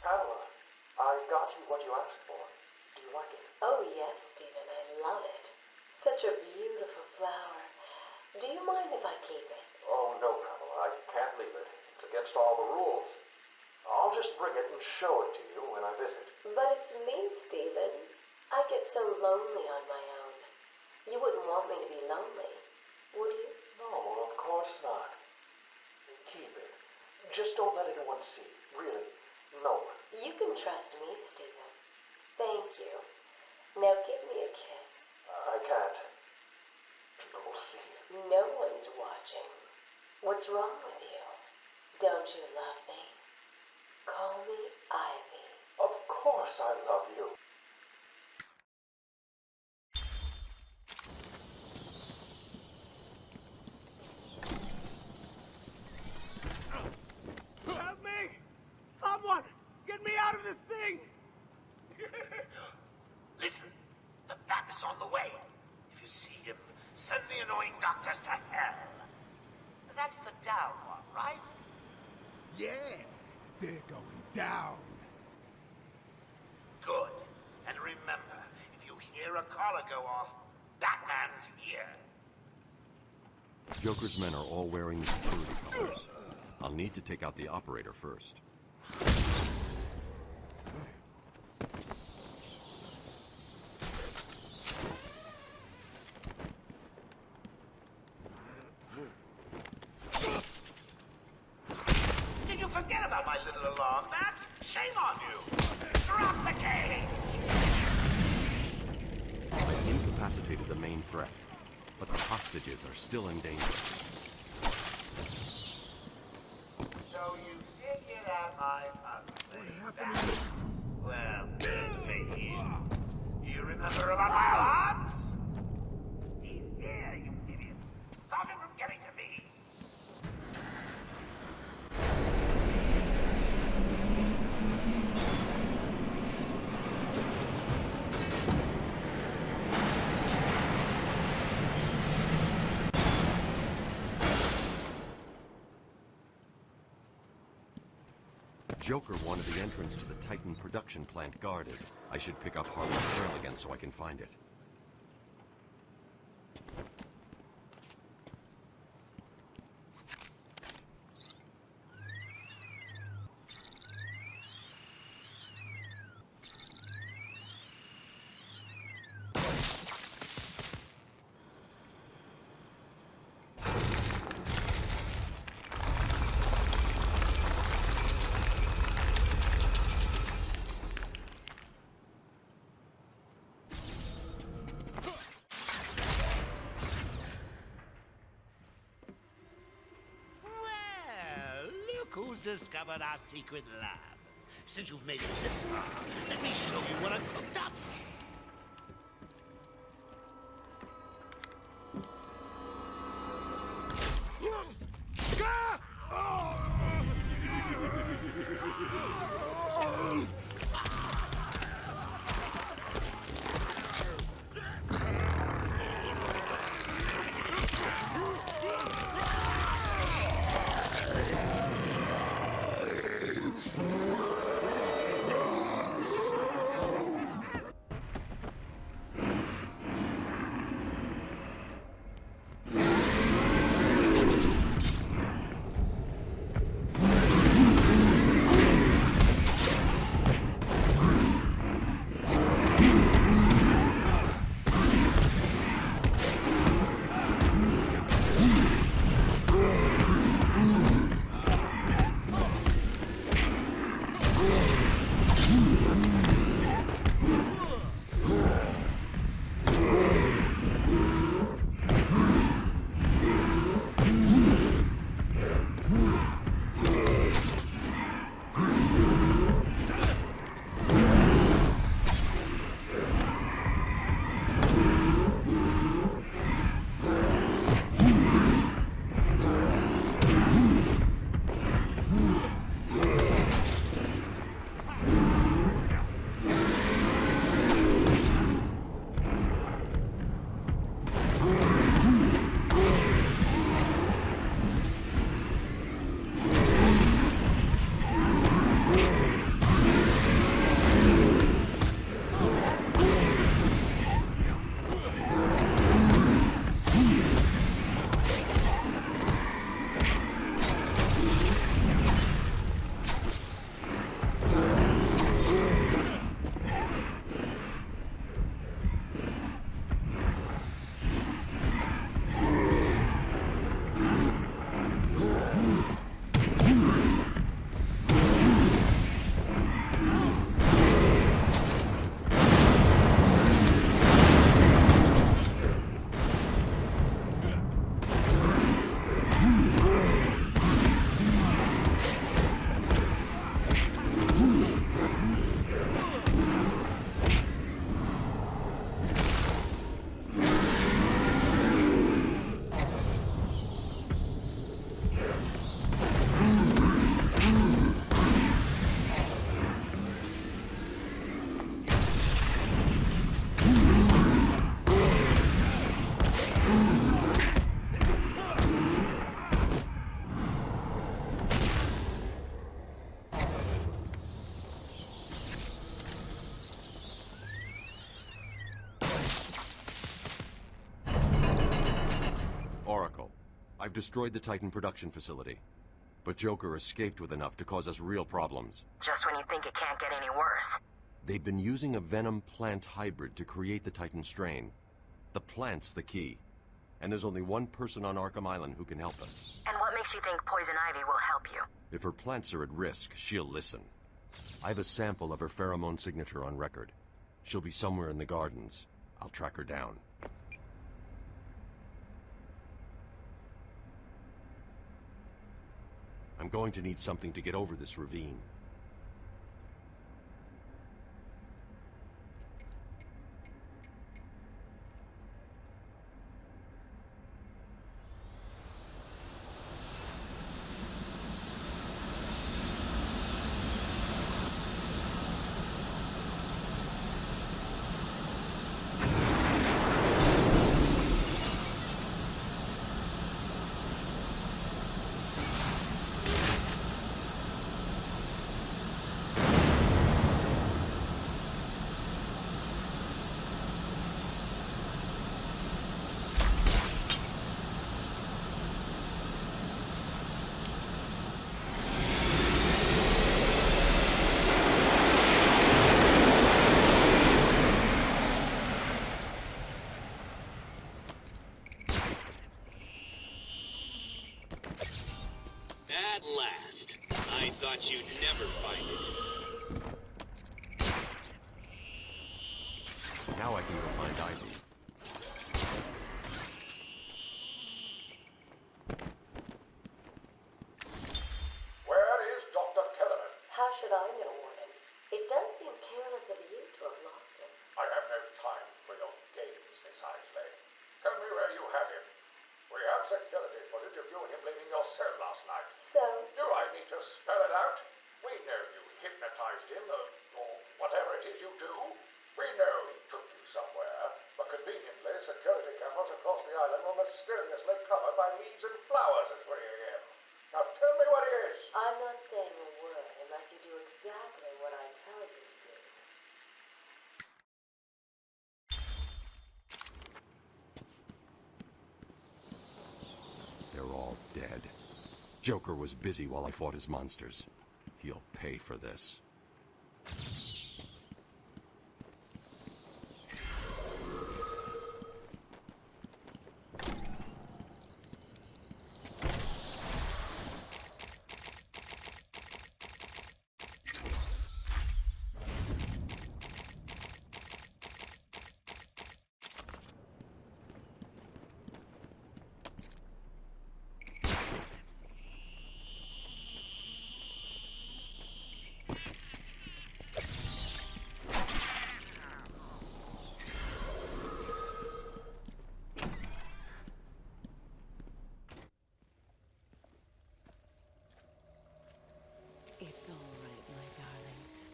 Speaker 15: Pamela, I got you what you asked for. Do you like it?
Speaker 5: Oh, yes, Stephen, I love it. Such a beautiful flower. Do you mind if I keep it?
Speaker 15: Oh, no, Pamela, I can't leave it. It's against all the rules. I'll just bring it and show it to you when I visit.
Speaker 5: But it's me, Stephen. I get so lonely on my own. You wouldn't want me to be lonely, would you?
Speaker 15: No, of course not. Keep it. Just don't let anyone see. Really, no one.
Speaker 5: You can trust me, Stephen. Thank you. Now give me a kiss.
Speaker 15: I can't. People will see.
Speaker 5: No one's watching. What's wrong with you? Don't you love me? Call me Ivy.
Speaker 15: Of course I love you.
Speaker 18: Help me! Someone! Get me out of this thing!
Speaker 2: Listen, the Bat is on the way. If you see him, send the annoying doctors to hell. That's the down one, right?
Speaker 3: Yeah, they're going down.
Speaker 2: Good. And remember, if you hear a collar go off, Batman's here.
Speaker 22: Joker's men are all wearing the security colors. I'll need to take out the operator first.
Speaker 2: Did you forget about my little alarm bats? Shame on you! Drop the cage!
Speaker 22: I've incapacitated the main threat, but the hostages are still in danger.
Speaker 2: So you did get out my puzzle. Well, good for you. You remember about my alarms? He's here, you idiots. Stop him from getting to me.
Speaker 22: Joker wanted the entrance to the Titan production plant guarded. I should pick up Harlem's trail again so I can find it.
Speaker 2: Who's discovered our secret lab? Since you've made it this far, let me show you what I've cooked up.
Speaker 22: Oracle, I've destroyed the Titan production facility. But Joker escaped with enough to cause us real problems.
Speaker 19: Just when you think it can't get any worse.
Speaker 22: They've been using a venom plant hybrid to create the Titan strain. The plant's the key. And there's only one person on Arkham Island who can help us.
Speaker 19: And what makes you think Poison Ivy will help you?
Speaker 22: If her plants are at risk, she'll listen. I have a sample of her pheromone signature on record. She'll be somewhere in the gardens. I'll track her down. I'm going to need something to get over this ravine.
Speaker 21: At last. I thought you'd never find it.
Speaker 22: Now I can go find Ivy.
Speaker 9: Where is Dr. Kellerman?
Speaker 5: How should I know, Warden? It does seem careless of you to have lost him.
Speaker 9: I have no time for your games, Miss Isley. Tell me where you have him. We have security footage of you and him leaving your cell last night.
Speaker 5: So?
Speaker 9: Do I need to spell it out? We know you hypnotized him, or whatever it is you do. We know he took you somewhere, but conveniently, security cameras across the island were mysteriously covered by leaves and flowers at 3 a.m. Now tell me what he is.
Speaker 5: I'm not saying a word unless you do exactly what I tell you to do.
Speaker 22: They're all dead. Joker was busy while I fought his monsters. He'll pay for this.
Speaker 13: It's all right, my darlings.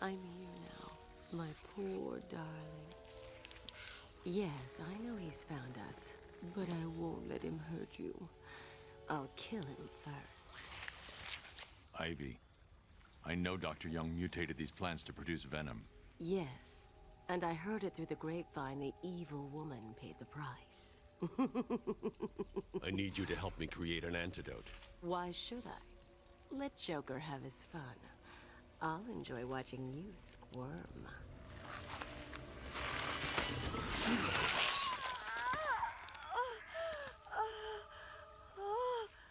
Speaker 13: I'm here now, my poor darlings. Yes, I know he's found us, but I won't let him hurt you. I'll kill him first.
Speaker 6: Ivy, I know Dr. Young mutated these plants to produce venom.
Speaker 13: Yes, and I heard it through the grapevine the evil woman paid the price.
Speaker 22: I need you to help me create an antidote.
Speaker 13: Why should I? Let Joker have his fun. I'll enjoy watching you squirm.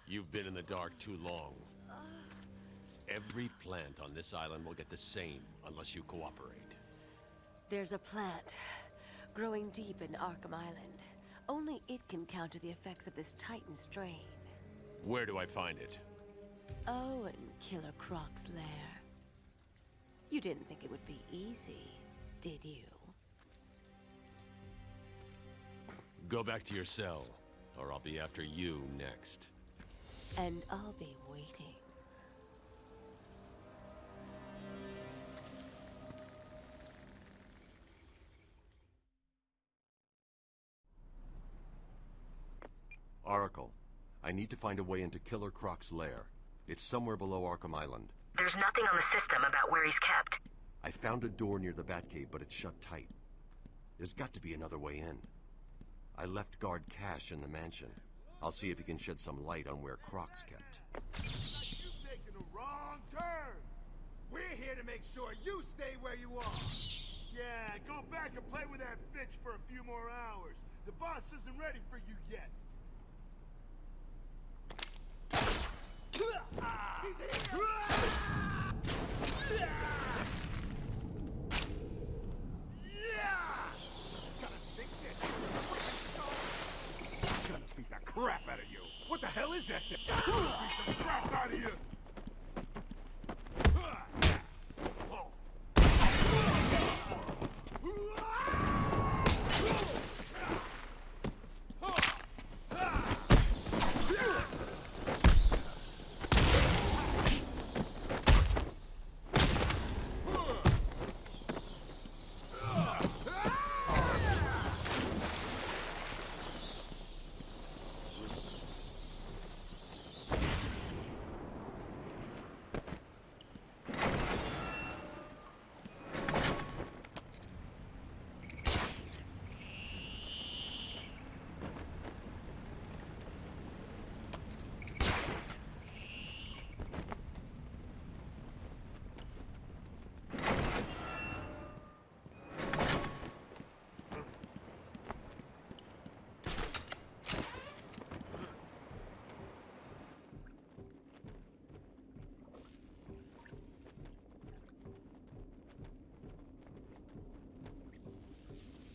Speaker 22: You've been in the dark too long. Every plant on this island will get the same unless you cooperate.
Speaker 13: There's a plant growing deep in Arkham Island. Only it can counter the effects of this Titan strain.
Speaker 22: Where do I find it?
Speaker 13: Oh, in Killer Croc's lair. You didn't think it would be easy, did you?
Speaker 22: Go back to your cell, or I'll be after you next.
Speaker 13: And I'll be waiting.
Speaker 22: Oracle, I need to find a way into Killer Croc's lair. It's somewhere below Arkham Island.
Speaker 19: There's nothing on the system about where he's kept.
Speaker 22: I found a door near the Batcave, but it's shut tight. There's got to be another way in. I left guard Cash in the mansion. I'll see if he can shed some light on where Croc's kept.
Speaker 18: You've taken a wrong turn.
Speaker 10: We're here to make sure you stay where you are.
Speaker 18: Yeah, go back and play with that bitch for a few more hours. The boss isn't ready for you yet.
Speaker 10: He's here!
Speaker 18: Gonna beat the crap out of you. What the hell is that thing? Beat the crap out of you.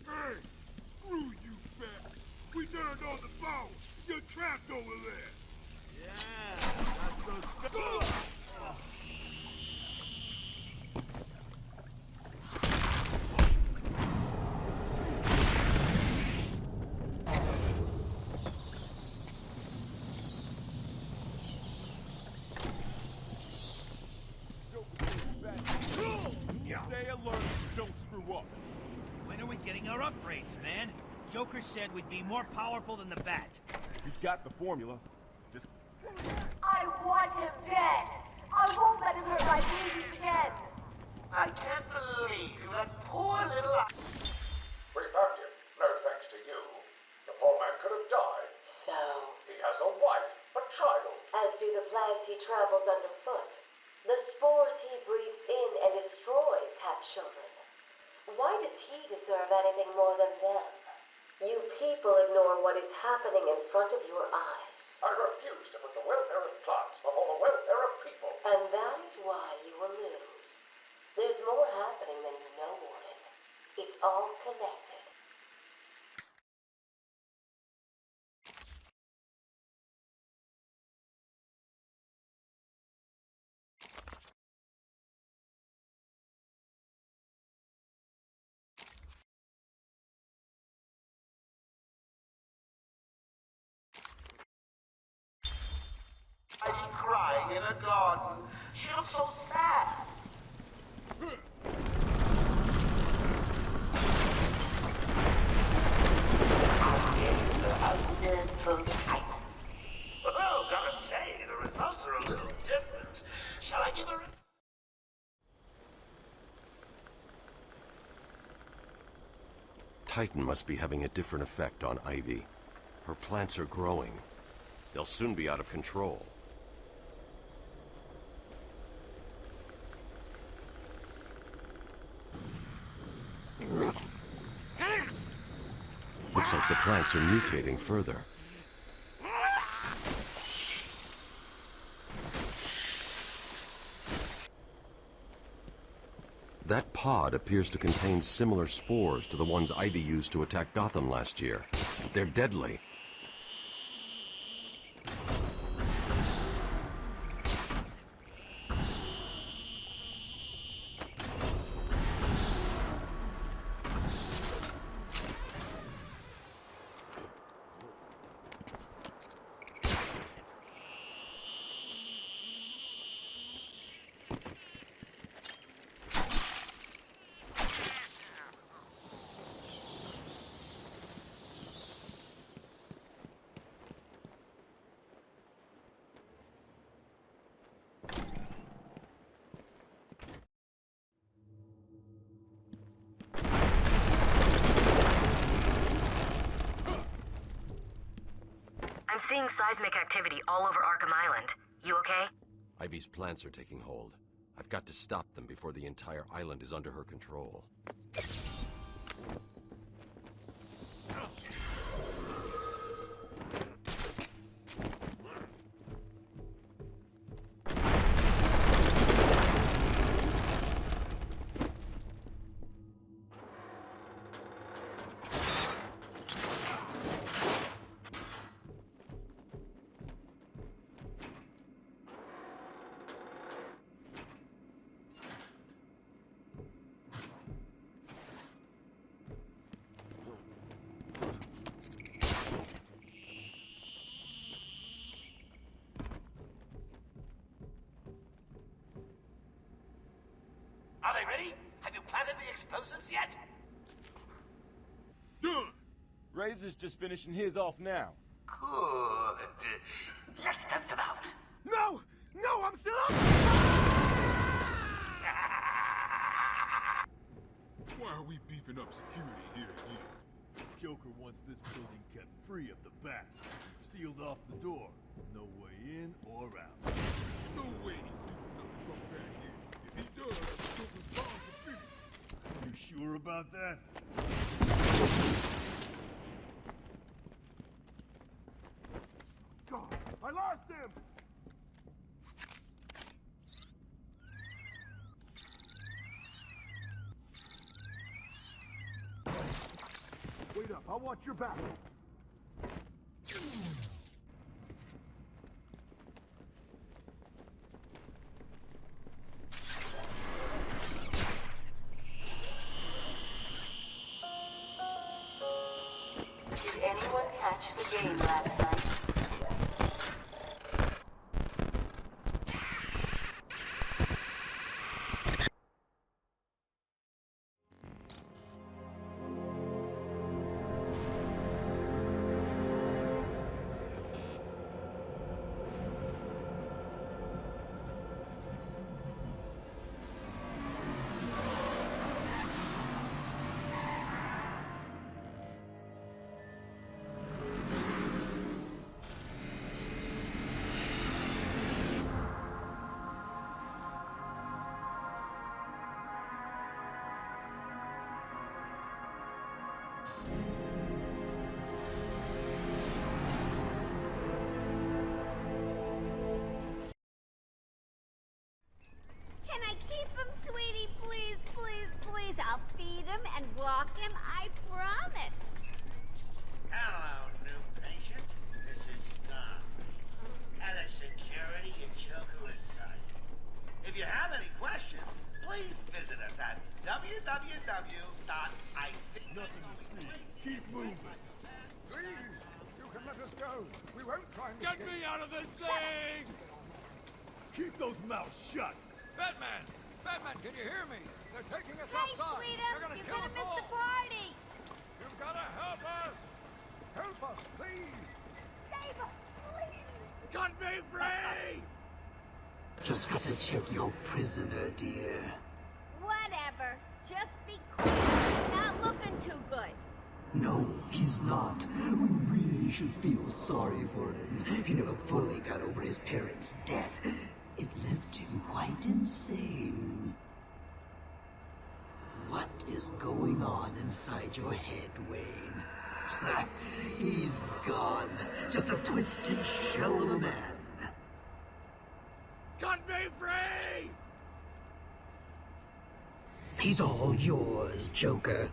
Speaker 18: Hey, screw you, fat. We turned on the phone. You're trapped over there. Yeah, not so
Speaker 7: Stay alert, don't screw up.
Speaker 11: When are we getting our upgrades, man? Joker said we'd be more powerful than the Bat.
Speaker 7: He's got the formula. Just...
Speaker 8: I want him dead. I won't let him hurt my babies again.
Speaker 2: I can't believe you let poor little...
Speaker 15: We found him, no thanks to you. The poor man could have died.
Speaker 5: So,
Speaker 15: He has a wife, a child.
Speaker 5: as do the plants he tramples underfoot. The spores he breathes in and destroys have children. Why does he deserve anything more than them? You people ignore what is happening in front of your eyes.
Speaker 15: I refuse to put the welfare of plants before the welfare of people.
Speaker 5: And that is why you will lose. There's more happening than you know, Warden. It's all connected.
Speaker 2: Crying in a garden. She looks so sad. Oh, gotta say, the results are a little different. Shall I give her a...
Speaker 22: Titan must be having a different effect on Ivy. Her plants are growing. They'll soon be out of control. Looks like the plants are mutating further. That pod appears to contain similar spores to the ones Ivy used to attack Gotham last year. They're deadly.
Speaker 19: seeing seismic activity all over Arkham Island. You okay?
Speaker 22: Ivy's plants are taking hold. I've got to stop them before the entire island is under her control.
Speaker 3: Are they ready? Have you planted the explosives yet?
Speaker 7: Done! Razor's just finishing his off now.
Speaker 3: Good. Let's test them out.
Speaker 18: No! No, I'm still up! Why are we beefing up security here again? Joker wants this building kept free at the back. Sealed off the door. No way in or out. No way he's leaving nothing from back here. If he does, Joker's bound to finish. You sure about that? God, I lost him! Wait up, I'll watch your back.
Speaker 19: Did anyone catch the game last night?
Speaker 4: Can I keep him, sweetie? Please, please, please. I'll feed him and walk him, I promise.
Speaker 2: Hello, new patient. This is Don. Head of security in Joker Asylum. If you have any questions, please visit us at www.ithinknothing.
Speaker 18: Keep moving.
Speaker 12: Please, you can let us go. We won't try and
Speaker 18: Get me out of this thing! Keep those mouths shut.
Speaker 12: Batman! Batman, can you hear me? They're taking us
Speaker 4: Hey,
Speaker 12: outside.
Speaker 4: Sweetum,
Speaker 12: They're gonna
Speaker 4: you're
Speaker 12: kill
Speaker 4: gonna
Speaker 12: us
Speaker 4: miss
Speaker 12: all.
Speaker 4: the party.
Speaker 12: You've gotta help us! Help us, please!
Speaker 4: Save us, please.
Speaker 18: Cut me free!
Speaker 3: Just got to check your prisoner, dear.
Speaker 4: Whatever. Just be quiet. He's not looking too good.
Speaker 3: No, he's not. We really should feel sorry for him. He never fully got over his parents' death. It left him quite insane. What is going on inside your head, Wayne? He's gone. Just a twisted shell of a man.
Speaker 18: Cut me free!
Speaker 3: He's all yours, Joker.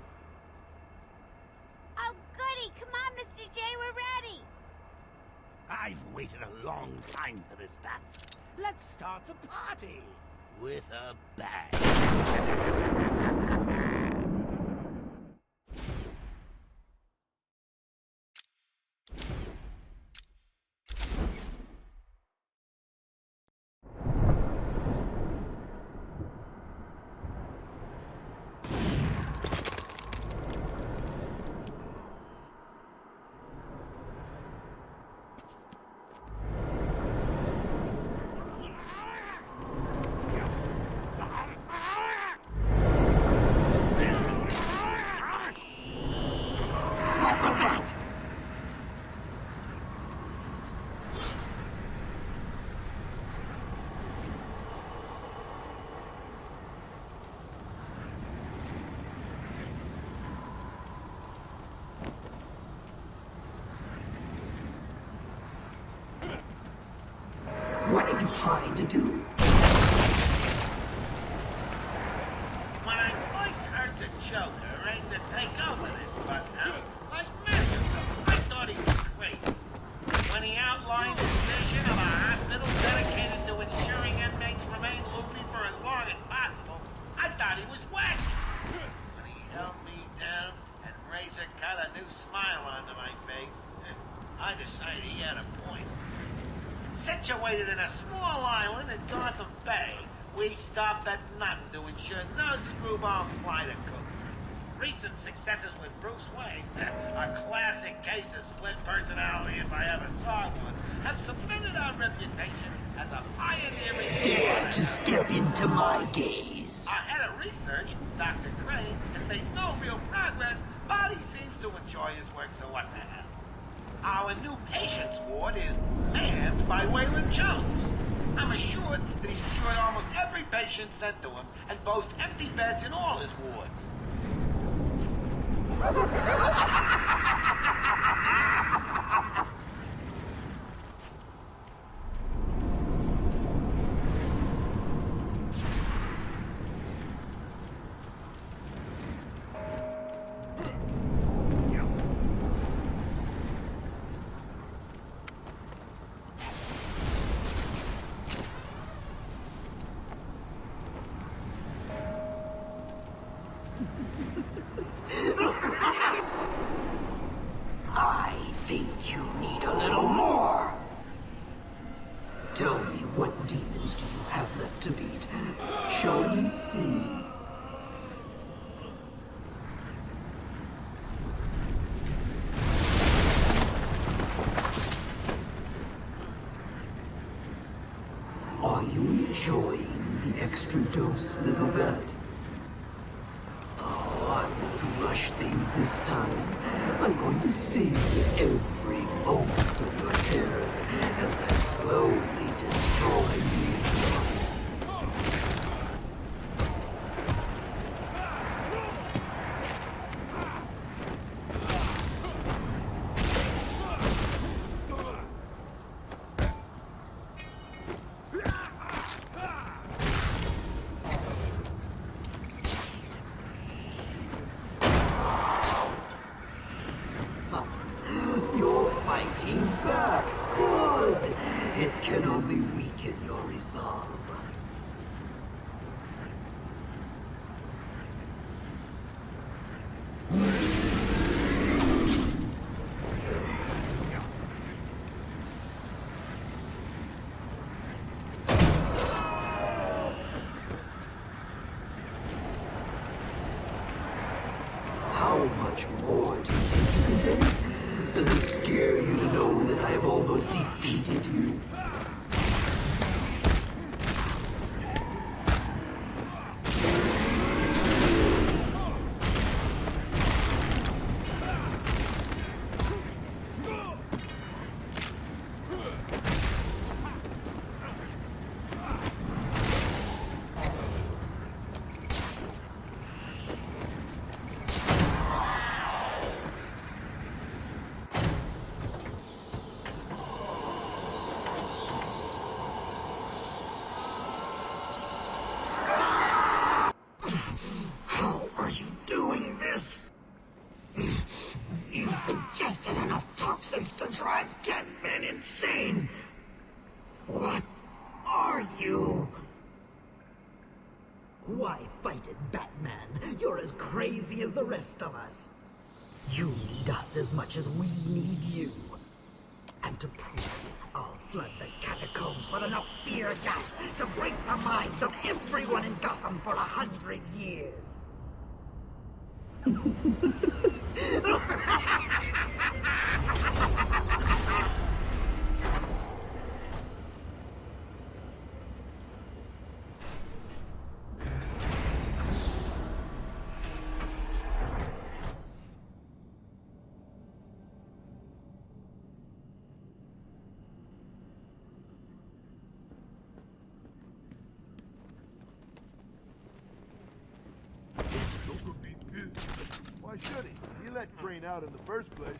Speaker 4: Oh, goody. Come on, Mr. J, we're ready.
Speaker 3: I've waited a long time for this, Bats. Let's start the party with a bang. What are you trying to do?
Speaker 2: When I first heard the Joker aimed to take over this bunkhouse, like massive, I thought he was crazy. When he outlined his vision of a hospital dedicated to ensuring inmates remain loopy for as long as possible, I thought he was wacky. When he held me down and Razor cut a new smile onto my face, I decided he had a point. Situated in a small island in Gotham Bay, we stopped at nothing to ensure no screwball flight of coke. Recent successes with Bruce Wayne, a classic case of split personality if I ever saw one, have cemented our reputation as a pioneering...
Speaker 3: Dare to step into my gaze.
Speaker 2: Our head of research, Dr. Crane, has made no real progress, but he seems to enjoy his work, so what the hell. Our new patients ward is manned by Waylon Jones. I'm assured that he's cured almost every patient sent to him and boasts empty beds in all his wards.
Speaker 3: I think you need a little more. Tell me, what demons do you have left to beat? Shall we see? Are you enjoying the extra dose, little rat? Oh, I won't rush things this time. I'm going to save you every moment of your terror as I slowly destroy you. You're fighting back. Good. It can only weaken your resolve. How much more do you think you can take? Does it scare you to know that I have almost defeated you? How are you doing this? You've ingested enough toxins to drive 10 men insane. What are you?
Speaker 16: Why fight it, Batman? You're as crazy as the rest of us. You need us as much as we need you. And to prove it, I'll flood the catacombs with enough fear gas to break the minds of everyone in Gotham for 100 years.
Speaker 18: Joker be pissed. Why should he? He let Crane out in the first place.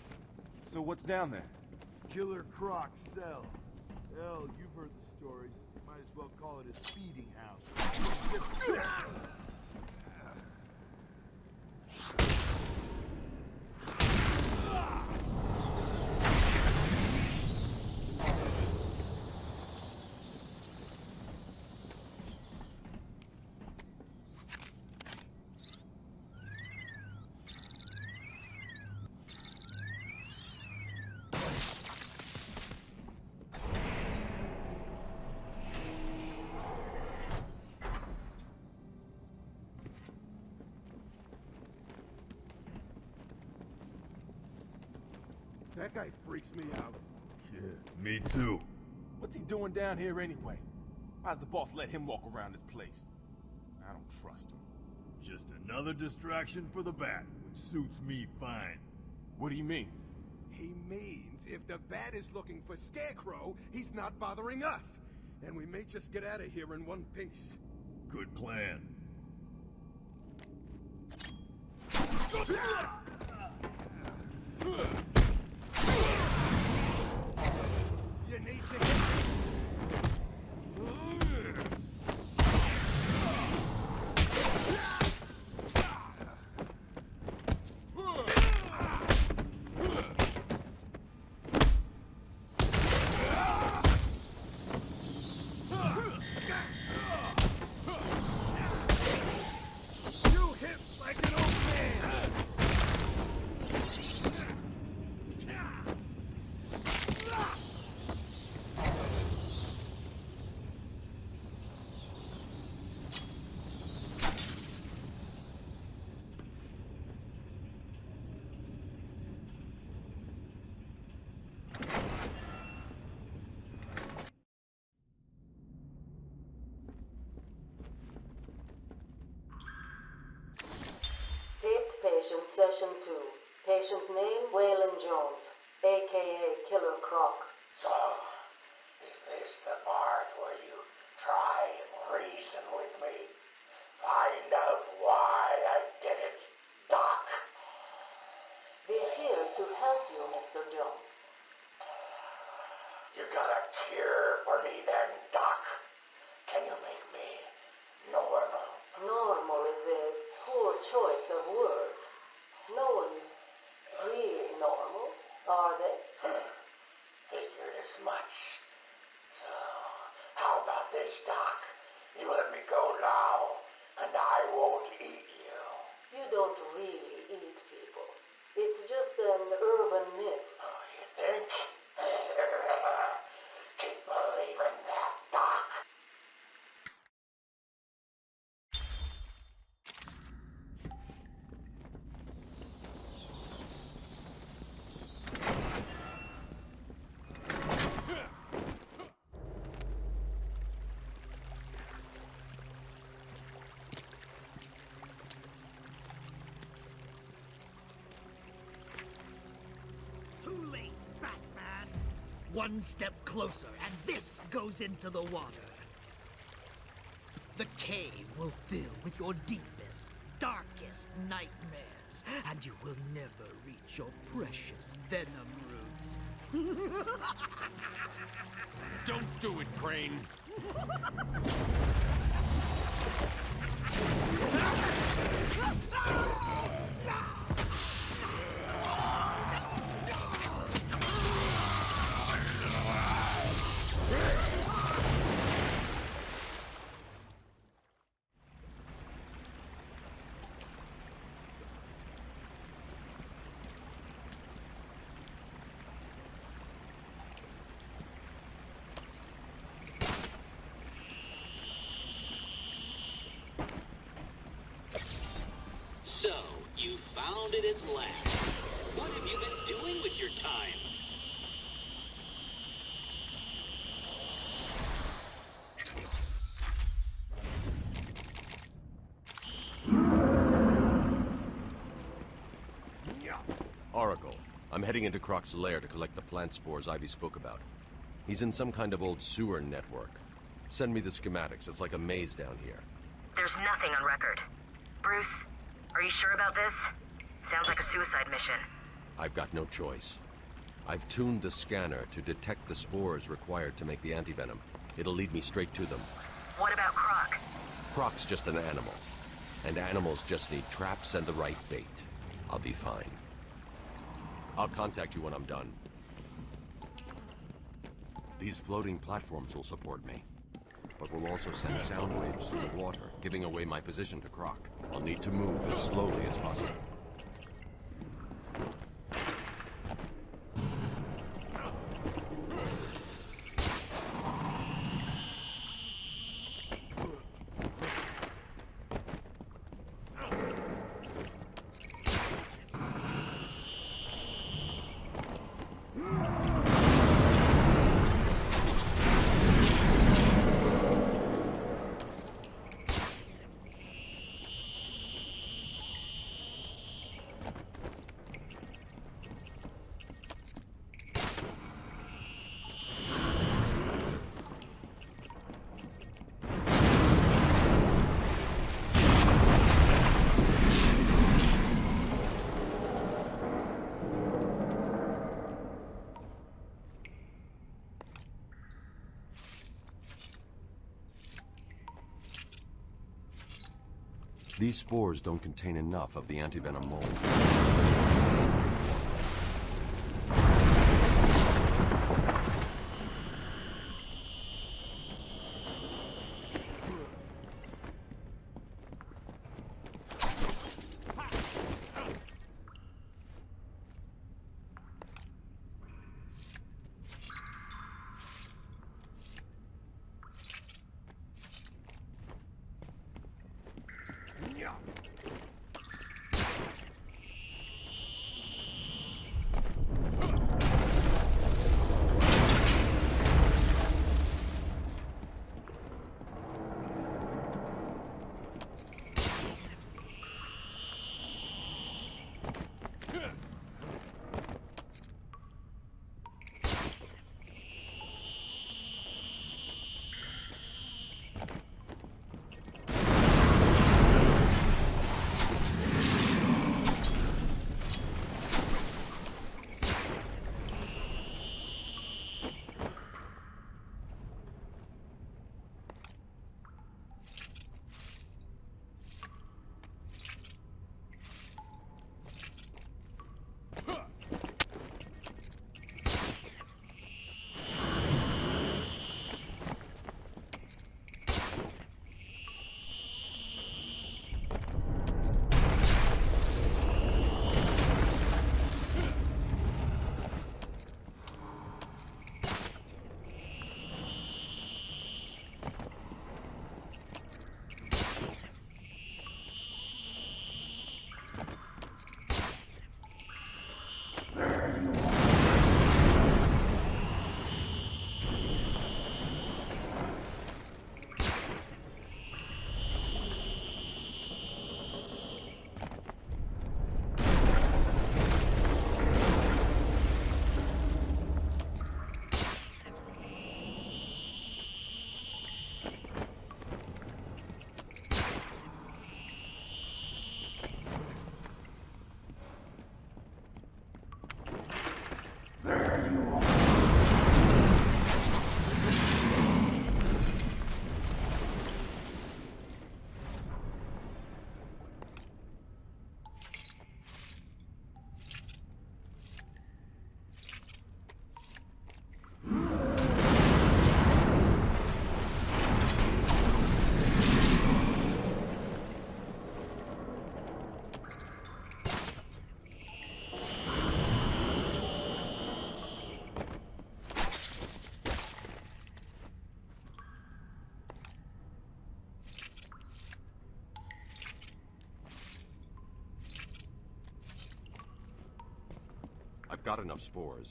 Speaker 7: So what's down there?
Speaker 18: Killer Croc's cell. Hell, you've heard the laboratories. Might as well call it a speeding house. That guy freaks me out.
Speaker 7: Yeah, me too. What's he doing down here anyway? Why's the boss let him walk around this place? I don't trust him.
Speaker 18: Just another distraction for the Bat, which suits me fine.
Speaker 7: What do you mean?
Speaker 1: He means if the Bat is looking for Scarecrow, he's not bothering us. And we may just get out of here in one piece.
Speaker 18: Good plan.
Speaker 1: You need to hit me. You hit like an old man.
Speaker 5: Taped patient session 2. Patient name Waylon Jones, aka Killer Croc.
Speaker 9: So, is this the part where you try and reason with me? Find out why I did it, Doc.
Speaker 5: We're here to help you, Mr. Jones.
Speaker 9: You got a cure for me then, Doc? Can you make me normal?
Speaker 5: Normal is a poor choice of words. No one's really normal, are they?
Speaker 9: Figured as much. So, how about this, Doc? You let me go now, and I won't eat you.
Speaker 5: You don't really eat people. It's just an urban myth.
Speaker 9: Oh, you think? Keep believing that, Doc.
Speaker 16: Too late, Batman. One step closer, and this goes into the water. The cave will fill with your deepest, darkest nightmares, and you will never reach your precious venom roots.
Speaker 7: Don't do it, Crane.
Speaker 21: So, you found it at last. What have you been doing with your time?
Speaker 22: Oracle, I'm heading into Croc's lair to collect the plant spores Ivy spoke about. He's in some kind of old sewer network. Send me the schematics. It's like a maze down here.
Speaker 19: There's nothing on record. Bruce, are you sure about this? Sounds like a suicide mission.
Speaker 22: I've got no choice. I've tuned the scanner to detect the spores required to make the antivenom. It'll lead me straight to them.
Speaker 19: What about Croc?
Speaker 22: Croc's just an animal. And animals just need traps and the right bait. I'll be fine. I'll contact you when I'm done. These floating platforms will support me. But we'll also send sound waves through the water, giving away my position to Croc. I'll need to move as slowly as possible. These spores don't contain enough of the antivenom mold. I've got enough spores.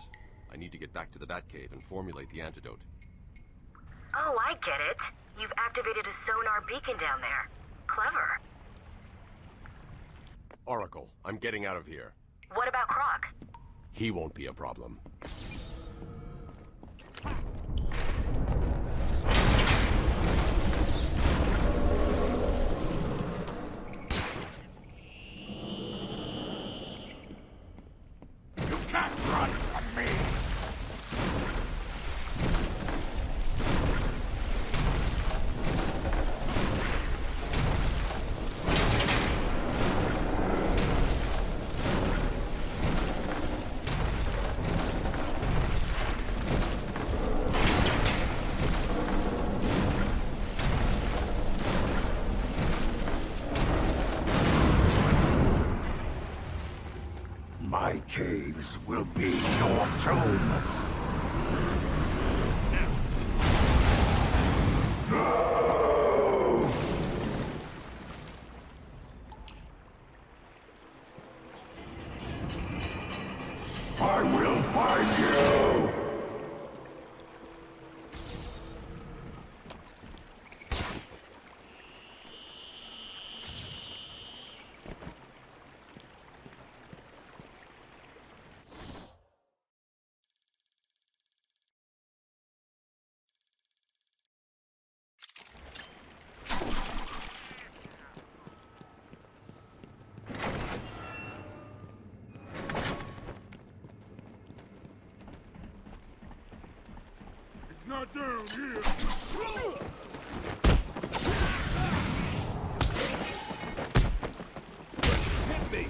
Speaker 22: I need to get back to the Batcave and formulate the antidote.
Speaker 19: Oh, I get it. You've activated a sonar beacon down there. Clever.
Speaker 22: Oracle, I'm getting out of here.
Speaker 19: What about Croc?
Speaker 22: He won't be a problem.
Speaker 9: You can't run from me!
Speaker 16: dreams will be your tomb. I will find you!
Speaker 18: Not down here! Hit me!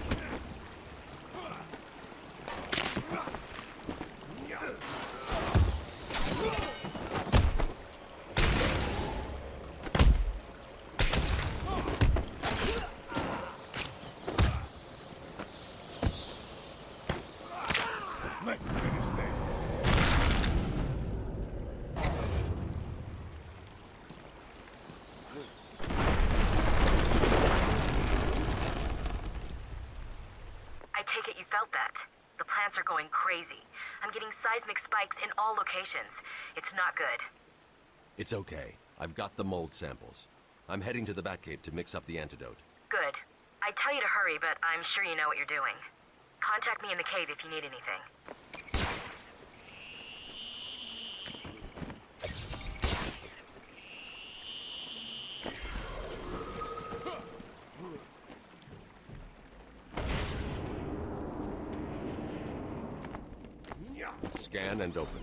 Speaker 18: Let's finish this.
Speaker 19: I take it you felt that. The plants are going crazy. I'm getting seismic spikes in all locations. It's not good.
Speaker 22: It's okay. I've got the mold samples. I'm heading to the Batcave to mix up the antidote.
Speaker 19: Good. I'd tell you to hurry, but I'm sure you know what you're doing. Contact me in the cave if you need anything.
Speaker 22: Scan and open.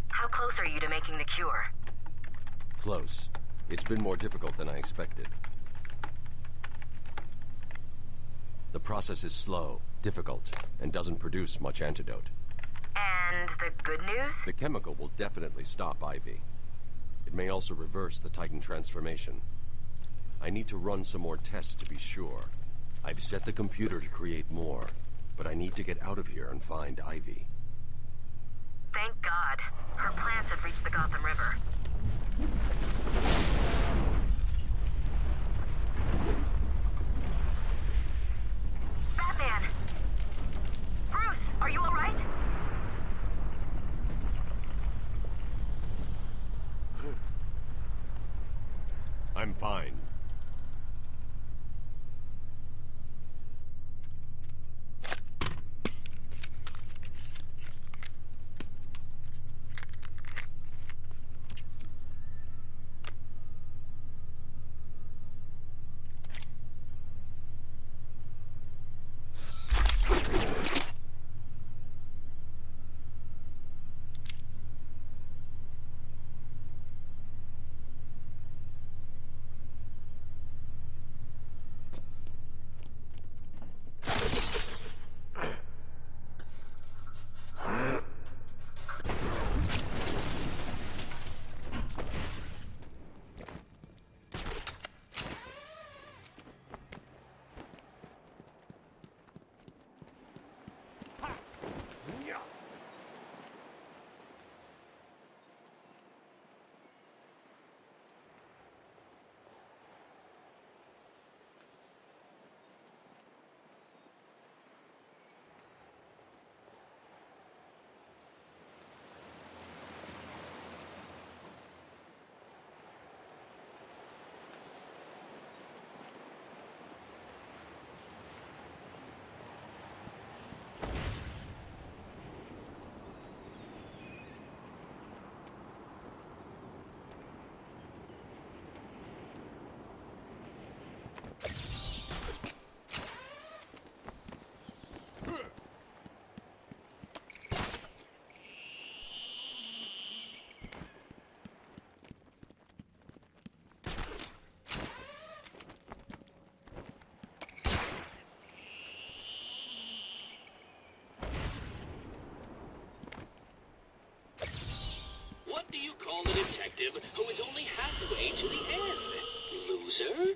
Speaker 19: How close are you to making the cure?
Speaker 22: Close. It's been more difficult than I expected. The process is slow, difficult, and doesn't produce much antidote.
Speaker 19: And the good news?
Speaker 22: The chemical will definitely stop Ivy. It may also reverse the Titan transformation. I need to run some more tests to be sure. I've set the computer to create more, but I need to get out of here and find Ivy.
Speaker 19: Thank God. Her plants have reached the Gotham River. Batman! Bruce, are you all right?
Speaker 22: I'm fine.
Speaker 21: call the detective who is only halfway to the end. Loser?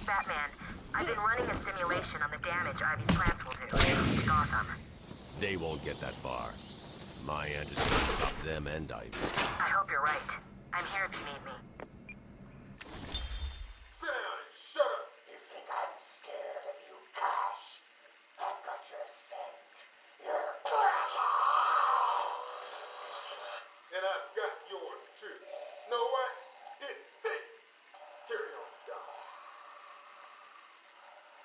Speaker 19: Batman, I've been running a simulation on the damage Ivy's plants will do to Gotham.
Speaker 22: They won't get that far. My end is gonna stop them and Ivy.
Speaker 19: I hope you're right. I'm here if you need me.
Speaker 9: Sit down and shut up!
Speaker 2: You think I'm scared of you, Cash? I've got your scent. You're
Speaker 9: And I've got yours too. Know what? It stinks! Carry on, Doc.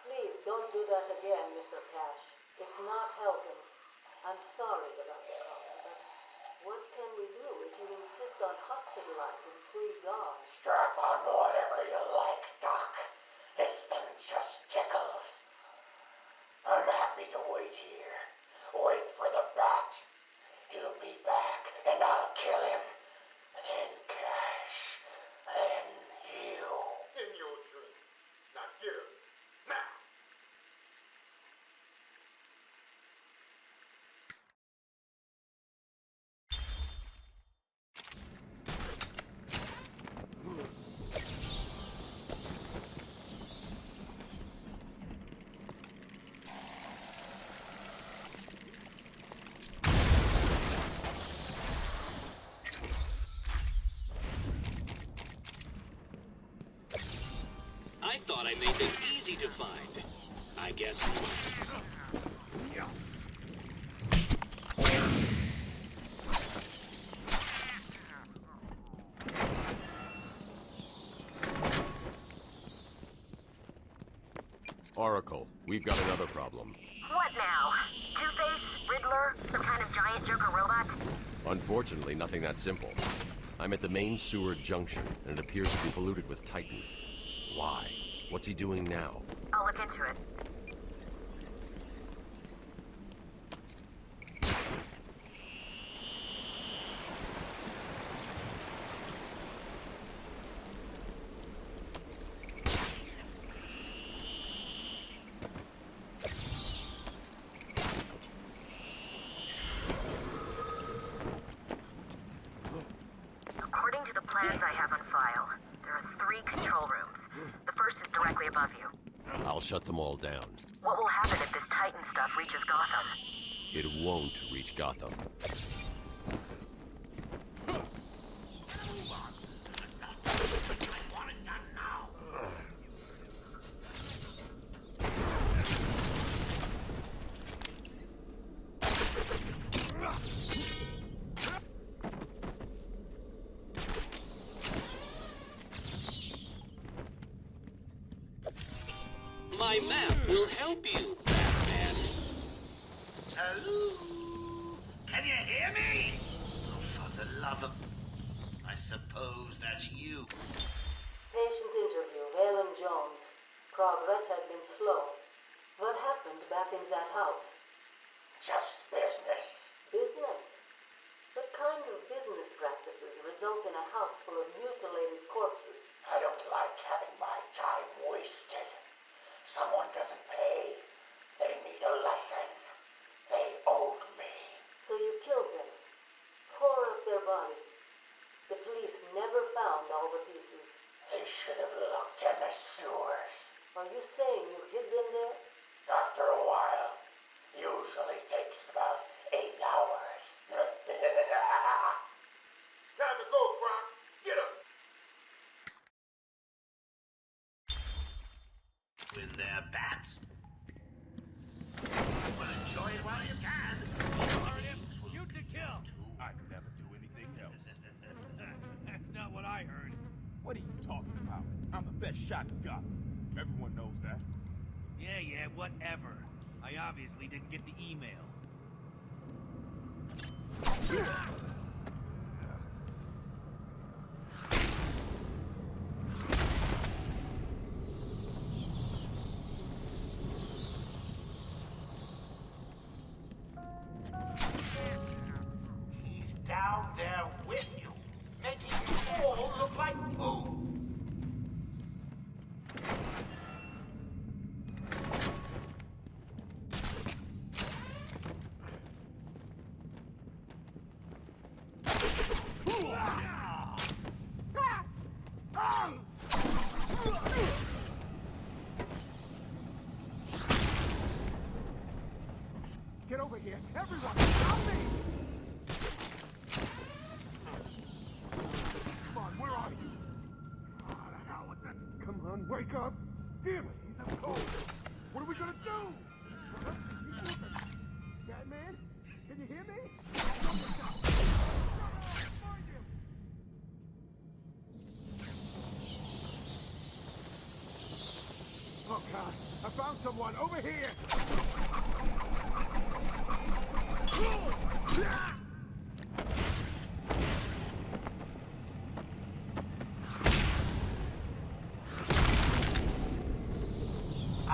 Speaker 5: Please don't do that again, Mr. Cash. It's not helping. I'm sorry about the problem, but what can we do if you insist on hospitalizing 3 guards?
Speaker 2: Strap on whatever you like, Doc. This thing just tickles. I'm happy to wait here. Wait for the bat. He'll be back, and I'll kill him. Then Cash. Then you.
Speaker 9: In your dream. Now get up. Now!
Speaker 21: I thought I made them easy to find. I guess not.
Speaker 22: Oracle, we've got another problem.
Speaker 19: What now? Two-Face? Riddler? Some kind of giant Joker robot?
Speaker 22: Unfortunately, nothing that simple. I'm at the main sewer junction, and it appears to be polluted with Titan. Why? What's he doing now?
Speaker 19: I'll look into it. According to the plans I have on file, there are 3 control rooms. The first is directly above you.
Speaker 22: I'll shut them all down.
Speaker 19: What will happen if this Titan stuff reaches Gotham?
Speaker 22: It won't reach Gotham.
Speaker 21: My map will help you, Batman.
Speaker 2: Hello? Can you hear me? Oh, for the love of... I suppose that's you.
Speaker 5: Patient interview, Valen Jones. Progress has been slow. What happened back in that house?
Speaker 2: Just business.
Speaker 5: Business? What kind of business practices result in a house full of mutilated corpses?
Speaker 2: I don't like having my time wasted. Someone doesn't pay. They need a lesson. They owed me.
Speaker 5: So you killed them, tore up their bodies. The police never found all the pieces.
Speaker 2: They should have looked in the sewers.
Speaker 5: Are you saying you hid them there?
Speaker 2: After a while. Usually takes about 8 hours.
Speaker 9: Time to go, Croc. Get up.
Speaker 2: there, bats. Well, enjoy it while you can.
Speaker 11: Shoot to kill.
Speaker 7: I'd never do anything else.
Speaker 11: That's not what I heard.
Speaker 7: What are you talking about? I'm the best shot in Gotham. Everyone knows that.
Speaker 11: Yeah, whatever. I obviously didn't get the email.
Speaker 2: He's down there with you, making you all look like fools.
Speaker 1: Get over here! Everyone, help me! Come on, where are you? Oh, the hell with that. Come on, wake up! Damn it, he's up cold! What are we gonna do? Huh? He's moving. Batman? Can you hear me? Find him! Oh God, I found someone over here!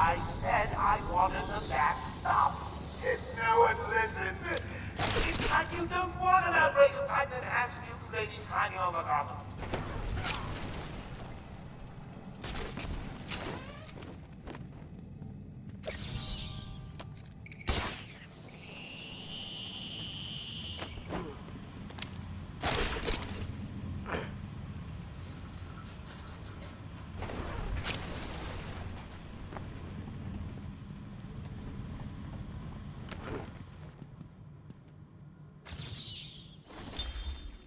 Speaker 2: I said I wanted the bat stopped. If no one listened, it's like you don't want an outbreak of Titan and you ladies hiding over Gotham.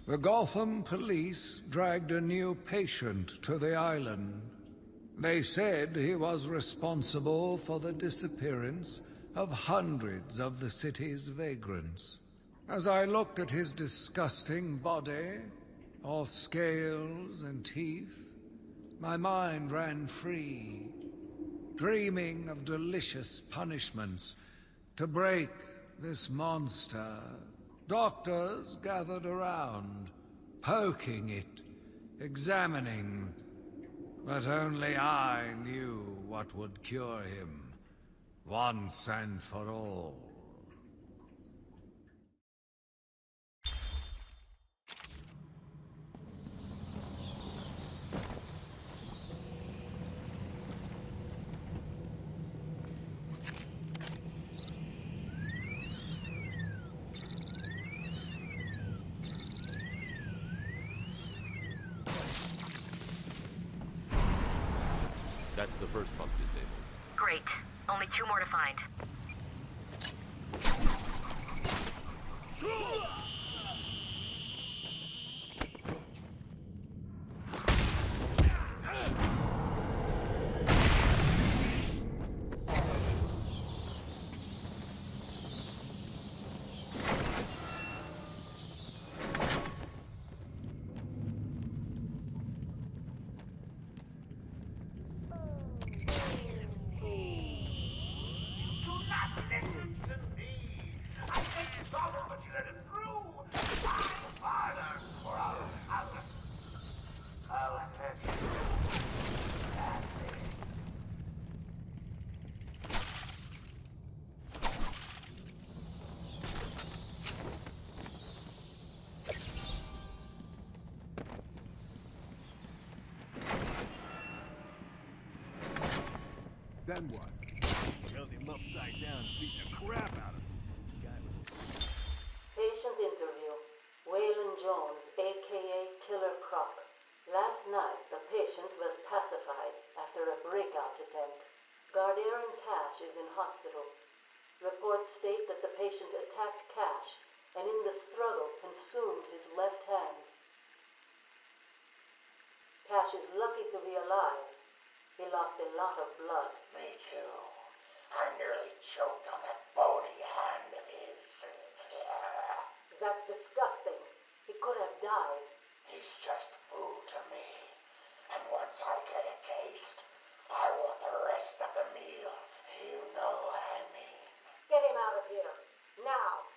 Speaker 20: The Gotham police dragged a new patient to the island. They said he was responsible for the disappearance of hundreds of the city's vagrants. As I looked at his disgusting body, all scales and teeth, my mind ran free, dreaming of delicious punishments to break this monster. Doctors gathered around, poking it, examining, but only I knew what would cure him, once and for all.
Speaker 22: That's the first pump disabled.
Speaker 19: Great. Only 2 more to find.
Speaker 1: Then what?
Speaker 7: Held him upside down and beat the crap out of him.
Speaker 5: Patient interview. Waylon Jones, a.k.a. Killer Croc. Last night, the patient was pacified after a breakout attempt. Gardair and Cash is in hospital. Reports state that the patient attacked Cash and in the struggle consumed his left hand. Cash is lucky to be alive. He lost a lot of blood.
Speaker 2: Me too. I nearly choked on that bony hand of his.
Speaker 5: That's disgusting. He could have died.
Speaker 2: He's just food to me. And once I get a taste, I want the rest of the meal. You know what I mean.
Speaker 5: Get him out of here. Now.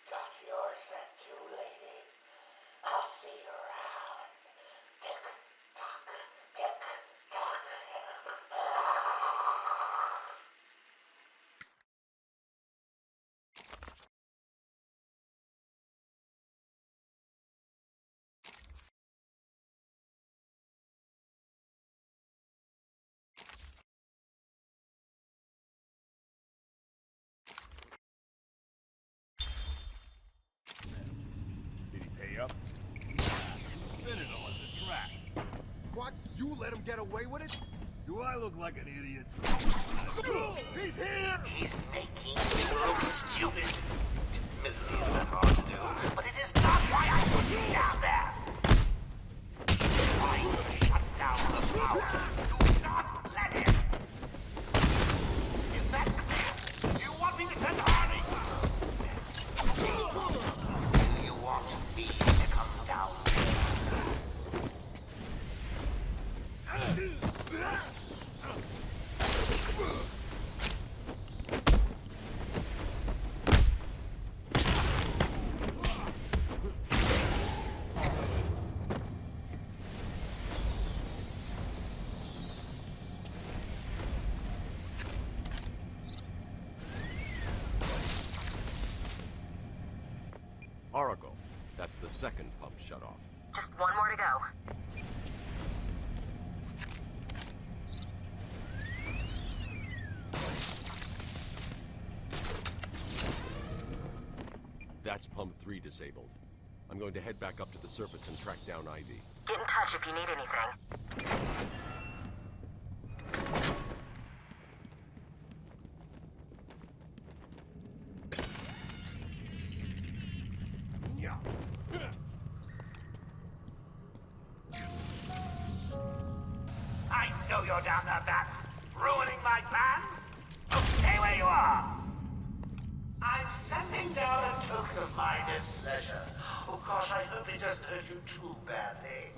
Speaker 2: Got your scent too, lady. I'll see you around. Tick tock, tick tock.
Speaker 7: Did he pay up? Spin it on the track.
Speaker 18: What? You let him get away with it?
Speaker 7: Do I look like an idiot? He's here!
Speaker 2: He's making you look stupid. Admittedly, it's not hard to do, but it is not why I put you down there. He's trying to shut down the power. Do not let him. Is that clear? Do you want me to send Hardy? Do you want me to come down?
Speaker 22: Oracle. That's the second pump shut off.
Speaker 19: Just one more to go.
Speaker 22: That's pump 3 disabled. I'm going to head back up to the surface and track down Ivy.
Speaker 19: Get in touch if you need anything.
Speaker 2: I know you're down there, Bat. Ruining my plans? Oh, stay where you are. I'm sending down a token of my displeasure. Oh gosh, I hope it doesn't hurt you too badly.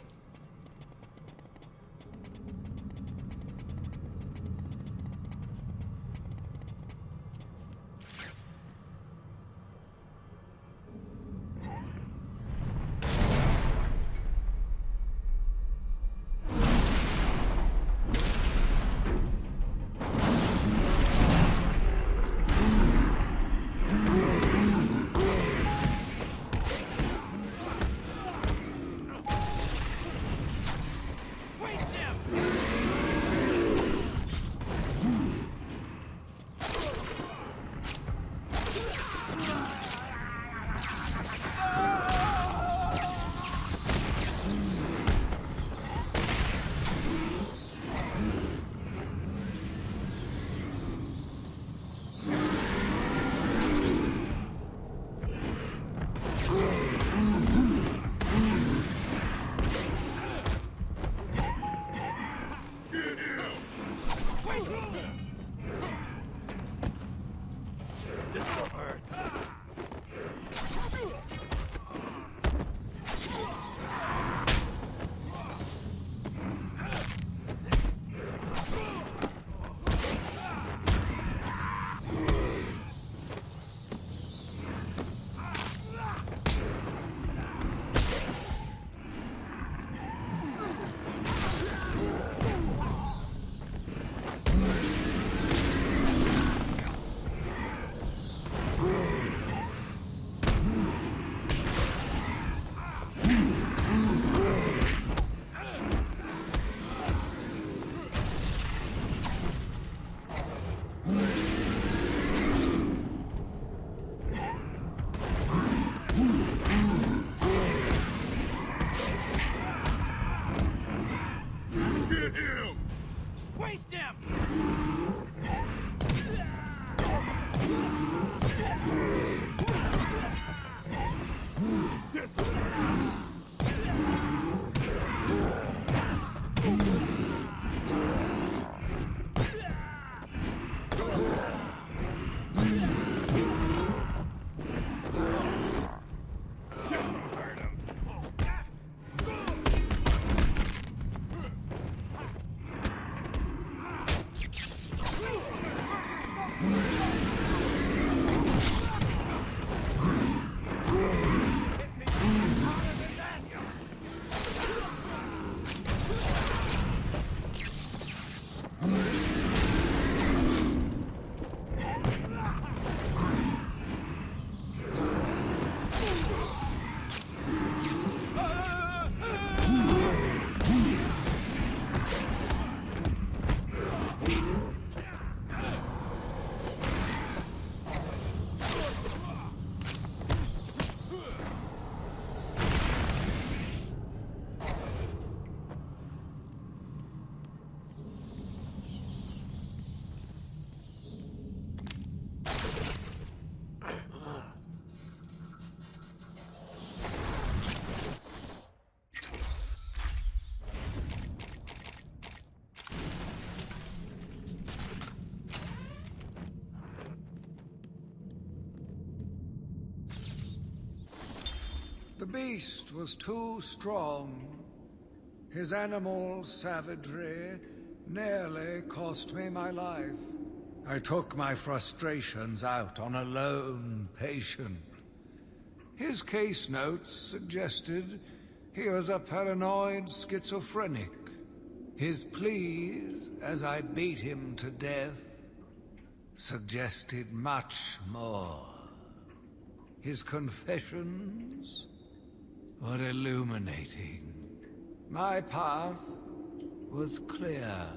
Speaker 20: The beast was too strong. His animal savagery nearly cost me my life. I took my frustrations out on a lone patient. His case notes suggested he was a paranoid schizophrenic. His pleas, as I beat him to death, suggested much more. His confessions were illuminating. My path was clear.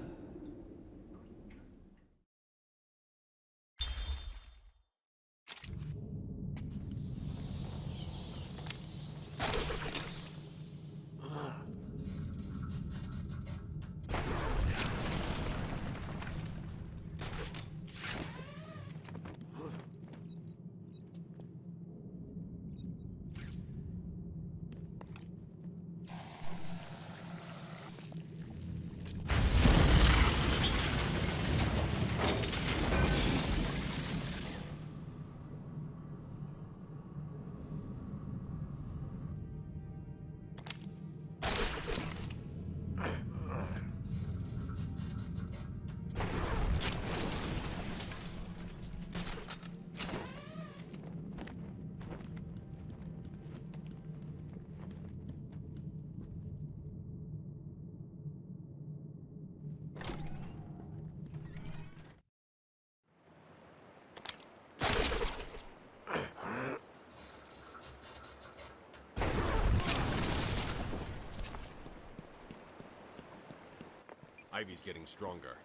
Speaker 14: Ivy's getting stronger.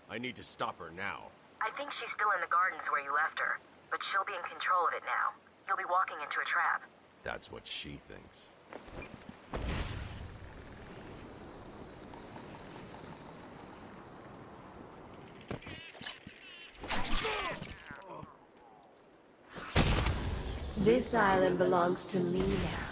Speaker 14: I need to stop her now.
Speaker 19: I think she's still in the gardens where you left her, but she'll be in control of it now. You'll be walking into a trap.
Speaker 14: That's what she thinks.
Speaker 13: This island belongs to me now.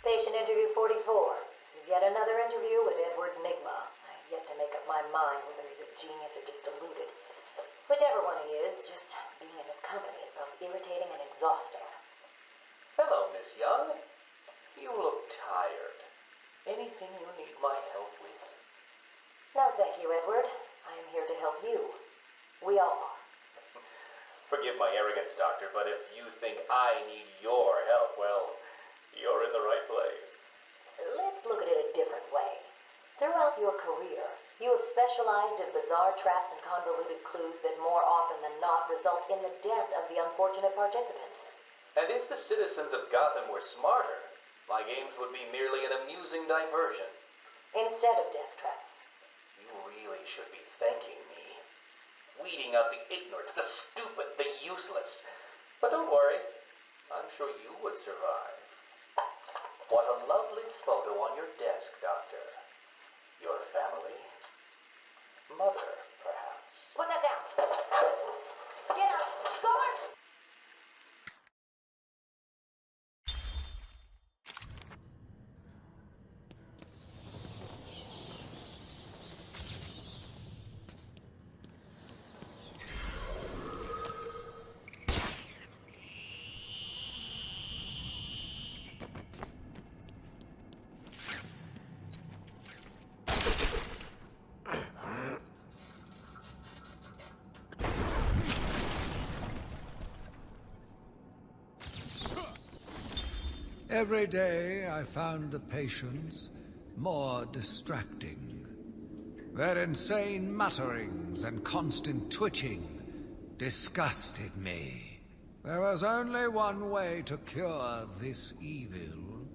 Speaker 5: Patient interview 44. This is yet another interview with Edward Nigma. I've yet to make up my mind whether he's a genius or just deluded. Whichever one he is, just being in his company is both irritating and exhausting.
Speaker 17: Hello, Miss Young. You look tired. Anything you need my help with?
Speaker 5: No, thank you, Edward. I am here to help you. We all are.
Speaker 17: Forgive my arrogance, Doctor, but if you think I need your help, well, you're in the right place.
Speaker 5: Let's look at it a different way. Throughout your career, you have specialized in bizarre traps and convoluted clues that more often than not result in the death of the unfortunate participants.
Speaker 17: And if the citizens of Gotham were smarter, my games would be merely an amusing diversion.
Speaker 5: Instead of death traps.
Speaker 17: You really should be thanking me. Weeding out the ignorant, the stupid, the useless. But don't worry, I'm sure you would survive. What a lovely photo on your desk, Doctor. Your family? Mother, perhaps.
Speaker 5: Put that down. Get out. Guard!
Speaker 20: Every day I found the patients more distracting. Their insane mutterings and constant twitching disgusted me. There was only one way to cure this evil.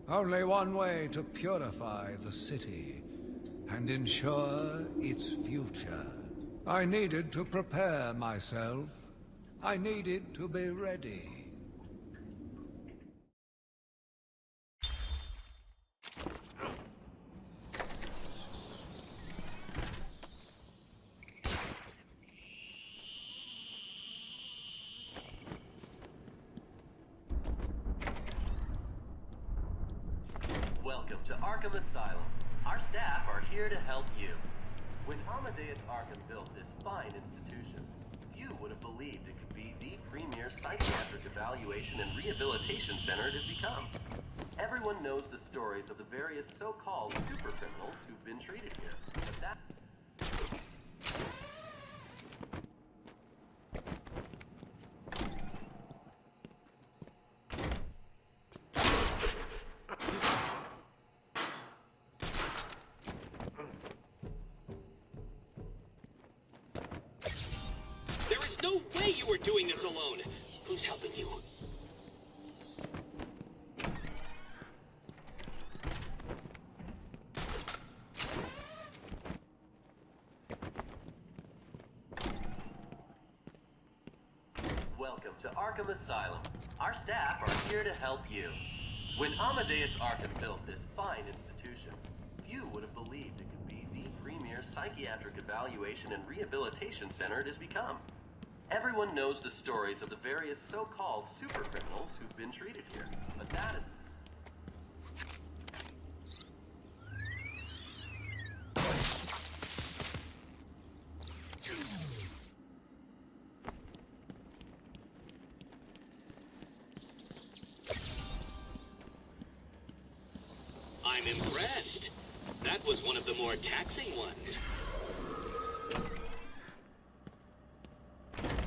Speaker 20: Only one way to purify the city and ensure its future. I needed to prepare myself. I needed to be ready.
Speaker 6: Welcome to Arkham Asylum. Our staff are here to help you. When Amadeus Arkham built this fine institution, few would have believed it could be the premier psychiatric evaluation and rehabilitation center it has become. Everyone knows the stories of the various so-called super criminals who've been treated here, but that...
Speaker 21: No way you were doing this alone! Who's helping you?
Speaker 6: Welcome to Arkham Asylum. Our staff are here to help you. When Amadeus Arkham built this fine institution, few would have believed it could be the premier psychiatric evaluation and rehabilitation center it has become. Everyone knows the stories of the various so-called super criminals who've been treated here, but that is...
Speaker 21: I'm impressed. That was one of the more taxing ones.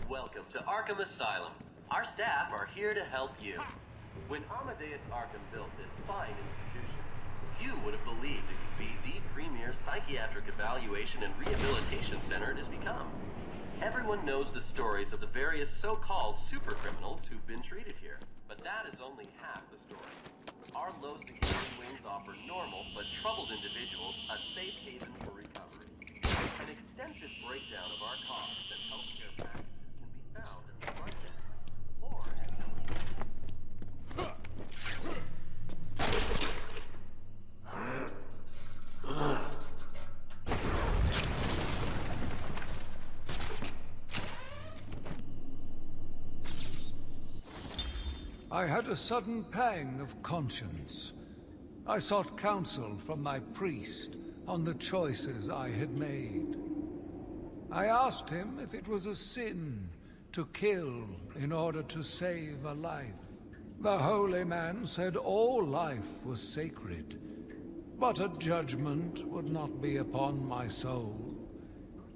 Speaker 6: Welcome to Arkham Asylum. Our staff are here to help you. When Amadeus Arkham built this fine institution, few would have believed it could be the premier psychiatric evaluation and rehabilitation center it has become. Everyone knows the stories of the various so-called super criminals who've been treated here, but that is only half the story. Our low security wings offer normal but troubled individuals a safe haven for recovery. An extensive breakdown of our costs and healthcare packages found in the front desk, or at
Speaker 20: I had a sudden pang of conscience. I sought counsel from my priest on the choices I had made. I asked him if it was a sin to kill in order to save a life. The holy man said all life was sacred, but a judgment would not be upon my soul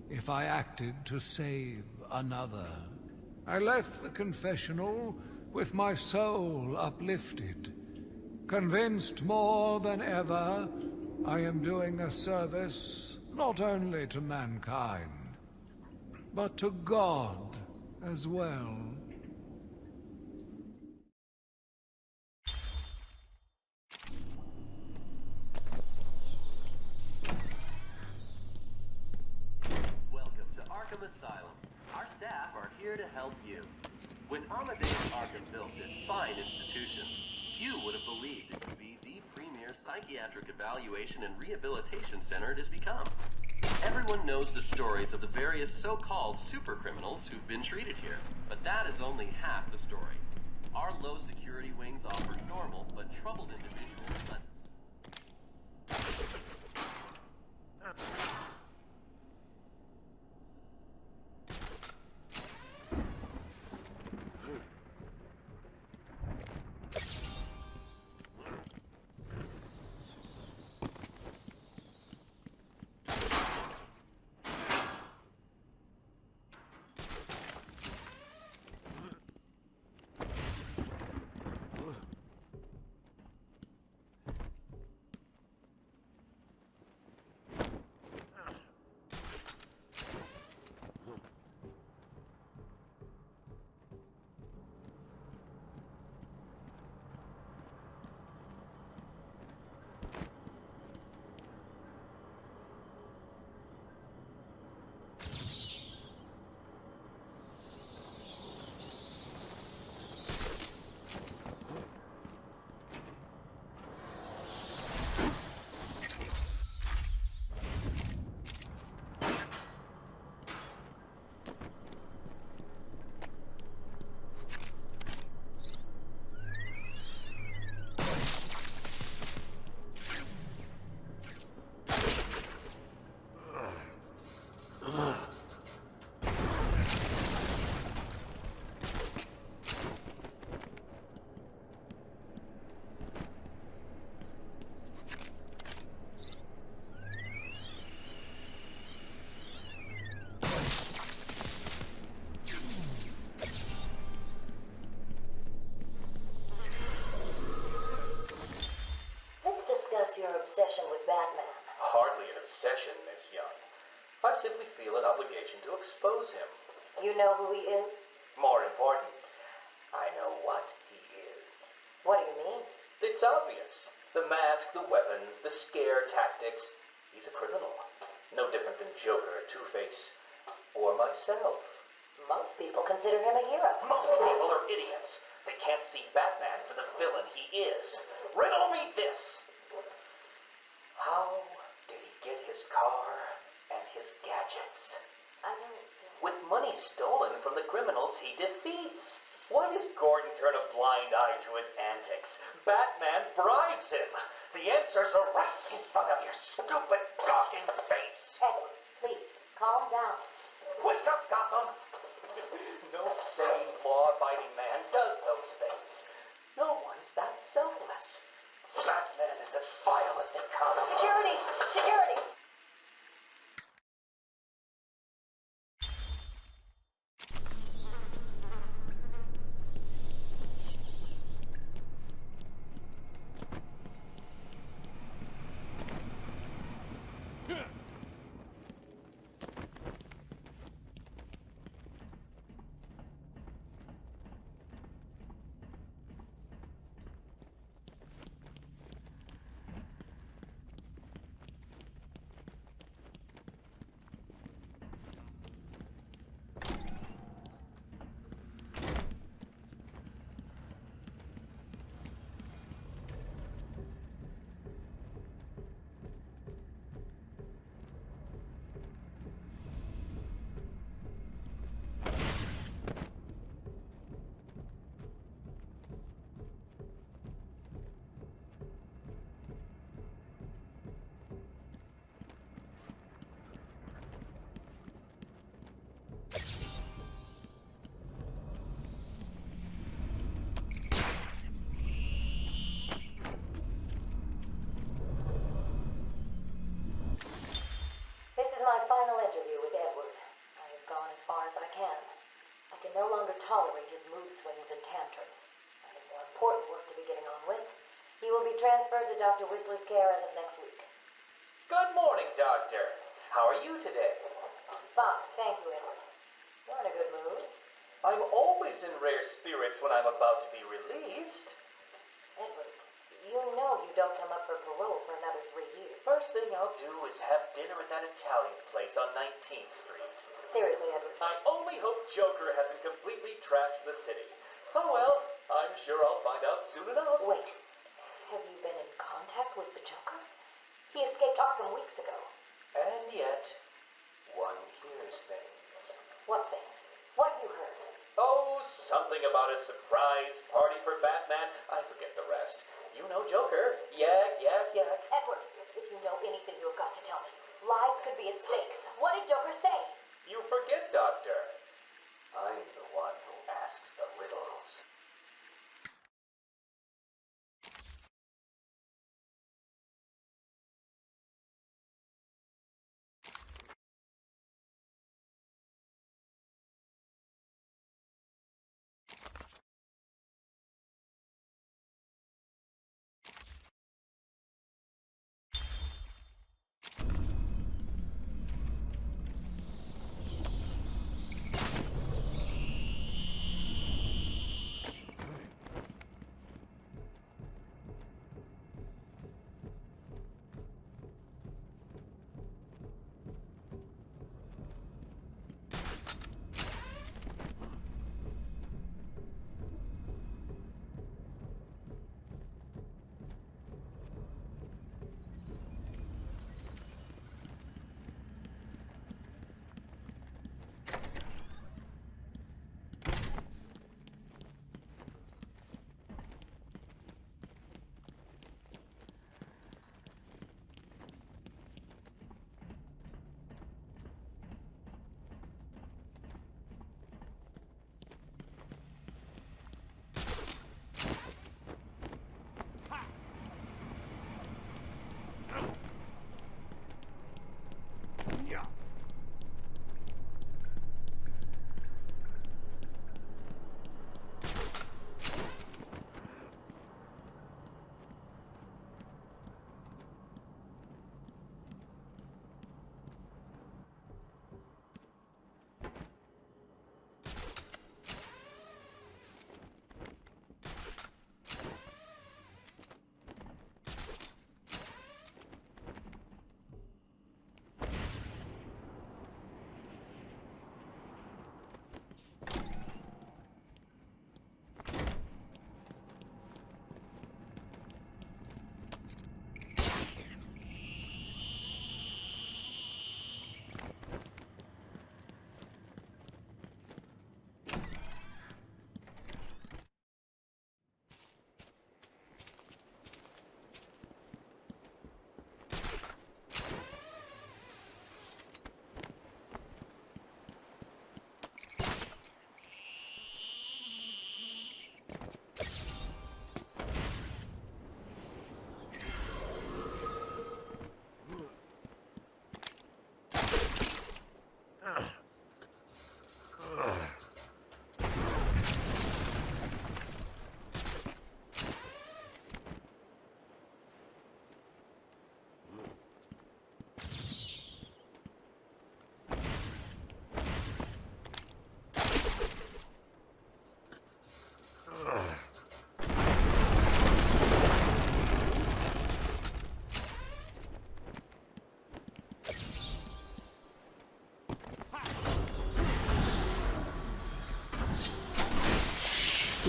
Speaker 20: if I acted to save another. I left the confessional with my soul uplifted, convinced more than ever I am doing a service not only to mankind, but to God as well.
Speaker 6: Welcome to Arkham Asylum. Our staff are here to help you. When Amadeus Arkham built this fine institution, few would have believed it could be the premier psychiatric evaluation and rehabilitation center it has become. Everyone knows the stories of the various so-called super criminals who've been treated here, but that is only half the story. Our low security wings offer normal but troubled individuals
Speaker 5: Let's discuss your obsession with Batman.
Speaker 17: Hardly an obsession, Miss Young. I simply feel an obligation to expose him.
Speaker 5: You know who he is?
Speaker 17: More important, I know what he is.
Speaker 5: What do you mean?
Speaker 17: It's obvious. The mask, the weapons, the scare tactics. He's a criminal. No different than Joker, Two-Face, or myself.
Speaker 5: Most people consider him a hero.
Speaker 17: Most people are idiots. They can't see Batman for the villain he is. Riddle me this! How did he get his car and his gadgets?
Speaker 5: I don't...
Speaker 17: With money stolen from the criminals he defeats. Why does Gordon turn a blind eye to his antics? Batman bribes him. The answers are right in front of your stupid, gawking face.
Speaker 5: Edward, please, calm down.
Speaker 17: Wake up, Gotham! No sane, law-abiding man does those things. No one's that selfless. Batman is as vile as they come.
Speaker 5: Security! Security! My final interview with Edward. I have gone as far as I can. I can no longer tolerate his mood swings and tantrums. I have more important work to be getting on with. He will be transferred to Dr. Whistler's care as of next week.
Speaker 17: Good morning, Doctor. How are you today?
Speaker 5: Fine, thank you, Edward. You're in a good mood.
Speaker 17: I'm always in rare spirits when I'm about to be released.
Speaker 5: Edward, you know you don't come up for parole for another 3 years.
Speaker 17: First thing I'll do is have dinner at that Italian place on 19th Street.
Speaker 5: Seriously, Edward.
Speaker 17: I only hope Joker hasn't completely trashed the city. Oh well, I'm sure I'll find out soon enough.
Speaker 5: Wait, have you been in contact with the Joker? He escaped Arkham weeks ago.
Speaker 17: And yet, one hears things.
Speaker 5: What things? What you heard?
Speaker 17: Oh, something about a surprise party for Batman. I forget the rest. You know Joker. Yak, yak, yak.
Speaker 5: Edward, if you know anything, you've got to tell me. Lives could be at stake. What did Joker say?
Speaker 17: You forget, Doctor. I'm the one who asks the riddles.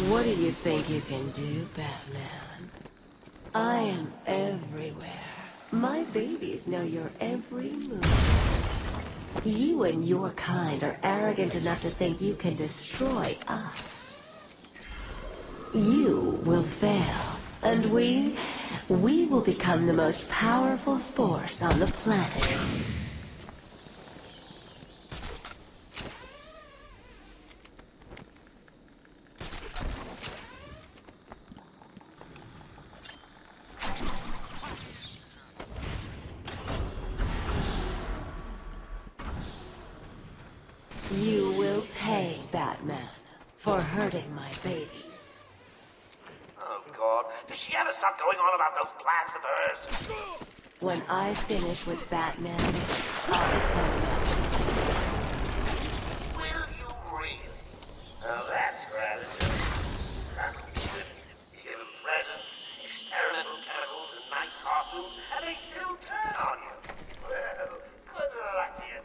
Speaker 13: What do you think you can do, Batman? I am everywhere. My babies know your every move. You and your kind are arrogant enough to think you can destroy us. You will fail, and we will become the most powerful force on the planet. You will pay, Batman, for hurting my babies.
Speaker 2: Oh, God. Does she ever stop going on about those plans of hers?
Speaker 13: When I finish with Batman, I'll become
Speaker 2: Will you really? Oh, that's gratitude. Give them presents, experimental chemicals, and nice hospitals, and they still turn on you. Well, good luck to you.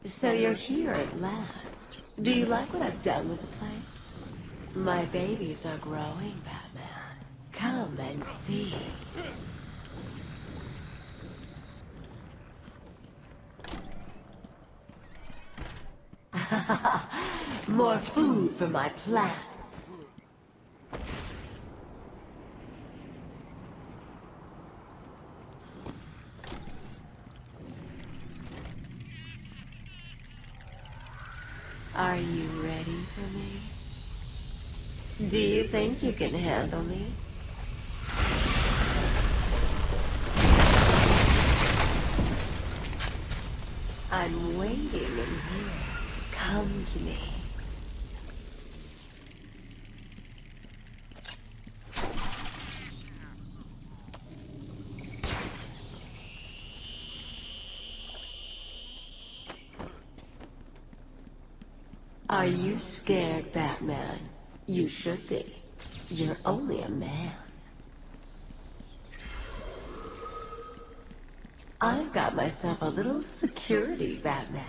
Speaker 13: So you're here at last. Do you like what I've done with the place? My babies are growing, Batman. Come and see. More food for my plants. Are you ready for me? Do you think you can handle me? I'm waiting in here. Come to me. Are you scared, Batman? You should be. You're only a man. I've got myself a little security, Batman.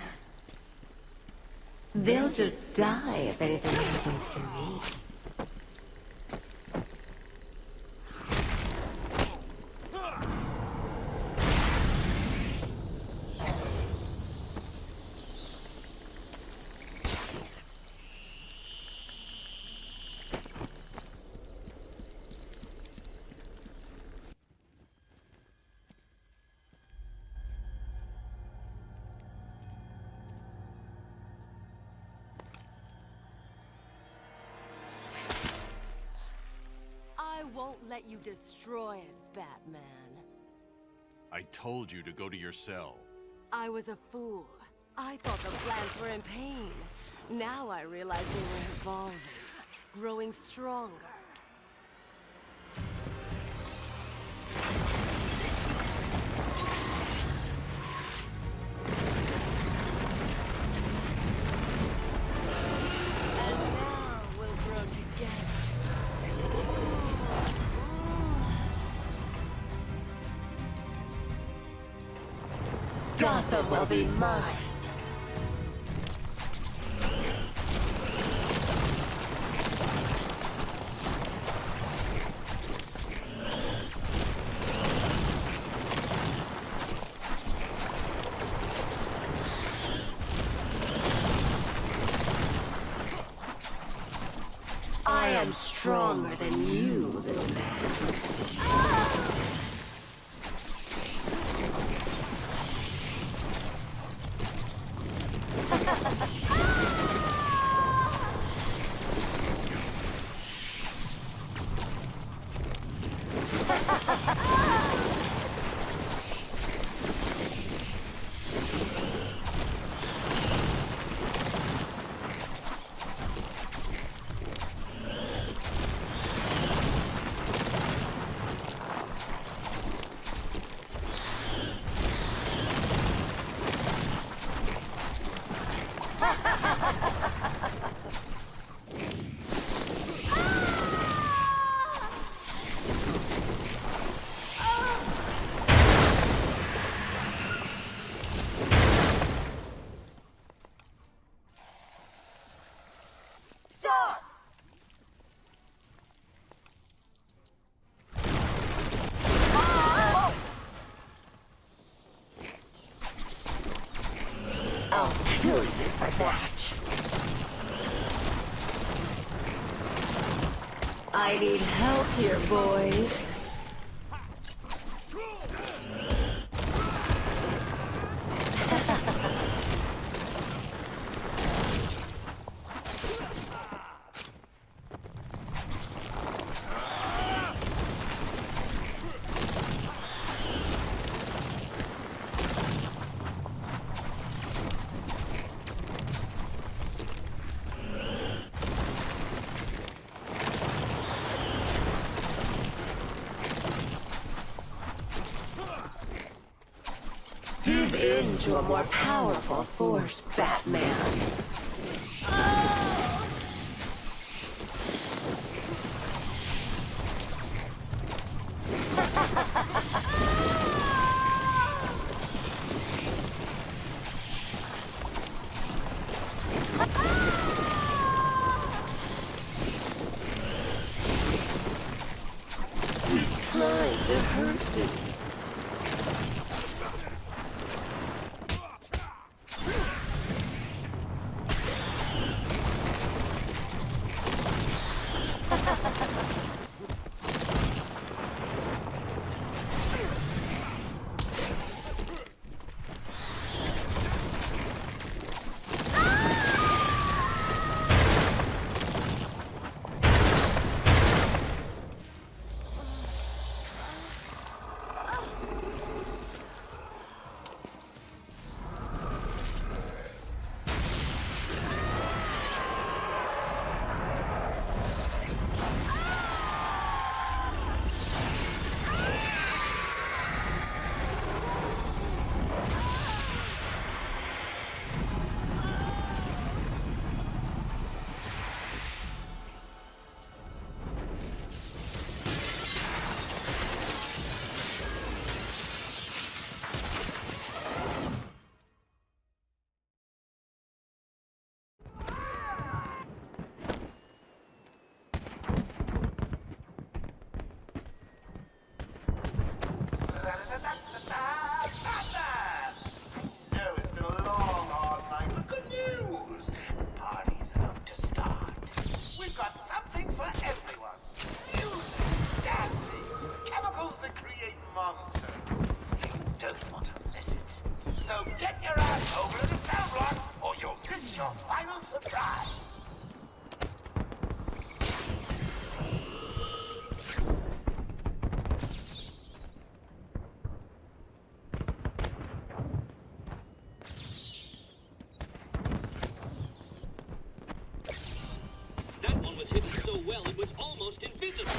Speaker 13: They'll just die if anything happens to me. I won't let you destroy it, Batman.
Speaker 14: I told you to go to your cell.
Speaker 13: I was a fool. I thought the plants were in pain. Now I realize they were evolving, growing stronger. And now we'll grow together. Gotham will be mine. I am stronger than you, little man.
Speaker 16: kill you for that.
Speaker 13: I need help here, boys.
Speaker 16: Give in to a more powerful force, Batman.
Speaker 13: He's trying to hurt me.
Speaker 21: That one was hidden so well it was almost invisible.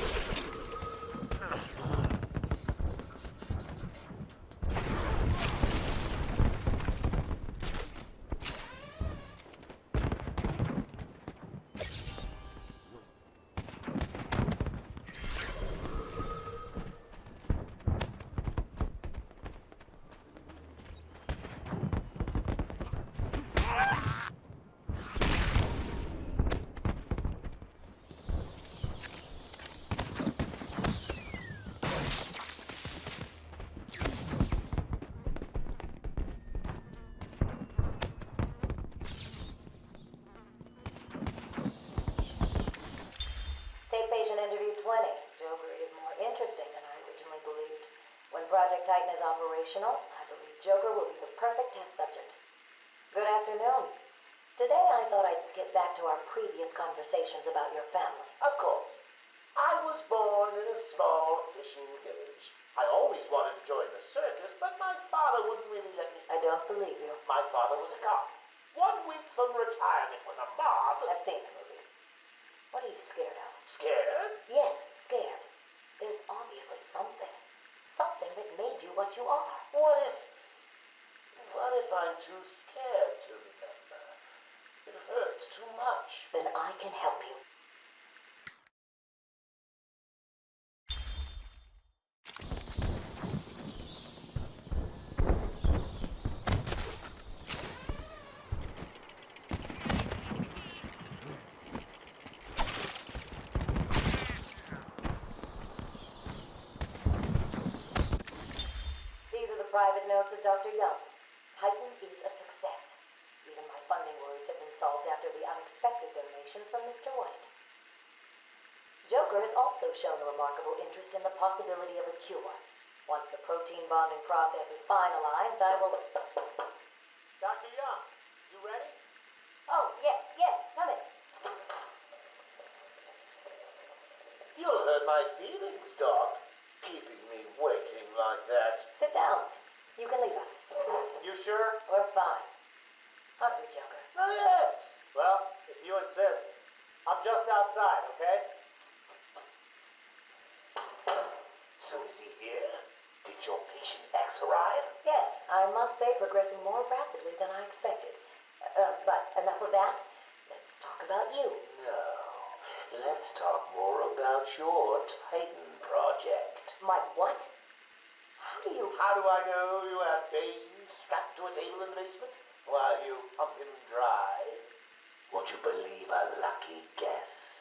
Speaker 5: Take patient interview 20. Joker is more interesting than I originally believed. When Project Titan is operational, I believe Joker will be the perfect test subject. Good afternoon. Today I thought I'd skip back to our previous conversations about your family.
Speaker 15: Of course. I was born in a small fishing village. I always wanted to join the circus, but my father wouldn't really let me.
Speaker 5: I don't believe you.
Speaker 15: My father was a cop. 1 week from retirement when the mob...
Speaker 5: I've seen the movie. What are you scared of?
Speaker 15: Scared?
Speaker 5: Yes, scared. There's obviously something. Something that made you what you are.
Speaker 15: What if I'm too scared to remember? It hurts too much.
Speaker 5: Then I can help you. These are the private notes of Dr. Young. Titan is a success. Even my funding worries have been solved after the unexpected donations from Mr. White. Joker has also shown a remarkable interest in the possibility of a cure. Once the protein bonding process is finalized, I will...
Speaker 17: Dr. Young, you ready?
Speaker 5: Oh, yes, come in.
Speaker 2: You'll hurt my feelings, Doc, keeping me waiting like that.
Speaker 5: Sit down. You can leave us.
Speaker 17: You sure?
Speaker 5: We're fine. Aren't we, Joker?
Speaker 2: Oh, yes.
Speaker 17: Well, if you insist. I'm just outside, okay?
Speaker 2: So is he here? Did your patient X arrive?
Speaker 5: Yes, I must say progressing more rapidly than I expected. But enough of that. Let's talk about you.
Speaker 2: No. Let's talk more about your Titan project.
Speaker 5: My what? How
Speaker 2: do I know you have Bane strapped to a table in the basement while you pump him dry? Would you believe a lucky guess?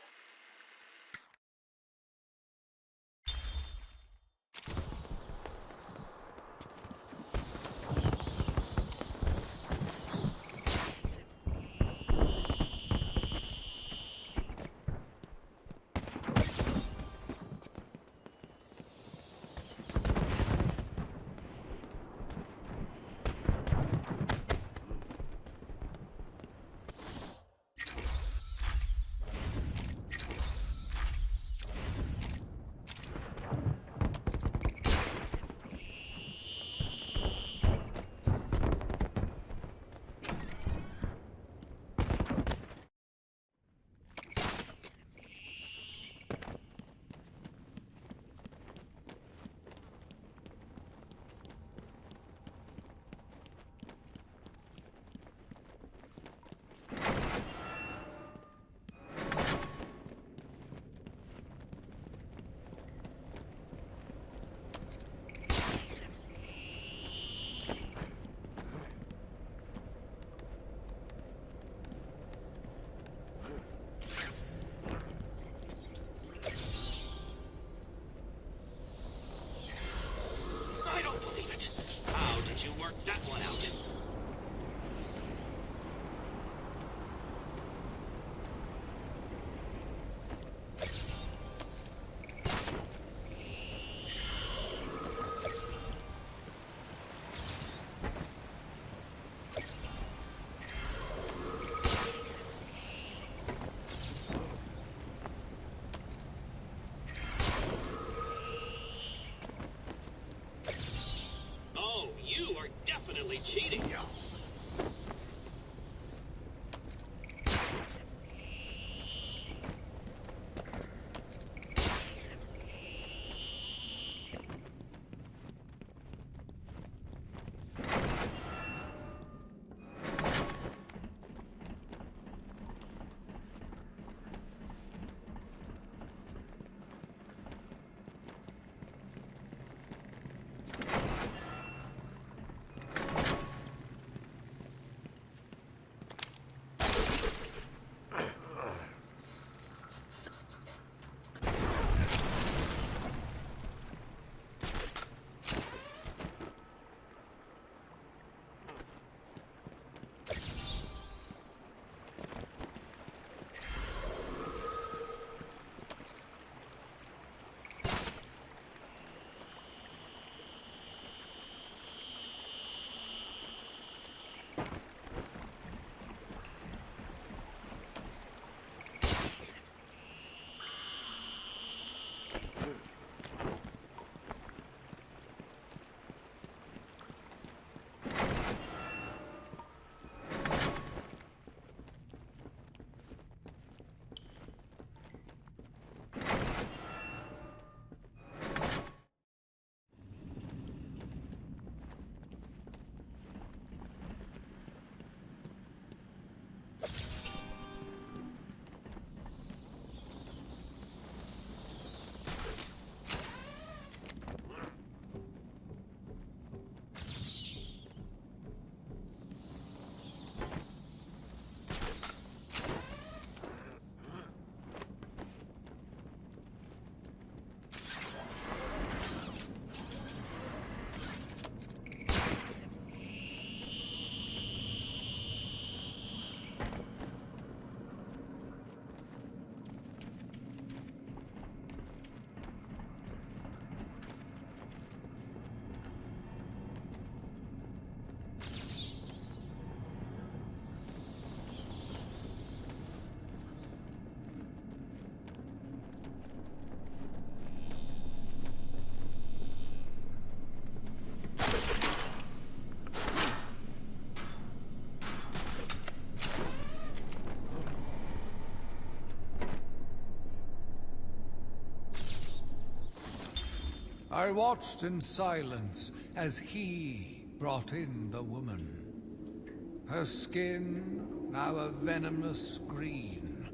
Speaker 20: I watched in silence as he brought in the woman. Her skin now a venomous green.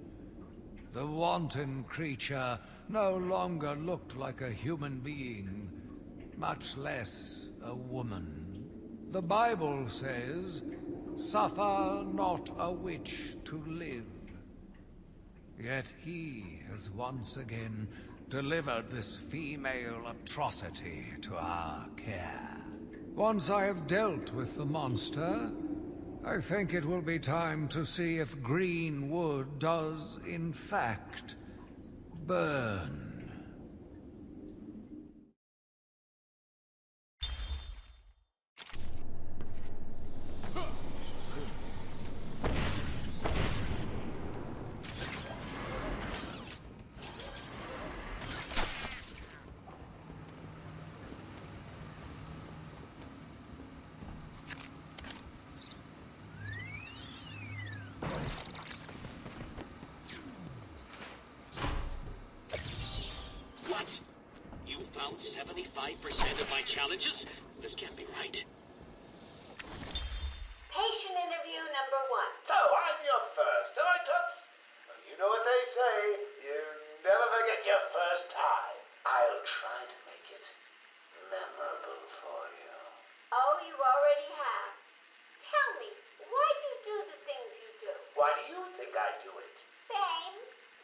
Speaker 20: The wanton creature no longer looked like a human being, much less a woman. The Bible says, "Suffer not a witch to live." Yet he has once again delivered this female atrocity to our care. Once I have dealt with the monster, I think it will be time to see if green wood does, in fact, burn.
Speaker 21: What? You found 75% of my challenges? This can't be right.
Speaker 5: Patient interview number 1.
Speaker 2: So, I'm your first, am I, Toots? You know what they say, you never forget your first time. I'll try to make it memorable for you.
Speaker 5: Oh, you already have. Tell me, why do you do the things you do?
Speaker 2: Why do you think I do it?
Speaker 5: Fame,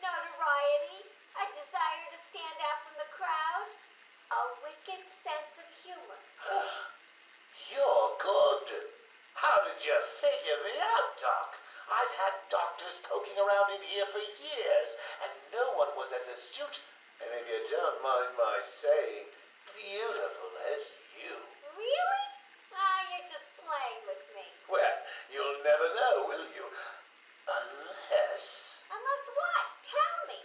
Speaker 5: notoriety, a desire to stand out from the crowd, a wicked sense of humor.
Speaker 2: You're good. How did you figure me out, Doc? I've had doctors poking around in here for years, and no one was as astute, and if you don't mind my saying, beautiful as you.
Speaker 5: Really? You're just playing with me.
Speaker 2: Well, you'll never know, will you? Unless...
Speaker 5: Unless what? Tell me.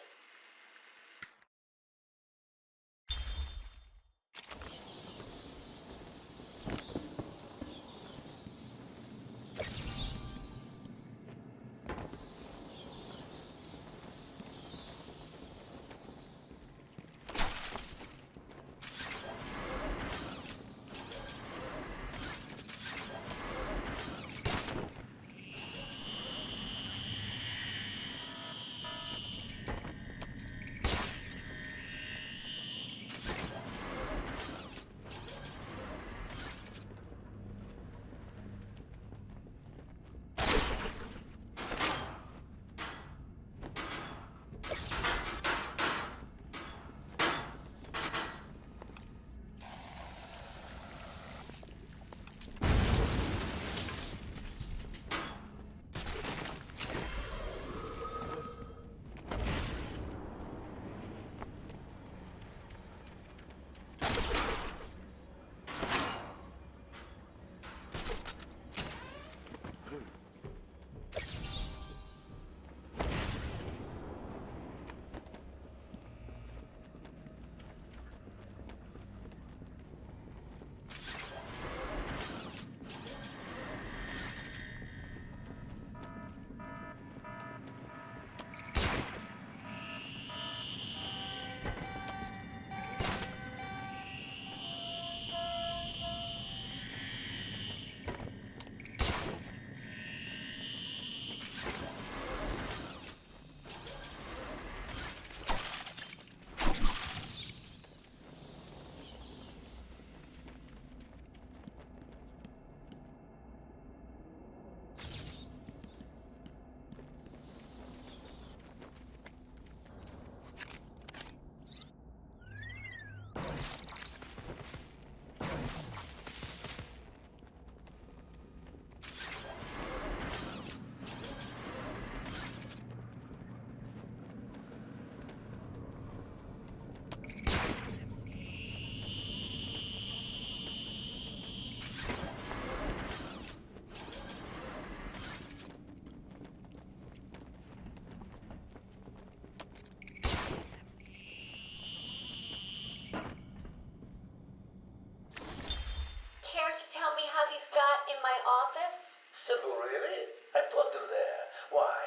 Speaker 2: Simple, really. I put them there. Why?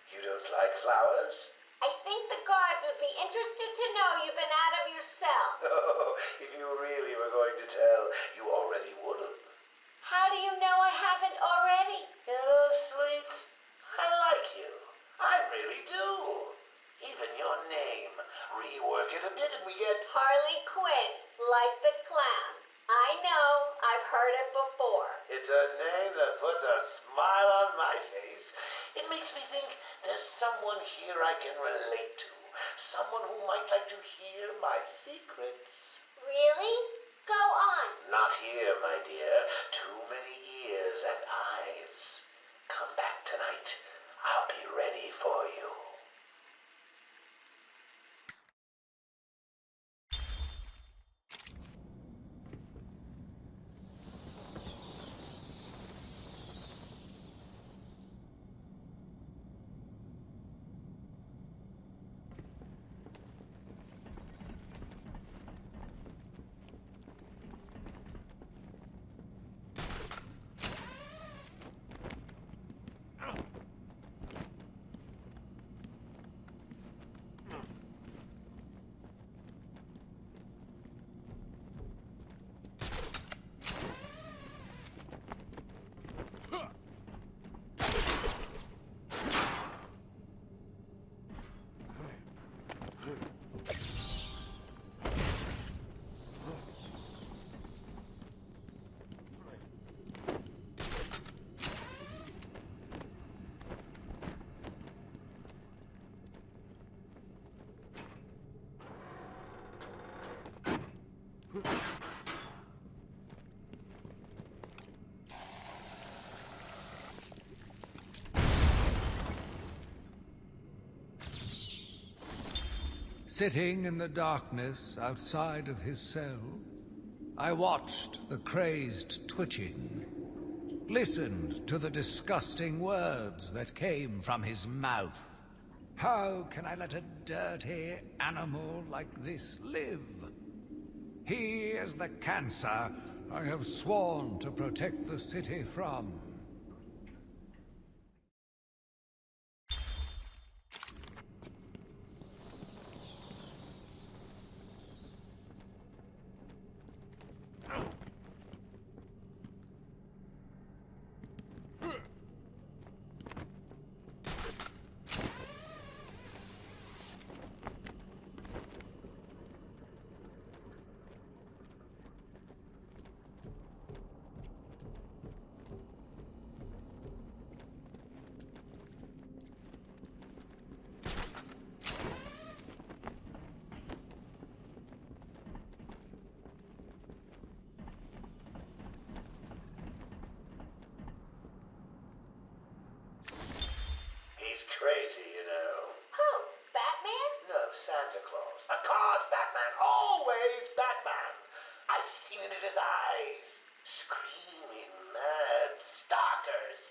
Speaker 2: You don't like flowers?
Speaker 5: I I think the guards would be interested to know you've been out of your cell.
Speaker 2: Oh, if you really were going to tell, you already would have.
Speaker 5: How do you know I haven't already?
Speaker 2: Oh, sweet. I like you. I really do. Even your name. Rework it a bit and we get...
Speaker 5: Harley Quinn, like the clown. I know, I've heard it before.
Speaker 2: It's a name that puts a smile on my face. It makes me think there's someone here I can relate to. Someone who might like to hear my secrets.
Speaker 5: Really? Go on.
Speaker 2: Not here, my dear. Too many ears and eyes. Come back tonight. I'll be ready for you.
Speaker 20: Sitting in the darkness outside of his cell, I watched the crazed twitching, listened to the disgusting words that came from his mouth. How can I let a dirty animal like this live? He is the cancer I have sworn to protect the city from.
Speaker 2: Crazy, you know.
Speaker 5: Who? Batman?
Speaker 2: No, Santa Claus. Of course, Batman. Always Batman. I've seen it in his eyes. Screaming mad stalkers.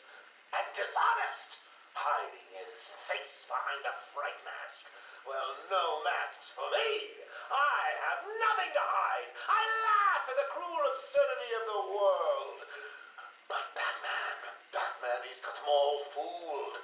Speaker 2: And dishonest. Hiding his face behind a fright mask. Well, no masks for me. I have nothing to hide. I laugh at the cruel absurdity of the world. But Batman, he's got them all fooled.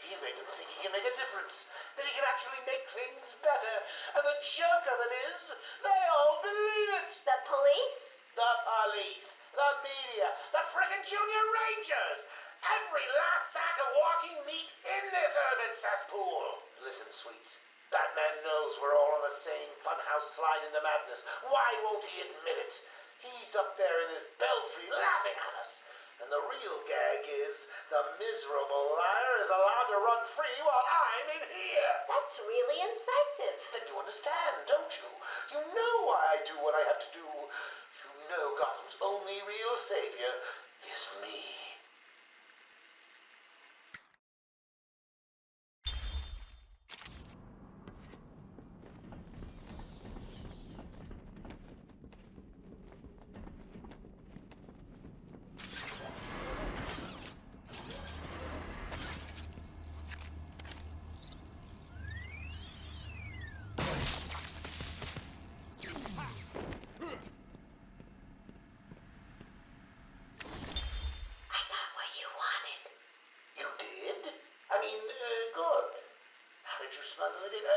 Speaker 2: He's made them think he can make a difference, that he can actually make things better. And the joke of it is, they all believe it.
Speaker 5: The police?
Speaker 2: The police, the media, the frickin' junior rangers. Every last sack of walking meat in this urban cesspool. Listen, sweets, Batman knows we're all on the same funhouse slide into madness. Why won't he admit it? He's up there in his belfry laughing at us. And the real gag is, the miserable liar is allowed to run free while I'm in here.
Speaker 5: That's really incisive.
Speaker 2: Then you understand, don't you? You know why I do what I have to do. You know Gotham's only real savior is me. smuggle it in?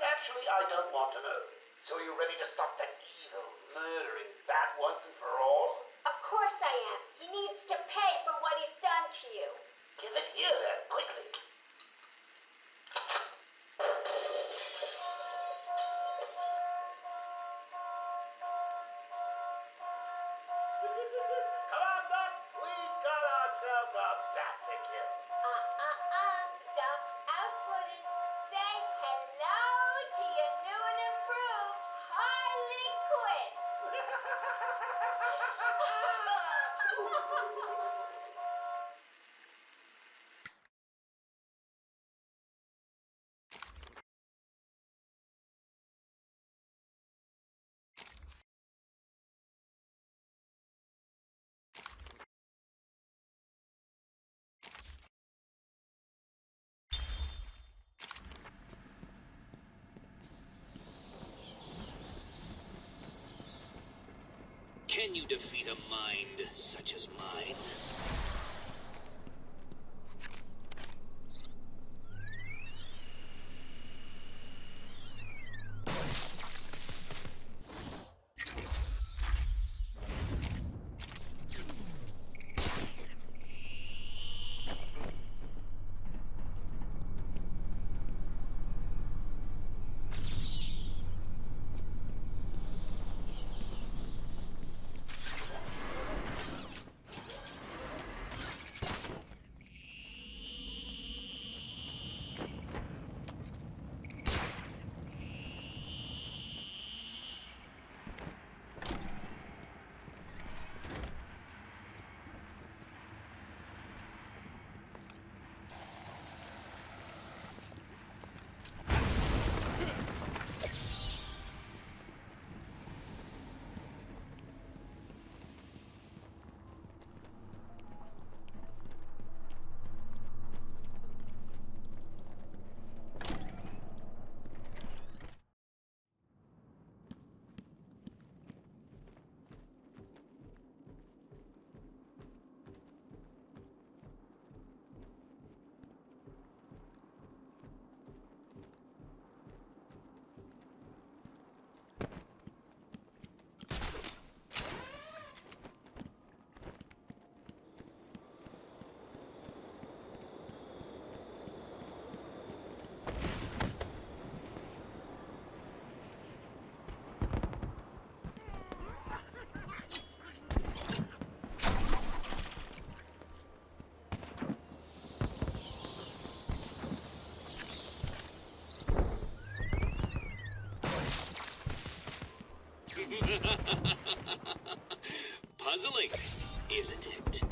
Speaker 2: Actually, I don't want to know. So are you ready to stop that evil, murdering bat once and for all?
Speaker 5: Of course I am. He needs to pay for what he's done to you.
Speaker 2: Give it here then, quickly. Come on, Doc. We've got ourselves a bat to kill.
Speaker 5: Doc's outputting. Say hello to your new and improved Harley Quinn.
Speaker 21: Can you defeat a mind such as mine? Puzzling, isn't it?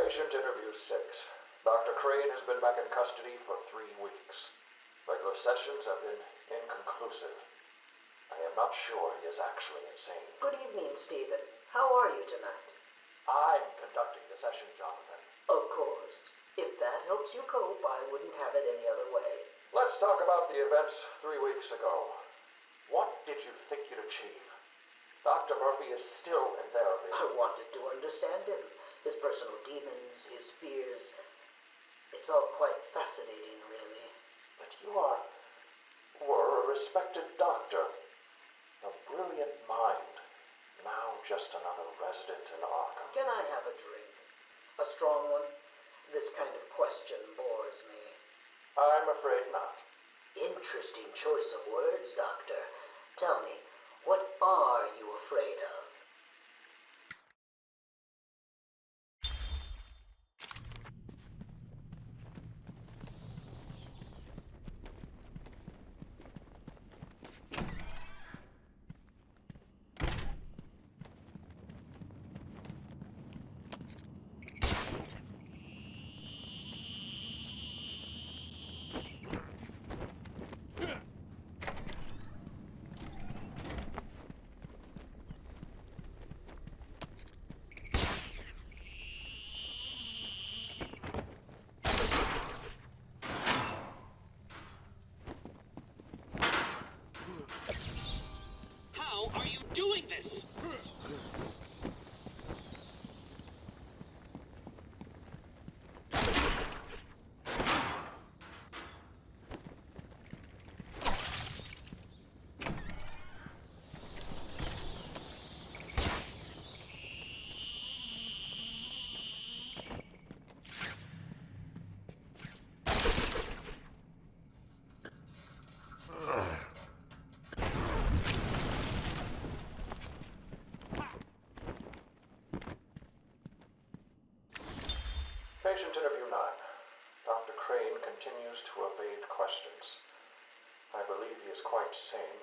Speaker 15: Patient interview 6. Dr. Crane has been back in custody for 3 weeks. Regular sessions have been inconclusive. I am not sure he is actually insane.
Speaker 16: Good evening, Stephen. How are you tonight?
Speaker 15: I'm conducting the session, Jonathan.
Speaker 16: Of course. If that helps you cope, I wouldn't have it any other way.
Speaker 15: Let's talk about the events 3 weeks ago. What did you think you'd achieve? Dr. Murphy is still in therapy.
Speaker 16: I wanted to understand him. His personal demons, his fears. It's all quite fascinating, really.
Speaker 15: But you were a respected doctor. A brilliant mind. Now just another resident in Arkham.
Speaker 16: Can I have a drink? A strong one? This kind of question bores me.
Speaker 15: I'm afraid not.
Speaker 16: Interesting choice of words, Doctor. Tell me, what are you afraid of?
Speaker 21: How are you doing this?
Speaker 15: Patient interview 9. Dr. Crane continues to evade questions. I believe he is quite sane,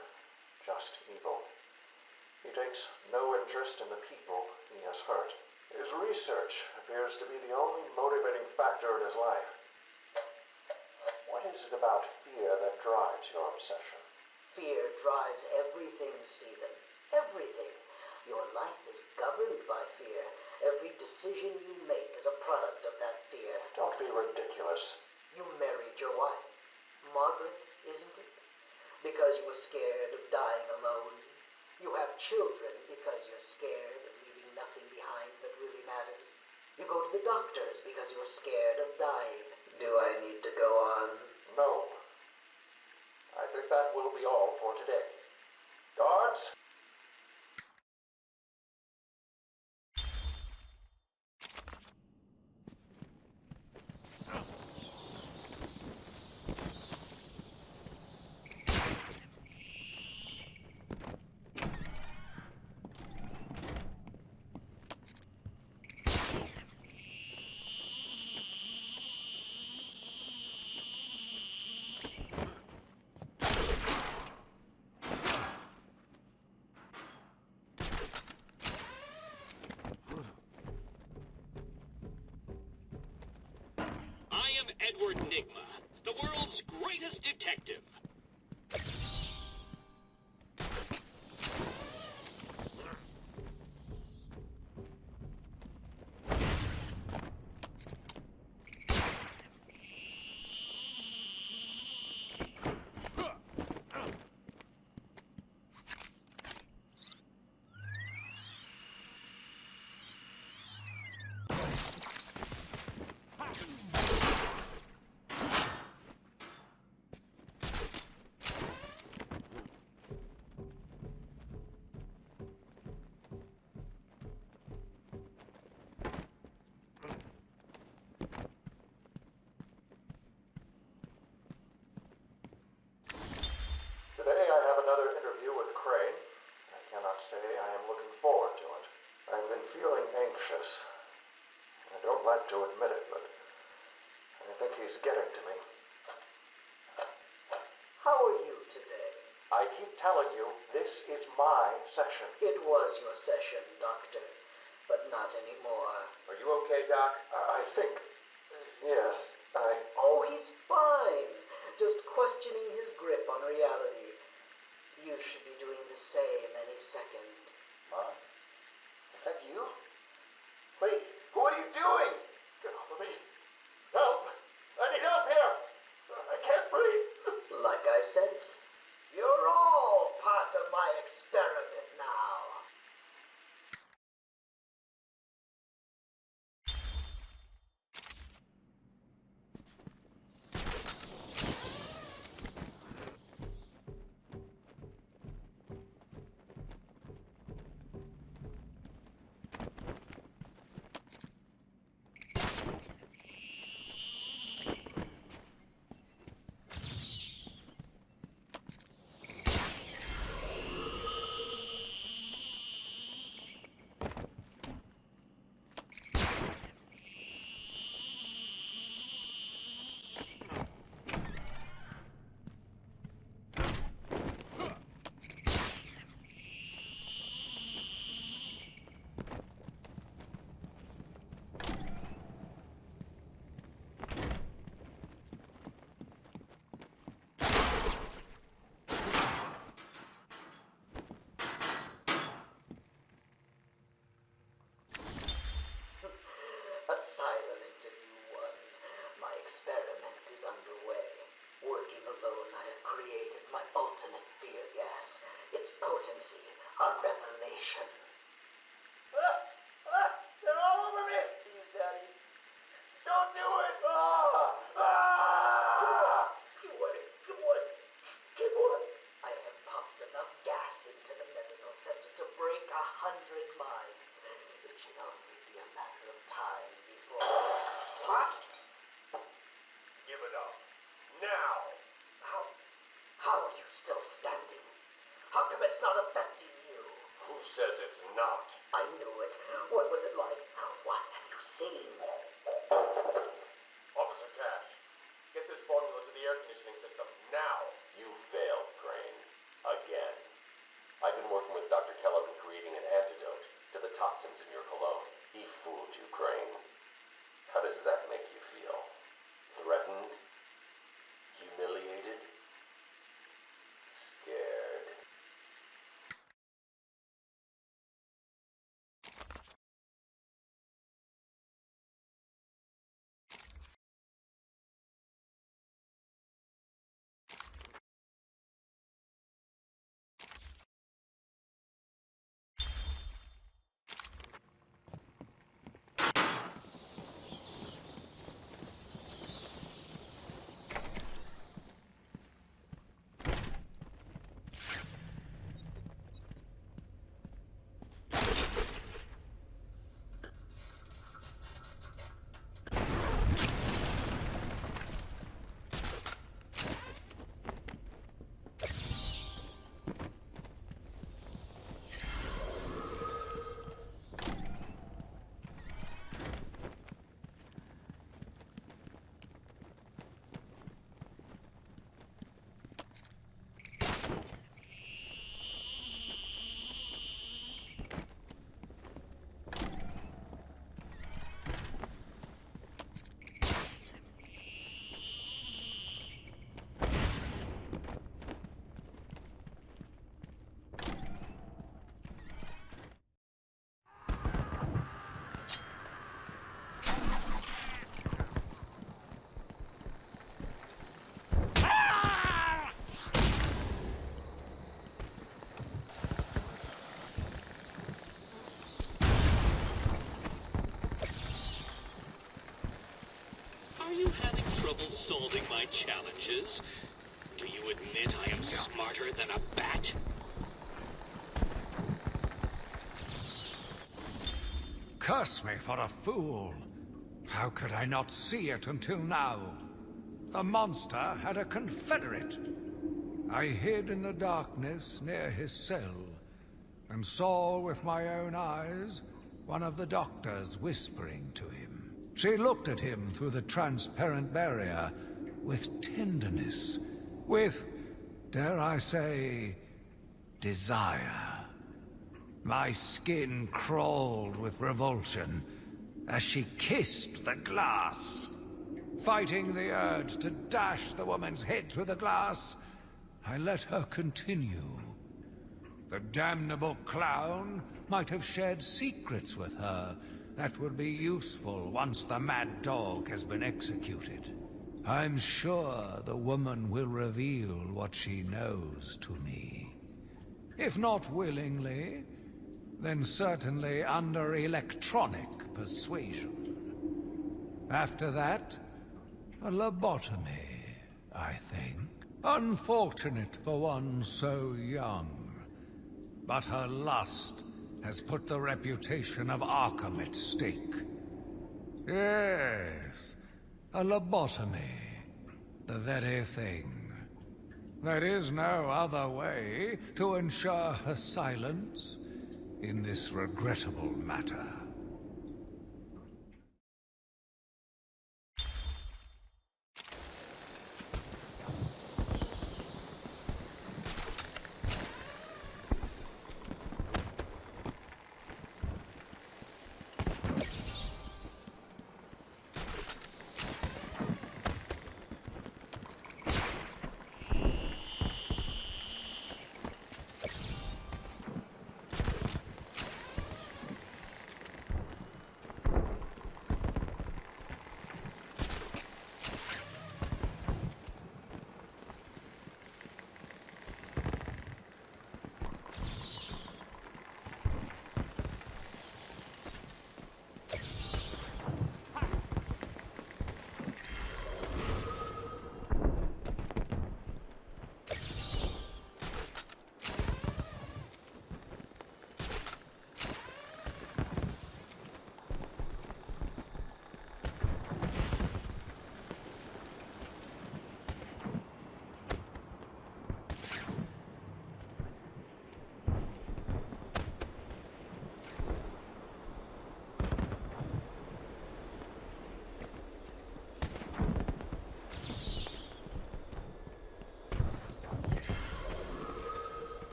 Speaker 15: just evil. He takes no interest in the people he has hurt. His research appears to be the only motivating factor in his life. What is it about fear that drives your obsession?
Speaker 16: Fear drives everything, Stephen. Everything. Your life is governed by fear. Every decision you make is a product of that fear.
Speaker 15: Don't be ridiculous.
Speaker 16: You married your wife, Margaret, isn't it? Because you were scared of dying alone. You have children because you're scared of leaving nothing behind that really matters. You go to the doctors because you're scared of dying. Do I need to go on?
Speaker 15: No. I think that will be all for today. Guards?
Speaker 21: Edward Nigma, the world's greatest detective.
Speaker 15: Today I have another interview with Crane. I cannot say I am looking forward to it. I've been feeling anxious. I don't like to admit it, but I think he's getting to me.
Speaker 16: How are you today?
Speaker 15: I keep telling you, this is my session.
Speaker 16: It was your session, Doctor, but not anymore.
Speaker 15: Are you okay, Doc? I think... yes,
Speaker 16: Oh, he's fine. Just questioning his grip on reality. You should be doing the same any second.
Speaker 17: Mom? Is that you? Wait, what are you doing? Get off of me. Help! I need help here! I can't breathe!
Speaker 16: Like I said, you're all part of my experiment now. Asylum Interview 1. My experiment is underway. Working alone, I have created my ultimate fear gas. Its potency, a revelation.
Speaker 17: They're all over me! Please, Daddy. Don't do it!
Speaker 16: Good boy, good boy, good boy. I have pumped enough gas into the medical center to break 100 minds. It should only be a matter of time before... What?
Speaker 17: Give it up. Now!
Speaker 16: How are you still standing? How come it's not affecting you?
Speaker 17: Who says it's not?
Speaker 16: I knew it. What was it like? What have you seen?
Speaker 17: Officer Cash, get this formula to the air conditioning system now.
Speaker 22: You failed, Crane. Again. I've been working with Dr. Keller in creating an antidote to the toxins in your cologne. He fooled you, Crane. How does that make you feel? Threatened? Humiliated? Scared?
Speaker 21: Are you having trouble solving my challenges? Do you admit I am smarter than a bat?
Speaker 20: Curse me for a fool. How could I not see it until now? The monster had a confederate. I hid in the darkness near his cell, and saw with my own eyes one of the doctors whispering to him. She looked at him through the transparent barrier with tenderness, with, dare I say, desire. My skin crawled with revulsion as she kissed the glass. Fighting the urge to dash the woman's head through the glass, I let her continue. The damnable clown might have shared secrets with her that would be useful once the mad dog has been executed. I'm sure the woman will reveal what she knows to me. If not willingly, then certainly under electronic persuasion. After that, a lobotomy, I think. Unfortunate for one so young. But her lust has put the reputation of Arkham at stake. Yes, a lobotomy. The very thing. There is no other way to ensure her silence in this regrettable matter.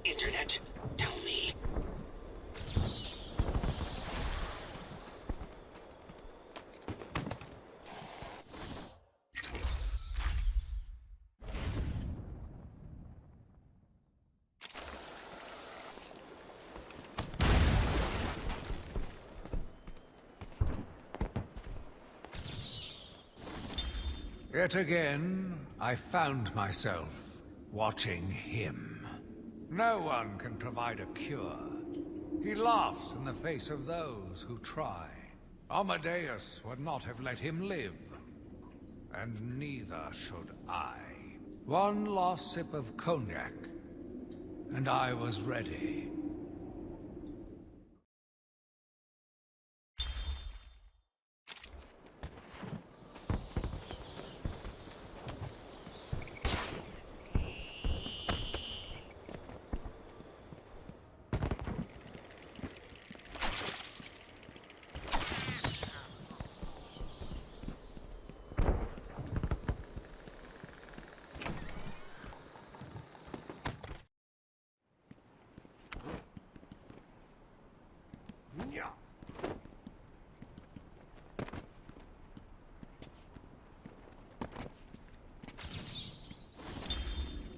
Speaker 21: Internet. Tell me.
Speaker 20: Yet again, I found myself watching him. No one can provide a cure. He laughs in the face of those who try. Amadeus would not have let him live. And neither should I. One last sip of cognac, and I was ready.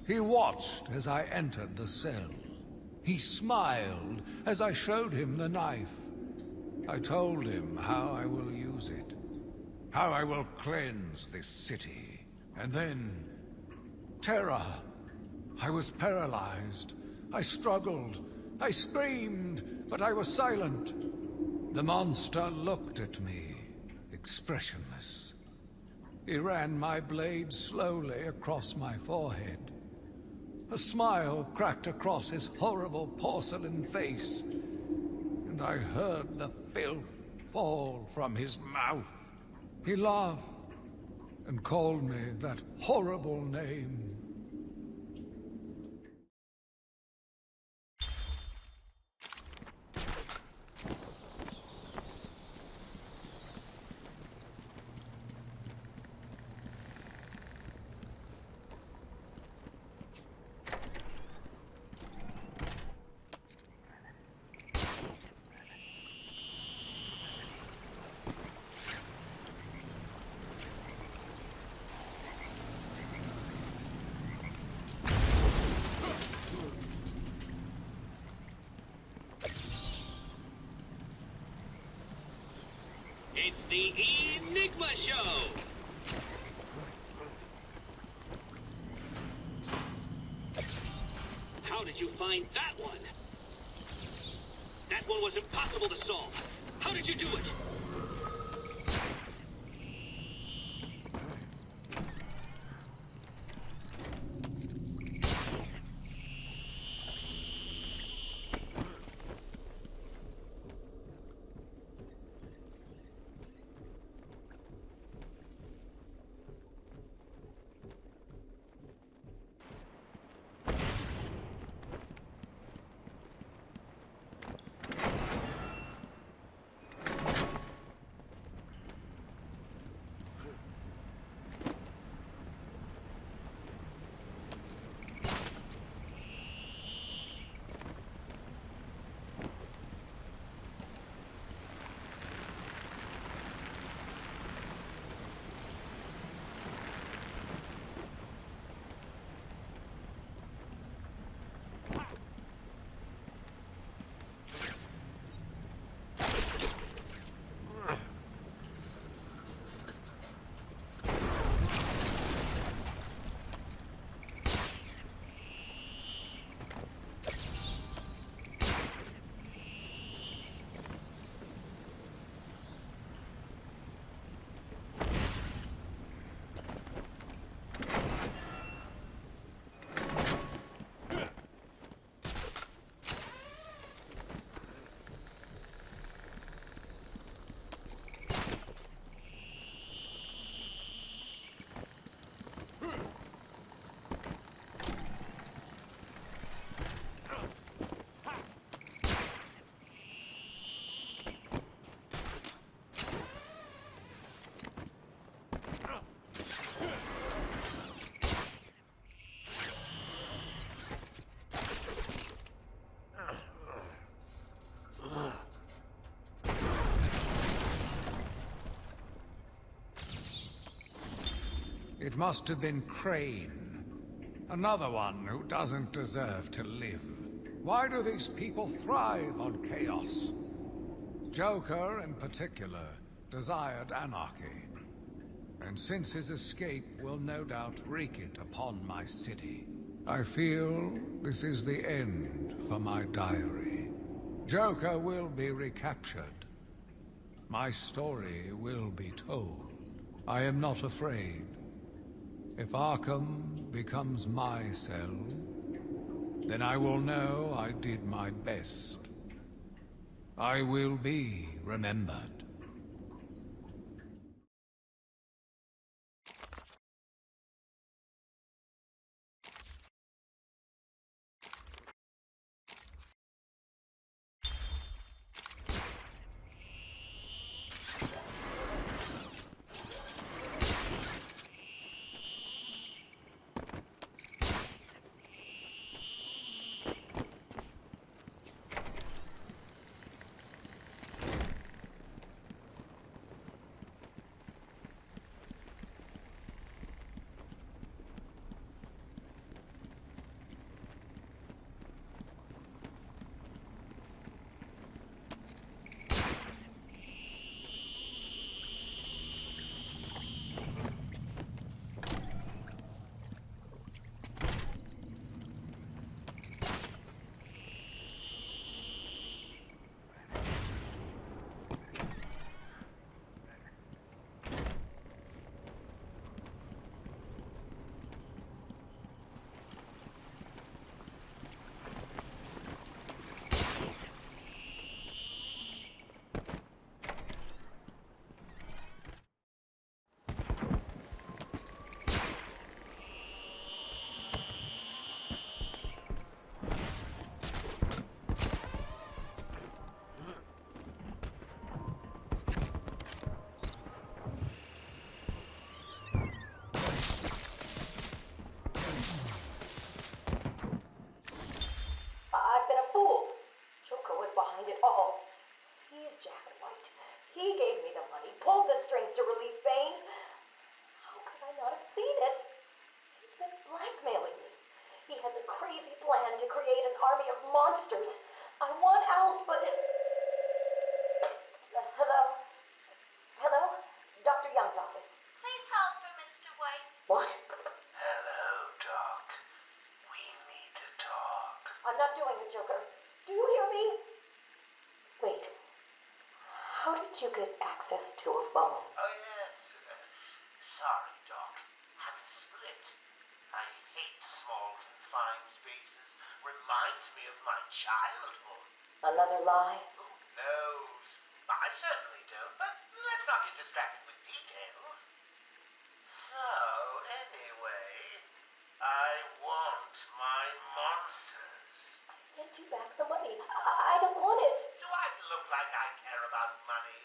Speaker 20: He watched as I entered the cell. He smiled as I showed him the knife. I told him how I will use it, how I will cleanse this city. And then, terror. I was paralyzed. I struggled. I screamed, but I was silent. The monster looked at me, expressionless. He ran my blade slowly across my forehead. A smile cracked across his horrible porcelain face, and I heard the filth fall from his mouth. He laughed and called me that horrible name.
Speaker 21: It's the Enigma Show! How did you find that one? That one was impossible to solve. How did you do it?
Speaker 20: It must have been Crane. Another one who doesn't deserve to live. Why do these people thrive on chaos? Joker, in particular, desired anarchy. And since his escape will no doubt wreak it upon my city, I feel this is the end for my diary. Joker will be recaptured. My story will be told. I am not afraid. If Arkham becomes my cell, then I will know I did my best. I will be remembered.
Speaker 5: He gave me the money, pulled the strings to release Bane. How could I not have seen it? He's been blackmailing me. He has a crazy plan to create an army of monsters. I want out, but... Hello? not doing it, Joker. Do you hear me? Wait. How did you get access to a phone?
Speaker 2: Oh, yes. Sorry, Doc. I'm split. I hate small, confined spaces. Reminds me of my childhood.
Speaker 5: Another lie?
Speaker 2: Who knows? I certainly don't, but let's not get distracted with details. So, anyway, I want my monsters.
Speaker 5: I sent you back the money. I don't want it.
Speaker 2: Do I look like I care about money?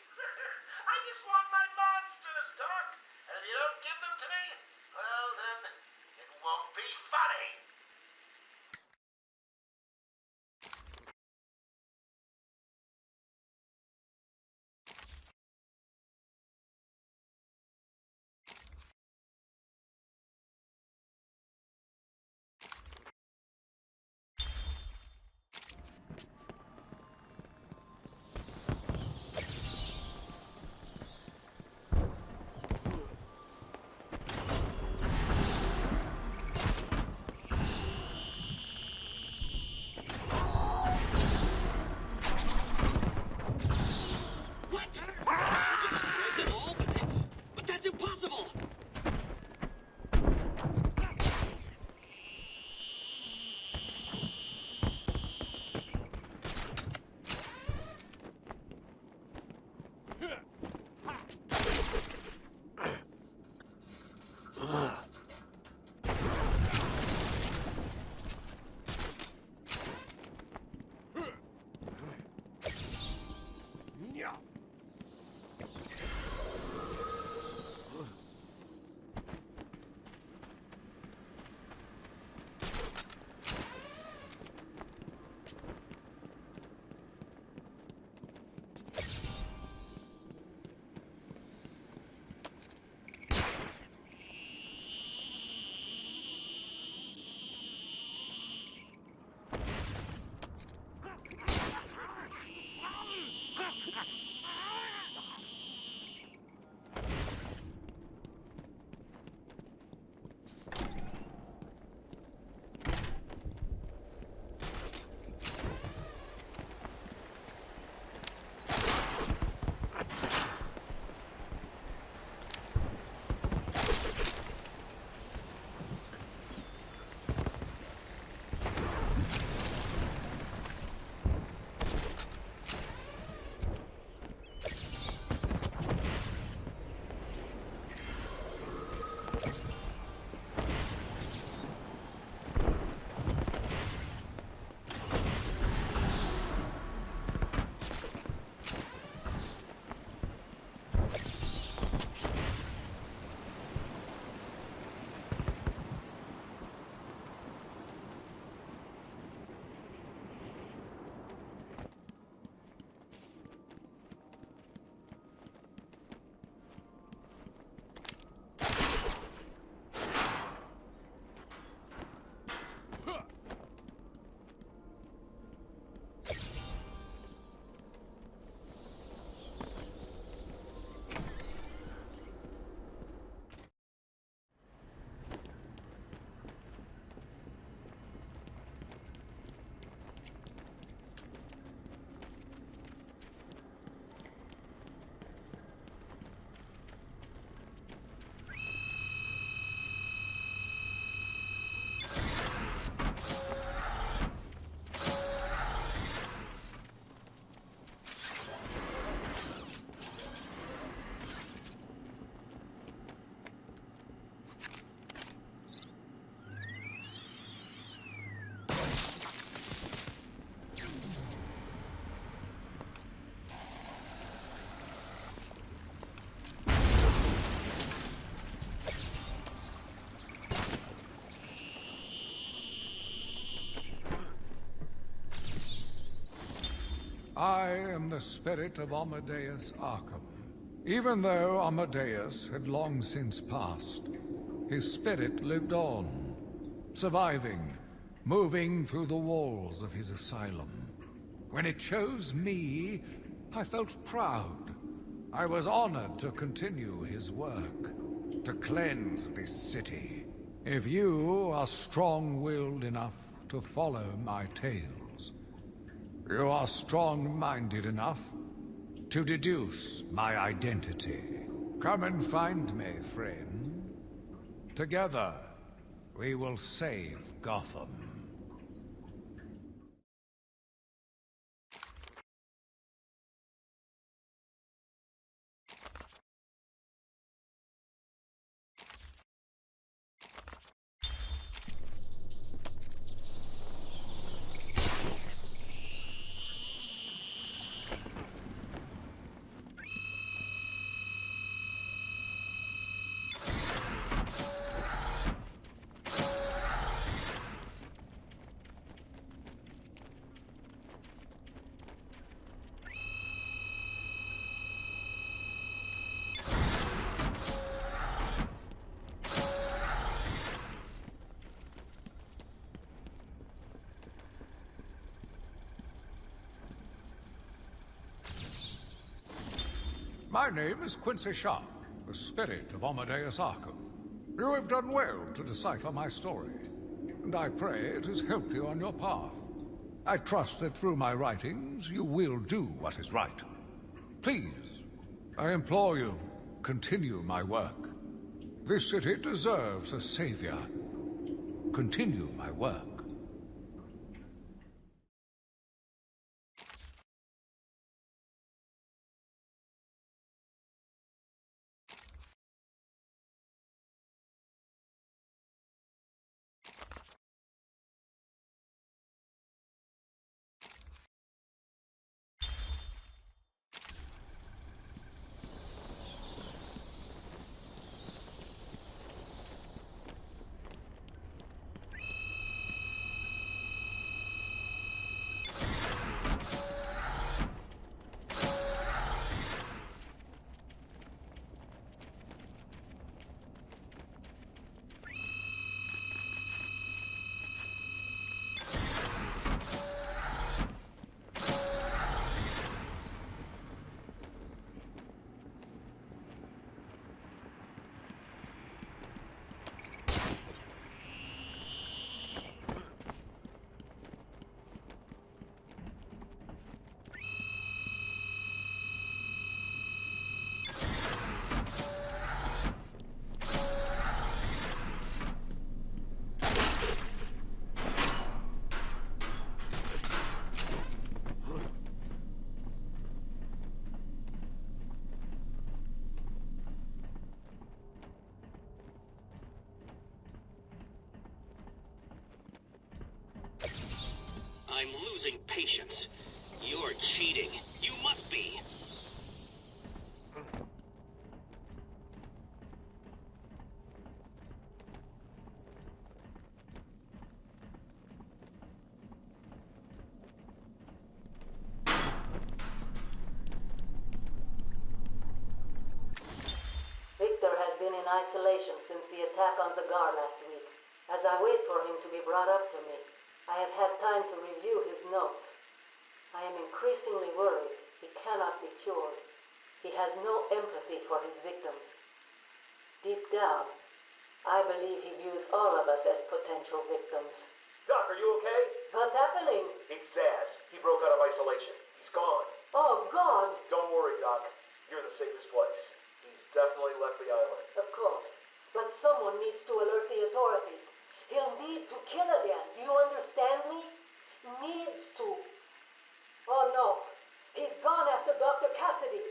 Speaker 2: I just want my monsters, Doc. And if you don't give them to me, well then, it won't be funny.
Speaker 20: I am the spirit of Amadeus Arkham. Even though Amadeus had long since passed, his spirit lived on, surviving, moving through the walls of his asylum. When it chose me, I felt proud. I was honored to continue his work, to cleanse this city. If you are strong-willed enough to follow my tales. You are strong-minded enough to deduce my identity. Come and find me, friend. Together, we will save Gotham. My name is Quincy Sharp, the spirit of Amadeus Arkham. You have done well to decipher my story, and I pray it has helped you on your path. I trust that through my writings you will do what is right. Please, I implore you, continue my work. This city deserves a savior. Continue my work.
Speaker 21: I'm losing patience. You're cheating. You must be.
Speaker 5: Victor has been in isolation since the attack on Zagar last week. As I wait for him to be brought up to me, I have had time to review his notes. I am increasingly worried he cannot be cured. He has no empathy for his victims. Deep down, I believe he views all of us as potential victims.
Speaker 15: Doc, are you okay?
Speaker 5: What's happening?
Speaker 15: It's Zaz. He broke out of isolation. He's gone.
Speaker 5: Oh, God!
Speaker 15: Don't worry, Doc. You're in the safest place. He's definitely left the island.
Speaker 5: Of course. But someone needs to alert the authorities. He'll need to kill again. Do you understand me? Needs to. Oh no. He's gone after Dr. Cassidy.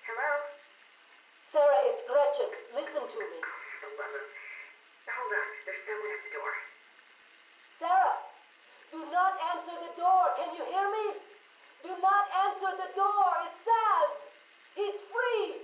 Speaker 19: Hello?
Speaker 5: Sarah, it's Gretchen. Listen to me.
Speaker 19: Hold on. There's someone at the door.
Speaker 5: Sarah! Do not answer the door. Can you hear me? Do not answer the door. It's Zaz. He's free.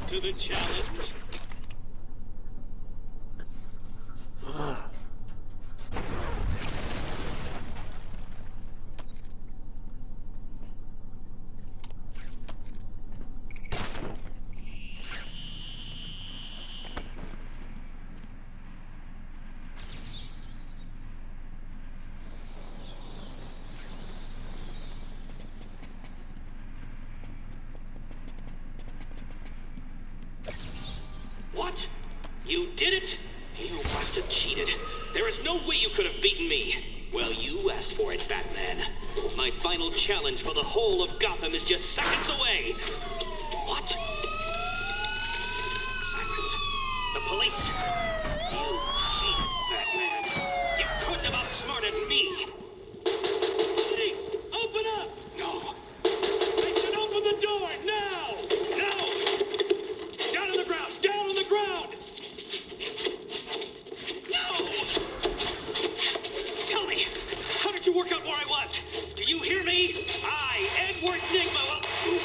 Speaker 21: To the challenge. did it? You must have cheated. There is no way you could have beaten me. Well, you asked for it, Batman. My final challenge for the whole of Gotham is just seconds away. What? Sirens. The police. You cheated, Batman. You couldn't have outsmarted me. Police, open up! No. They should open the door now! Now! Down on the ground! Down on the ground! No! Tell me, how did you work out where I was? Do you hear me? I, Edward Nigma, will...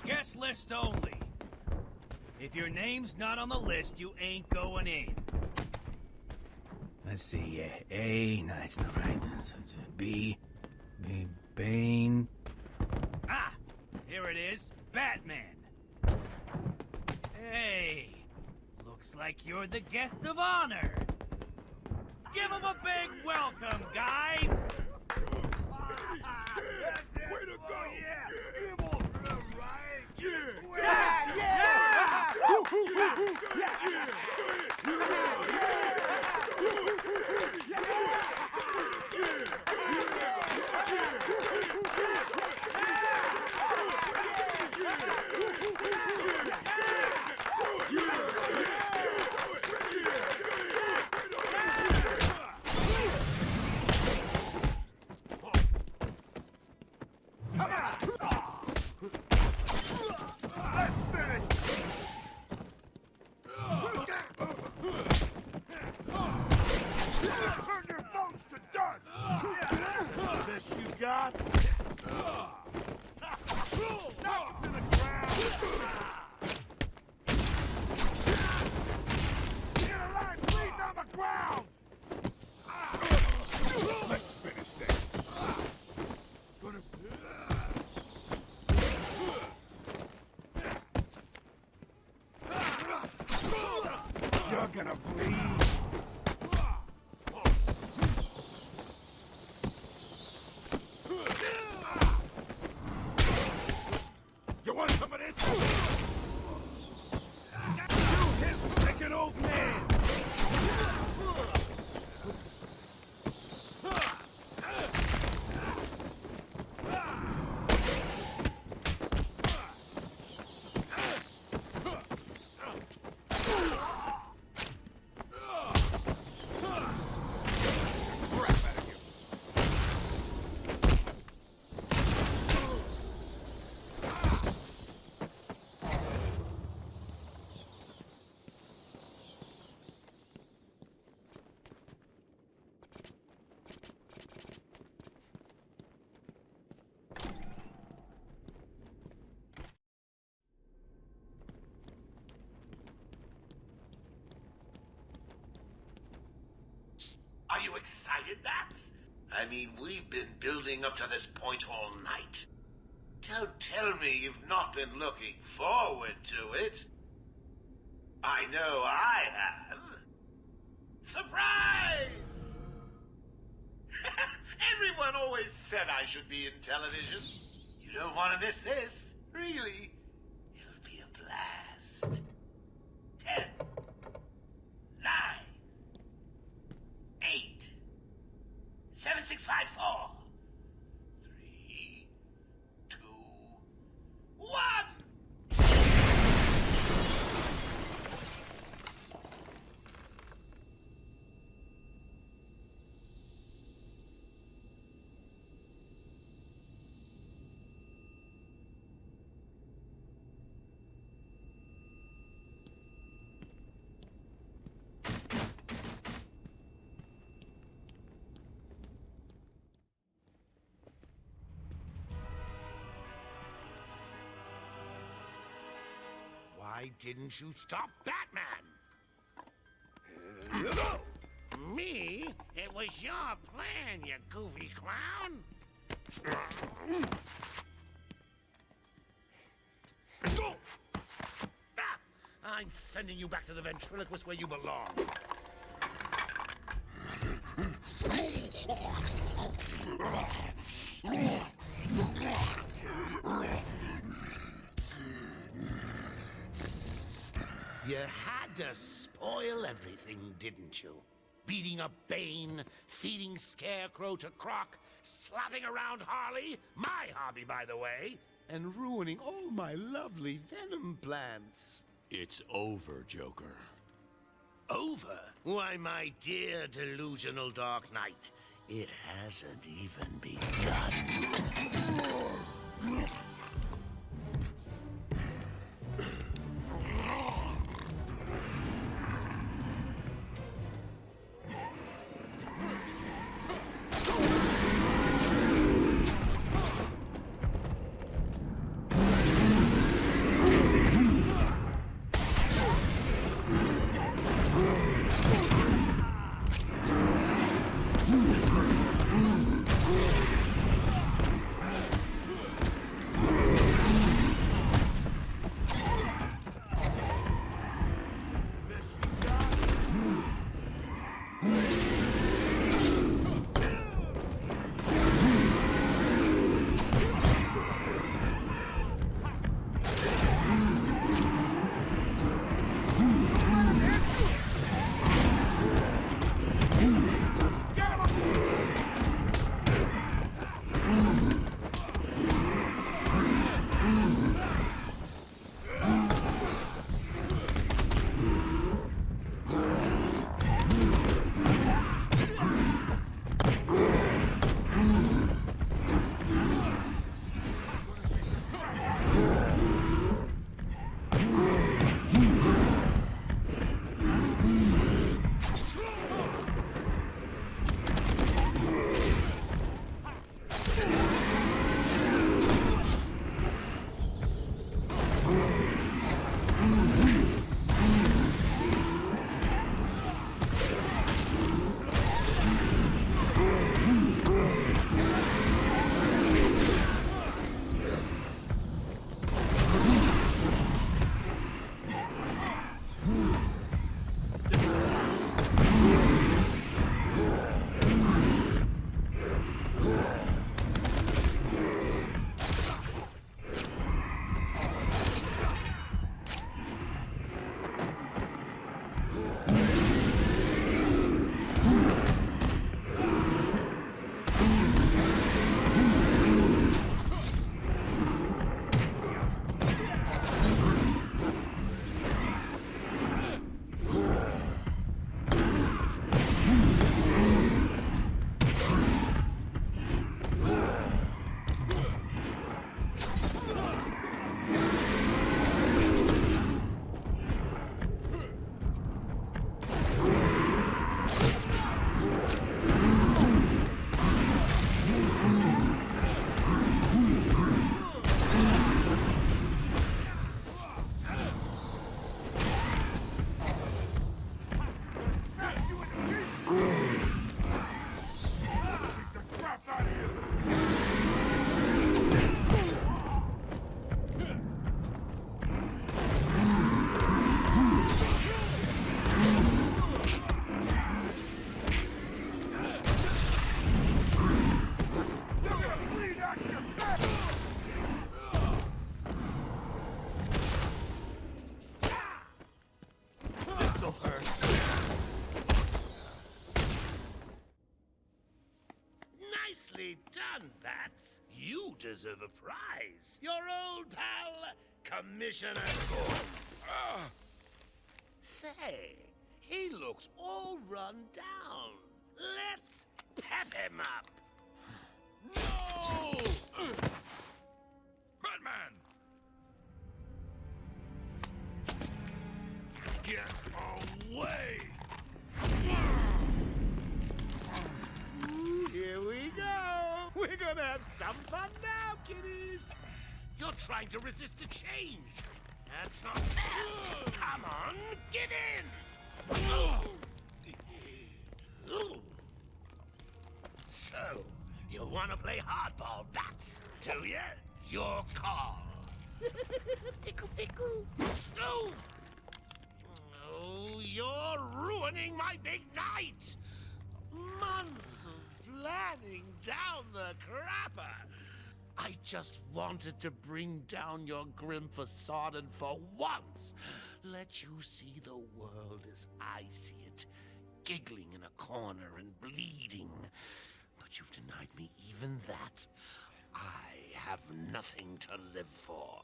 Speaker 11: Guest list only. If your name's not on the list, you ain't going in. Let's see, A, no, that's not right. B, Bane. Ah, here it is, Batman. Hey, looks like you're the guest of honor. Give him a big welcome, guys.
Speaker 1: Way to go!
Speaker 11: Yeah.
Speaker 1: You're gonna bleed. You want some of this? You hit like an old man.
Speaker 2: Are you excited, Bats? I mean, we've been building up to this point all night. Don't tell me you've not been looking forward to it. I know I have. Surprise! Everyone always said I should be in television. You don't want to miss this, really. It'll be a blast. 10, 9, 8, 7, 6, 5, 4, 3, 2, 1.
Speaker 3: Why didn't you stop Batman? Me? It was your plan, you goofy clown. I'm sending you back to the ventriloquist where you belong. You had to spoil everything, didn't you? Beating up Bane, feeding Scarecrow to Croc, slapping around Harley, my hobby, by the way, and ruining all my lovely venom plants.
Speaker 8: It's over, Joker.
Speaker 3: Over? Why, my dear delusional Dark Knight, it hasn't even begun. Nicely done, Bats. You deserve a prize. Your old pal, Commissioner Gordon. Say, he looks all run down. Let's pep him up.
Speaker 8: No! Batman! Get away!
Speaker 3: Here we go. We're gonna have some fun now, kiddies. You're trying to resist the change. That's not fair. Come on, give in. Ooh. So, you want to play hardball, bats, do you? Your call. Tickle, tickle. No! Oh, you're ruining my big night! Months of planning down the crapper! I just wanted to bring down your grim facade and for once let you see the world as I see it, giggling in a corner and bleeding. But you've denied me even that. I have nothing to live for.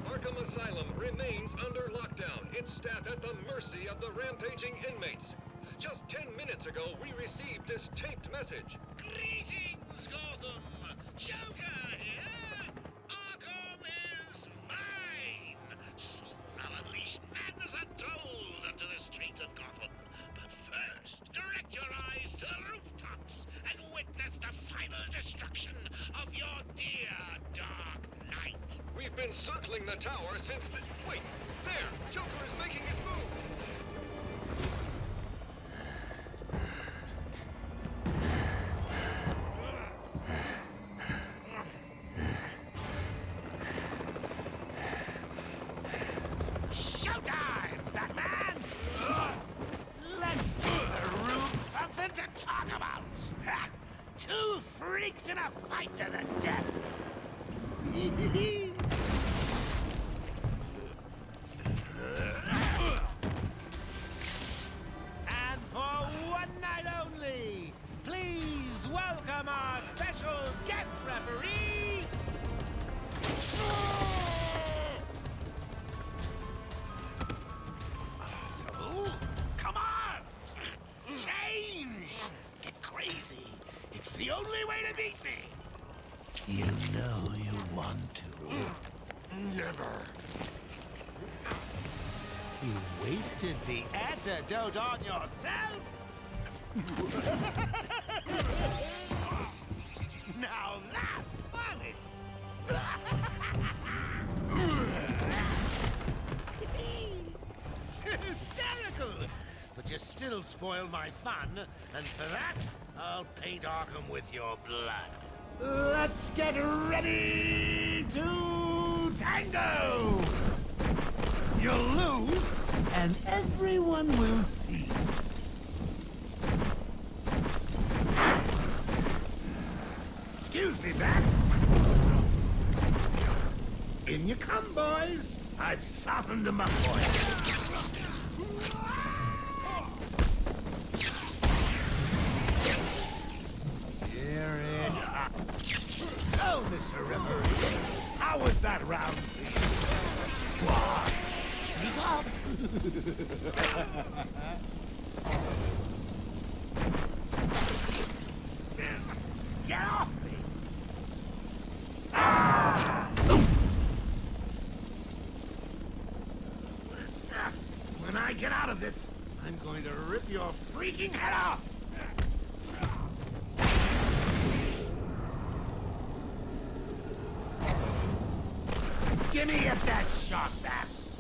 Speaker 10: Arkham Asylum remains under lockdown, its staff at the mercy of the rampaging inmates. Just 10 minutes ago, we received this taped message.
Speaker 2: Greetings, Gotham! Joker here! Arkham is mine! Soon I'll unleash madness untold onto the streets of Gotham. But first, direct your eyes to the rooftops and witness the final destruction of your dear Dark Knight.
Speaker 10: We've been circling the tower since the... Wait! There! Joker is making his move!
Speaker 3: Showtime, Batman! Let's give the room something to talk about! Ha! Two freaks in a fight to the death! And for one night only, please welcome our special guest referee, So, come on! Change! Get crazy! It's the only way to beat me! You know you want to. Never. You wasted the antidote on yourself? Now that's funny! Hysterical! But you still spoiled my fun, and for that, I'll paint Arkham with your blood. Let's get ready to tango! You'll lose, and everyone will see. Excuse me, Bats. In you come, boys. I've softened them up for you. Here it up. So, Mr. Referee, how was that round, please? What? Speak up! Get off me! When I get out of this, I'm going to rip your freaking head off! Gimme at that shot, Bats!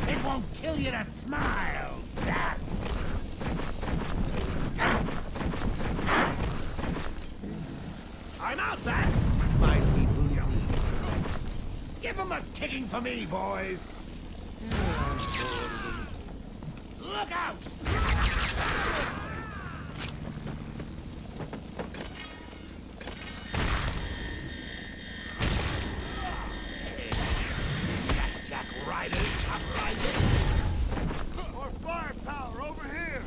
Speaker 3: It won't kill you to smile, Bats! I'm out, Bats! My people need. Give them a kicking for me, boys! Look out! Jack Ryder, Top Rider!
Speaker 1: More firepower over here!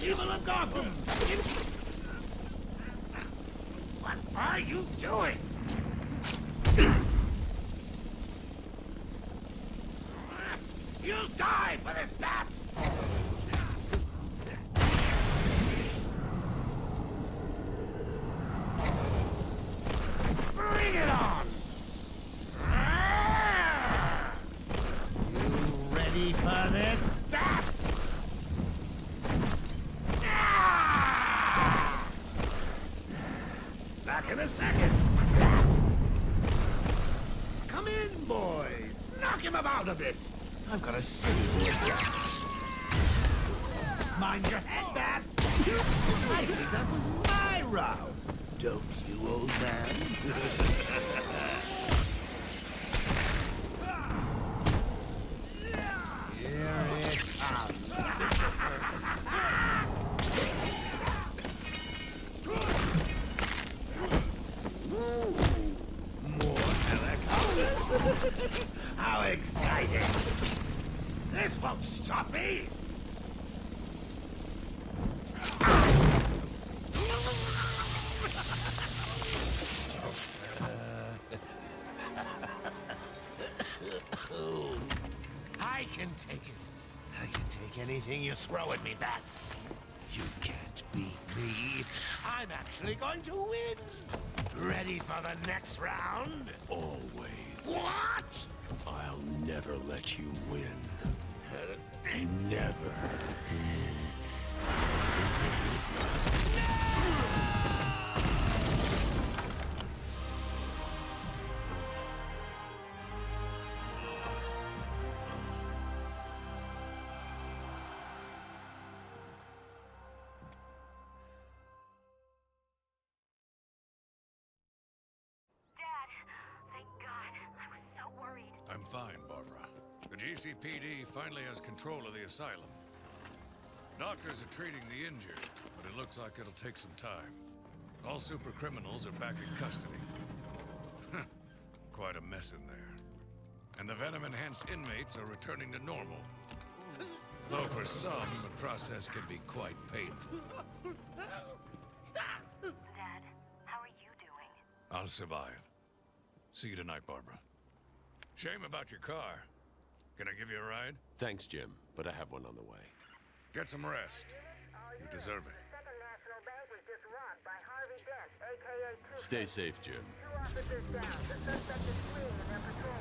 Speaker 3: Evil of Gotham! What are you doing? You'll die for this, Bats! Bring it on! You ready for this, Bats? Knock him about a bit. I've got a city to guess. Mind your head, Bats. I think that was my round. Don't you, old man? Here it comes. More helicopters. How exciting. This won't stop me. I can take it. I can take anything you throw at me, Bats. You can't beat me. I'm actually going to win. Ready for the next round?
Speaker 8: Always.
Speaker 3: What?
Speaker 8: I'll never let you win. Never.
Speaker 4: I'm fine, Barbara. The GCPD finally has control of the asylum. Doctors are treating the injured, but it looks like it'll take some time. All super criminals are back in custody. Quite a mess in there. And the venom-enhanced inmates are returning to normal. Though for some, the process can be quite painful.
Speaker 19: Dad, how are you doing?
Speaker 4: I'll survive. See you tonight, Barbara. Shame about your car. Can I give you a ride?
Speaker 22: Thanks, Jim, but I have one on the way.
Speaker 4: Get some rest. You deserve it.
Speaker 22: Stay safe, Jim.
Speaker 19: 2 officers down. The suspect is fleeing in their patrol